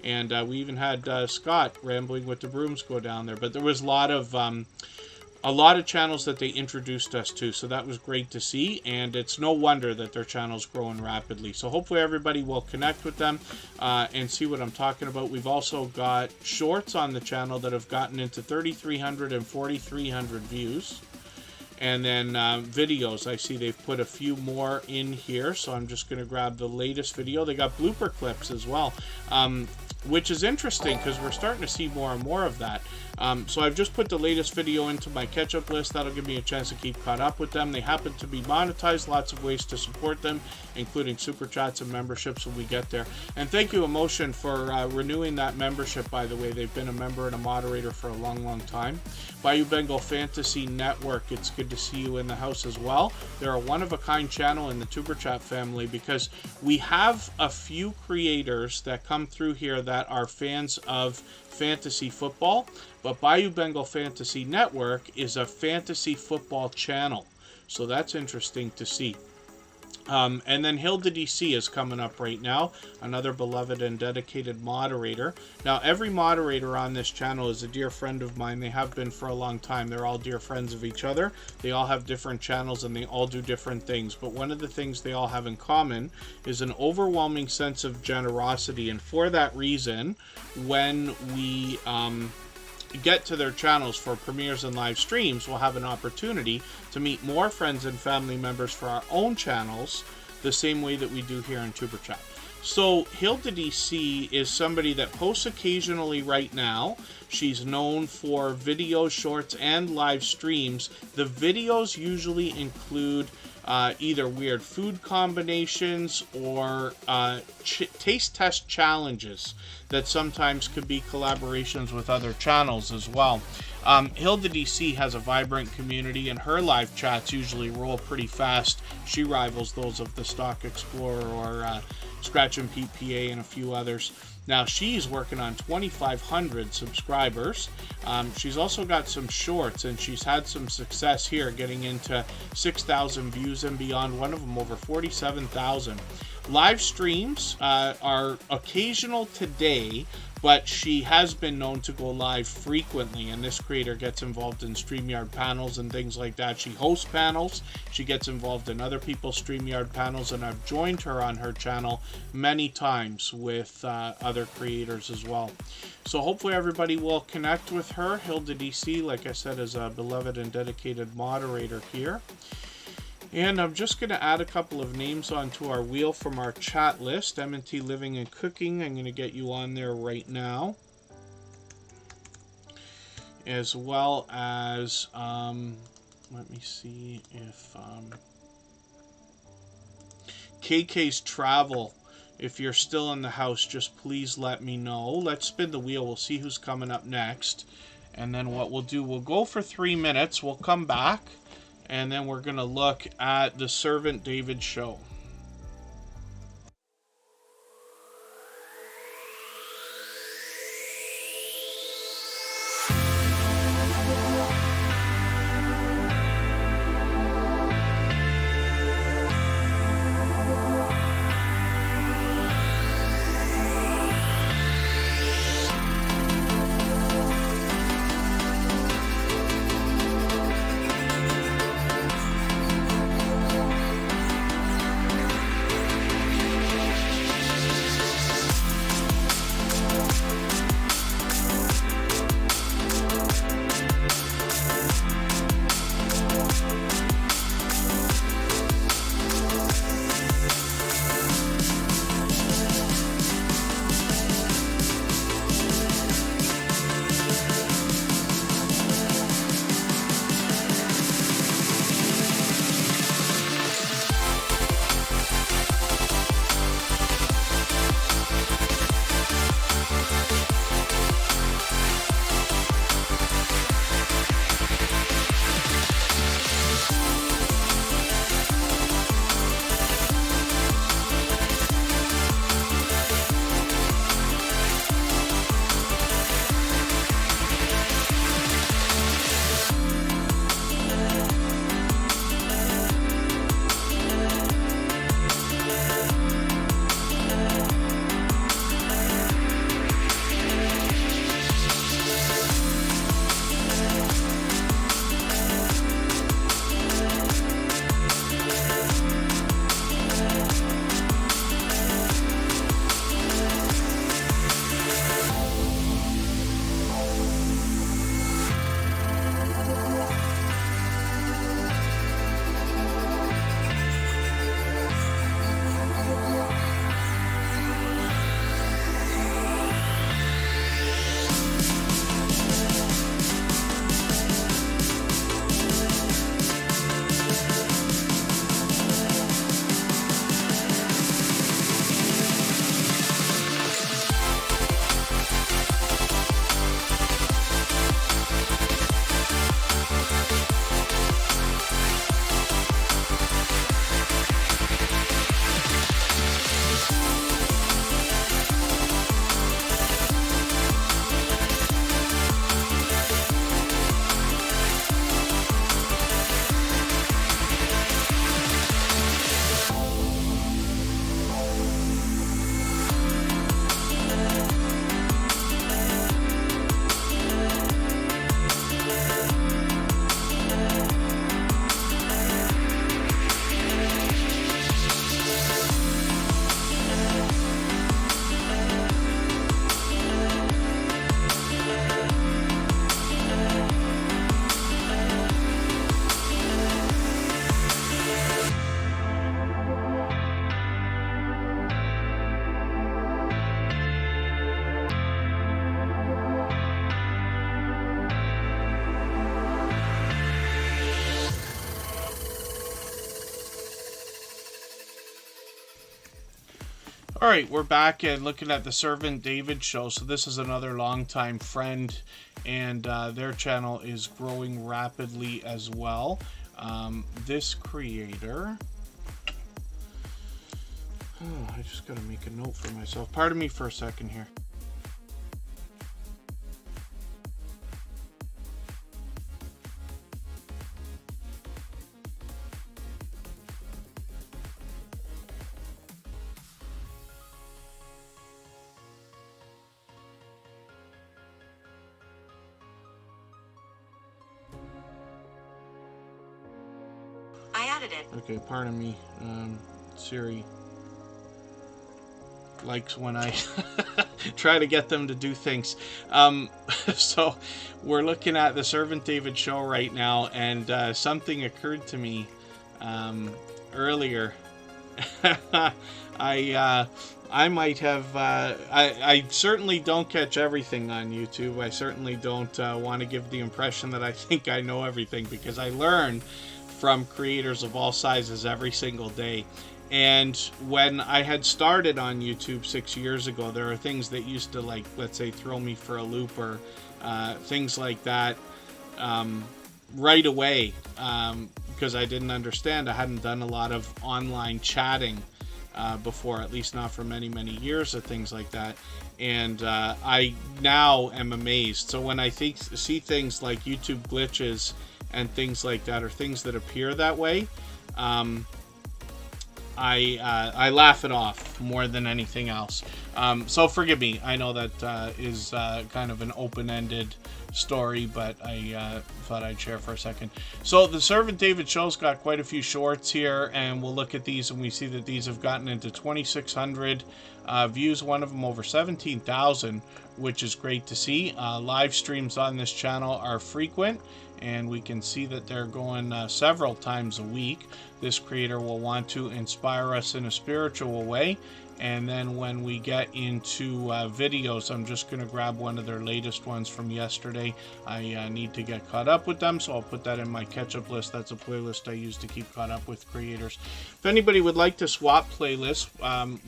[SPEAKER 1] and we even had Scott Rambling with the Brooms go down there. But there was a lot of channels that they introduced us to, so that was great to see, and it's no wonder that their channel's growing rapidly. So hopefully everybody will connect with them and see what I'm talking about. We've also got shorts on the channel that have gotten into 3,300 and 4,300 views. And then videos, I see they've put a few more in here, so I'm just going to grab the latest video. They got blooper clips as well, which is interesting because we're starting to see more and more of that. So I've just put the latest video into my catch-up list. That'll give me a chance to keep caught up with them. They happen to be monetized, lots of ways to support them, including super chats and memberships when we get there. And thank you, Emotion, for renewing that membership, by the way. They've been a member and a moderator for a long, long time. Bayou Bengal Fantasy Network, it's good to see you in the house as well. They're a one-of-a-kind channel in the Tuber Chat family because we have a few creators that come through here that are fans of fantasy football, but Bayou Bengal Fantasy Network is a fantasy football channel, so that's interesting to see. And then Hilda DC is coming up right now, another beloved and dedicated moderator. Now, every moderator on this channel is a dear friend of mine. They have been for a long time. They're all dear friends of each other. They all have different channels and they all do different things. But one of the things they all have in common is an overwhelming sense of generosity. And for that reason, when we get to their channels for premieres and live streams, we'll have an opportunity to meet more friends and family members for our own channels the same way that we do here in Tuber Chat. So Hilda DC is somebody that posts occasionally right now. She's known for videos, shorts, and live streams. The videos usually include either weird food combinations or taste test challenges that sometimes could be collaborations with other channels as well. Hilda DC has a vibrant community, and her live chats usually roll pretty fast. She rivals those of the Stock Explorer or Scratch and Pete PA and a few others. Now, she's working on 2,500 subscribers. She's also got some shorts, and she's had some success here, getting into 6,000 views and beyond. One of them over 47,000. Live streams are occasional today, but she has been known to go live frequently, and this creator gets involved in StreamYard panels and things like that. She hosts panels, she gets involved in other people's StreamYard panels, and I've joined her on her channel many times with other creators as well. So hopefully everybody will connect with her. Hilda DC, like I said, is a beloved and dedicated moderator here. And I'm just going to add a couple of names onto our wheel from our chat list. M&T Living and Cooking, I'm going to get you on there right now. As well as, let me see if, KK's Travel. If you're still in the house, just please let me know. Let's spin the wheel. We'll see who's coming up next. And then what we'll do, we'll go for 3 minutes. We'll come back. And then we're going to look at the Servant David show. All right, we're back and looking at the Servant David show. So this is another longtime friend, and their channel is growing rapidly as well. This creator... Oh, I just got to make a note for myself. Pardon me for a second here.
[SPEAKER 2] I added it.
[SPEAKER 1] Okay, pardon me. Siri likes when I try to get them to do things. So we're looking at the Servant David show right now, and something occurred to me earlier. I might have I certainly don't catch everything on YouTube. I certainly don't want to give the impression that I think I know everything, because I learn from creators of all sizes every single day. And when I had started on YouTube 6 years ago, there are things that used to, like, let's say, throw me for a loop, or things like that right away, because I didn't understand. I hadn't done a lot of online chatting before, at least not for many years, or things like that. And I now am amazed. So when I see things like YouTube glitches and things like that, or things that appear that way, I laugh it off more than anything else. So forgive me. I know that is kind of an open-ended story, but I thought I'd share for a second. So the Servant David show's got quite a few shorts here, and we'll look at these, and we see that these have gotten into 2,600 views. One of them over 17,000, which is great to see. Live streams on this channel are frequent, and we can see that they're going several times a week. This creator will want to inspire us in a spiritual way. And then when we get into videos, I'm just going to grab one of their latest ones from yesterday. I need to get caught up with them, so I'll put that in my catch-up list. That's a playlist I use to keep caught up with creators. If anybody would like to swap playlists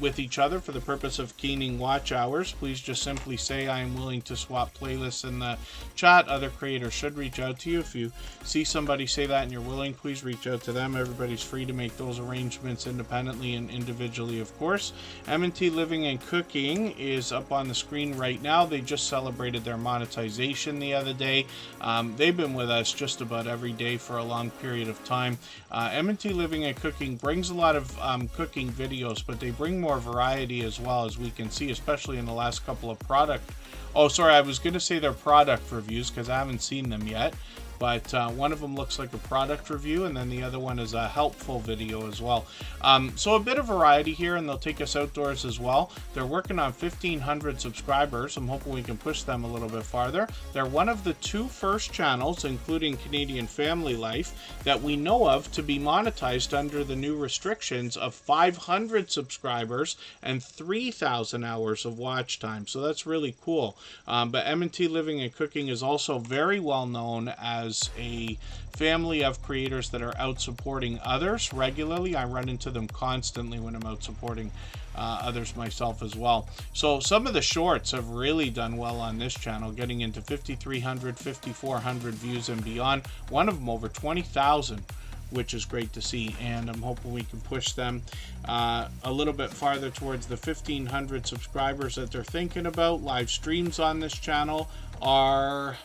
[SPEAKER 1] with each other for the purpose of gaining watch hours, please just simply say I am willing to swap playlists in the chat. Other creators should reach out to you. If you see somebody say that and you're willing, please reach out to them. Everybody's free to make those arrangements independently and individually, of course. M&T Living and Cooking is up on the screen right now. They just celebrated their monetization the other day. They've been with us just about every day for a long period of time. M&T Living and Cooking brings a lot of cooking videos, but they bring more variety as well, as we can see, especially in the last couple of I was going to say their product reviews, because I haven't seen them yet. But one of them looks like a product review, and then the other one is a helpful video as well. So a bit of variety here, and they'll take us outdoors as well. They're working on 1,500 subscribers. I'm hoping we can push them a little bit farther. They're one of the 2 first channels, including Canadian Family Life, that we know of to be monetized under the new restrictions of 500 subscribers and 3,000 hours of watch time. So that's really cool. But M&T Living and Cooking is also very well known as a family of creators that are out supporting others regularly. I run into them constantly when I'm out supporting others myself as well. So some of the shorts have really done well on this channel, getting into 5,300, 5,400 views and beyond. One of them over 20,000, which is great to see, and I'm hoping we can push them a little bit farther towards the 1,500 subscribers that they're thinking about. Live streams on this channel are,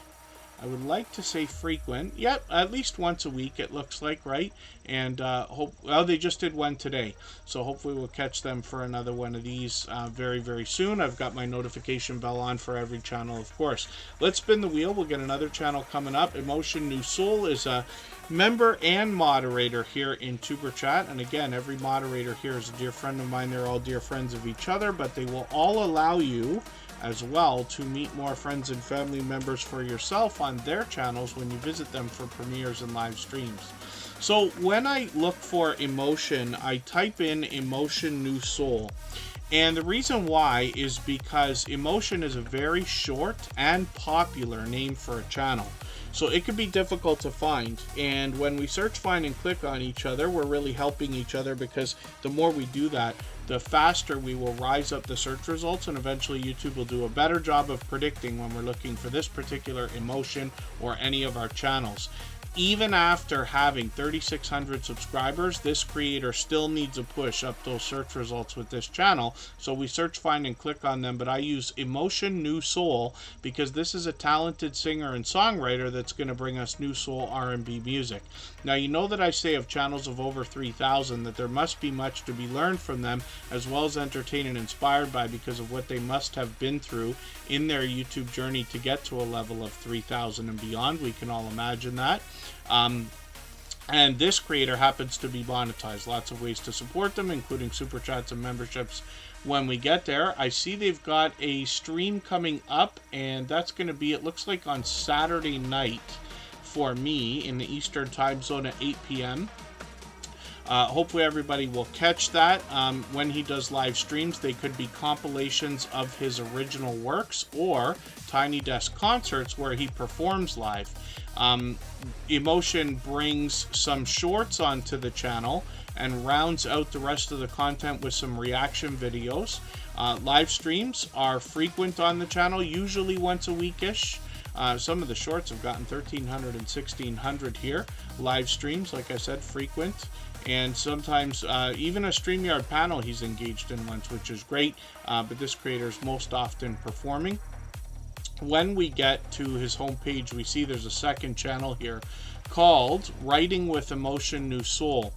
[SPEAKER 1] I would like to say, frequent. Yep, at least once a week it looks like, right? And they just did one today, so hopefully we'll catch them for another one of these very soon. I've got my notification bell on for every channel, of course. Let's spin the wheel. We'll get another channel coming up. Emotion New Soul is a member and moderator here in Tuber Chat, and again, every moderator here is a dear friend of mine. They're all dear friends of each other, but they will all allow you as well to meet more friends and family members for yourself on their channels when you visit them for premieres and live streams. So when I look for Emotion, I type in Emotion New Soul. And the reason why is because Emotion is a very short and popular name for a channel. So it can be difficult to find, and when we search, find, and click on each other, we're really helping each other, because the more we do that, the faster we will rise up the search results, and eventually YouTube will do a better job of predicting when we're looking for this particular emotion or any of our channels. Even after having 3,600 subscribers, this creator still needs a push up those search results with this channel. So we search, find, and click on them, but I use Emotion New Soul because this is a talented singer and songwriter that's going to bring us new soul R&B music. Now, you know that I say of channels of over 3,000 that there must be much to be learned from them, as well as entertained and inspired by, because of what they must have been through in their YouTube journey to get to a level of 3,000 and beyond. We can all imagine that. And this creator happens to be monetized. Lots of ways to support them, including super chats and memberships when we get there. I see they've got a stream coming up, and that's going to be, it looks like, on Saturday night for me in the Eastern time zone at 8 p.m. Hopefully everybody will catch that. When he does live streams, they could be compilations of his original works or Tiny Desk concerts where he performs live. Emotion brings some shorts onto the channel and rounds out the rest of the content with some reaction videos. Live streams are frequent on the channel, usually once a weekish. Some of the shorts have gotten 1,300 and 1,600 here. Live streams, like I said, frequent. And sometimes even a StreamYard panel he's engaged in once, which is great. But this creator is most often performing. When we get to his homepage, we see there's a second channel here called Writing with Emotion New Soul.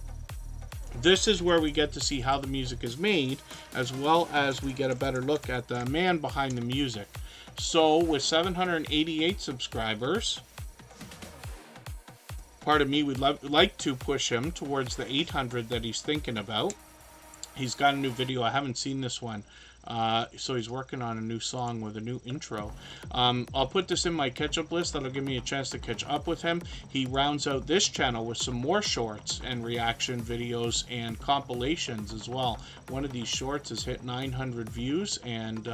[SPEAKER 1] This is where we get to see how the music is made, as well as we get a better look at the man behind the music. So with 788 subscribers, part of me would like to push him towards the 800 that he's thinking about. He's got a new video. I haven't seen this one. So he's working on a new song with a new intro. I'll put this in my catch-up list. That'll give me a chance to catch up with him. He rounds out this channel with some more shorts and reaction videos and compilations as well. One of these shorts has hit 900 views, and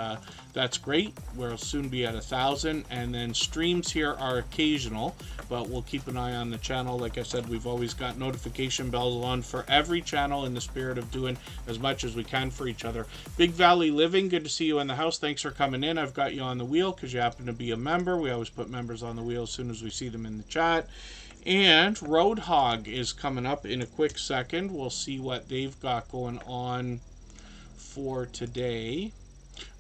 [SPEAKER 1] that's great. We'll soon be at 1,000. And then streams here are occasional, but we'll keep an eye on the channel. Like I said, we've always got notification bells on for every channel in the spirit of doing as much as we can for each other. Big Valley Living, good to see you in the house. Thanks for coming in. I've got you on the wheel because you happen to be a member. We always put members on the wheel as soon as we see them in the chat. And Roadhog is coming up in a quick second. We'll see what they've got going on for today.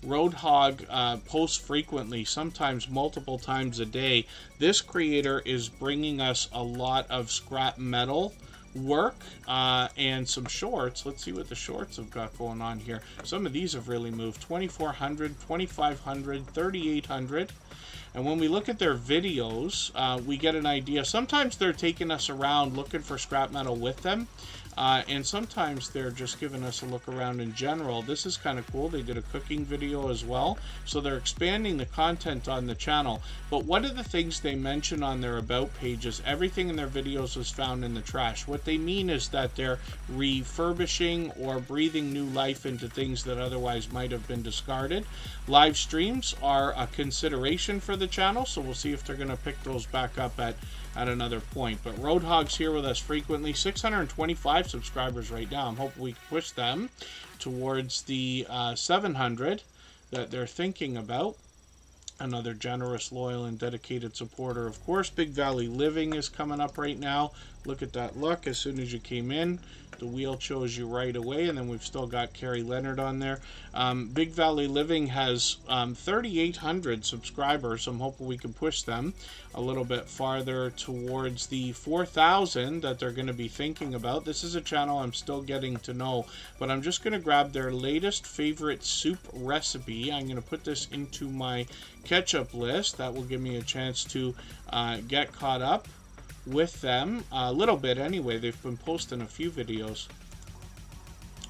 [SPEAKER 1] Roadhog posts frequently, sometimes multiple times a day. This creator is bringing us a lot of scrap metal work and some shorts. Let's see what the shorts have got going on here. Some of these have really moved. 2,400, 2,500, 3,800. And when we look at their videos, we get an idea. Sometimes they're taking us around looking for scrap metal with them. And sometimes they're just giving us a look around in general. This is kind of cool. They did a cooking video as well. So they're expanding the content on the channel. But one of the things they mention on their About page is everything in their videos was found in the trash. What they mean is that they're refurbishing or breathing new life into things that otherwise might have been discarded. Live streams are a consideration for the channel, so we'll see if they're going to pick those back up at another point. But Roadhog's here with us frequently. 625 subscribers right now. I'm hoping we can push them towards the 700 that they're thinking about. Another generous, loyal, and dedicated supporter, of course. Big Valley Living is coming up right now. Look at that look. As soon as you came in, the wheel chose you right away. And then we've still got Carrie Leonard on there. Big Valley Living has 3,800 subscribers. I'm hoping we can push them a little bit farther towards the 4,000 that they're going to be thinking about. This is a channel I'm still getting to know, but I'm just going to grab their latest favorite soup recipe. I'm going to put this into my catch-up list. That will give me a chance to get caught up with them a little bit anyway. They've been posting a few videos.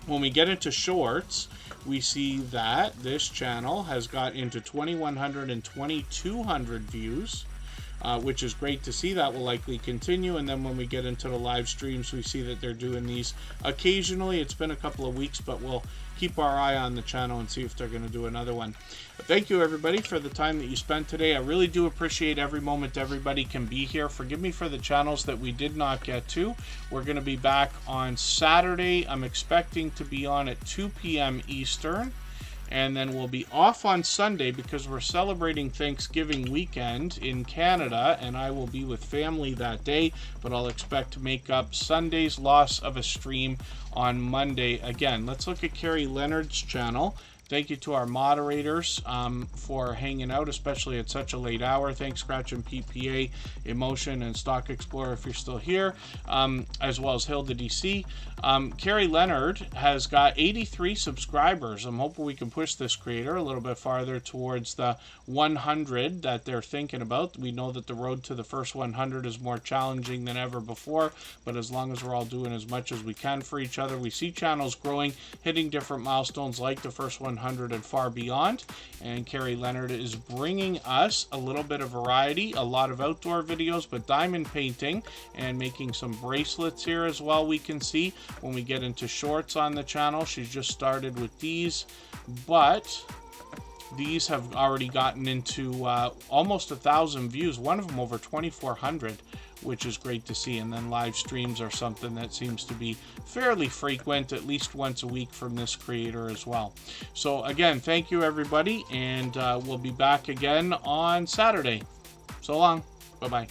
[SPEAKER 1] When we get into shorts, we see that this channel has got into 2,100 and 2,200 views. which is great to see. That will likely continue. And then when we get into the live streams, we see that they're doing these occasionally. It's been a couple of weeks, but we'll keep our eye on the channel and see if they're going to do another one. But thank you, everybody, for the time that you spent today. I really do appreciate every moment everybody can be here. Forgive me for the channels that we did not get to. We're going to be back on Saturday. I'm expecting to be on at 2 p.m. Eastern. And then we'll be off on Sunday because we're celebrating Thanksgiving weekend in Canada, and I will be with family that day, but I'll expect to make up Sunday's loss of a stream on Monday. Again, let's look at Carrie Leonard's channel. Thank you to our moderators for hanging out, especially at such a late hour. Thanks, Scratch and PPA, Emotion, and Stock Explorer if you're still here, as well as Hilda DC. Carrie Leonard has got 83 subscribers. I'm hoping we can push this creator a little bit farther towards the 100 that they're thinking about. We know that the road to the first 100 is more challenging than ever before, but as long as we're all doing as much as we can for each other, we see channels growing, hitting different milestones like the first 100 and far beyond. And Carrie Leonard is bringing us a little bit of variety, a lot of outdoor videos, but diamond painting and making some bracelets here as well. We can see when we get into shorts on the channel, she's just started with these, but these have already gotten into almost 1,000 views, one of them over 2,400, which is great to see. And then live streams are something that seems to be fairly frequent, at least once a week from this creator as well. So again, thank you, everybody, and we'll be back again on Saturday. So long. Bye-bye.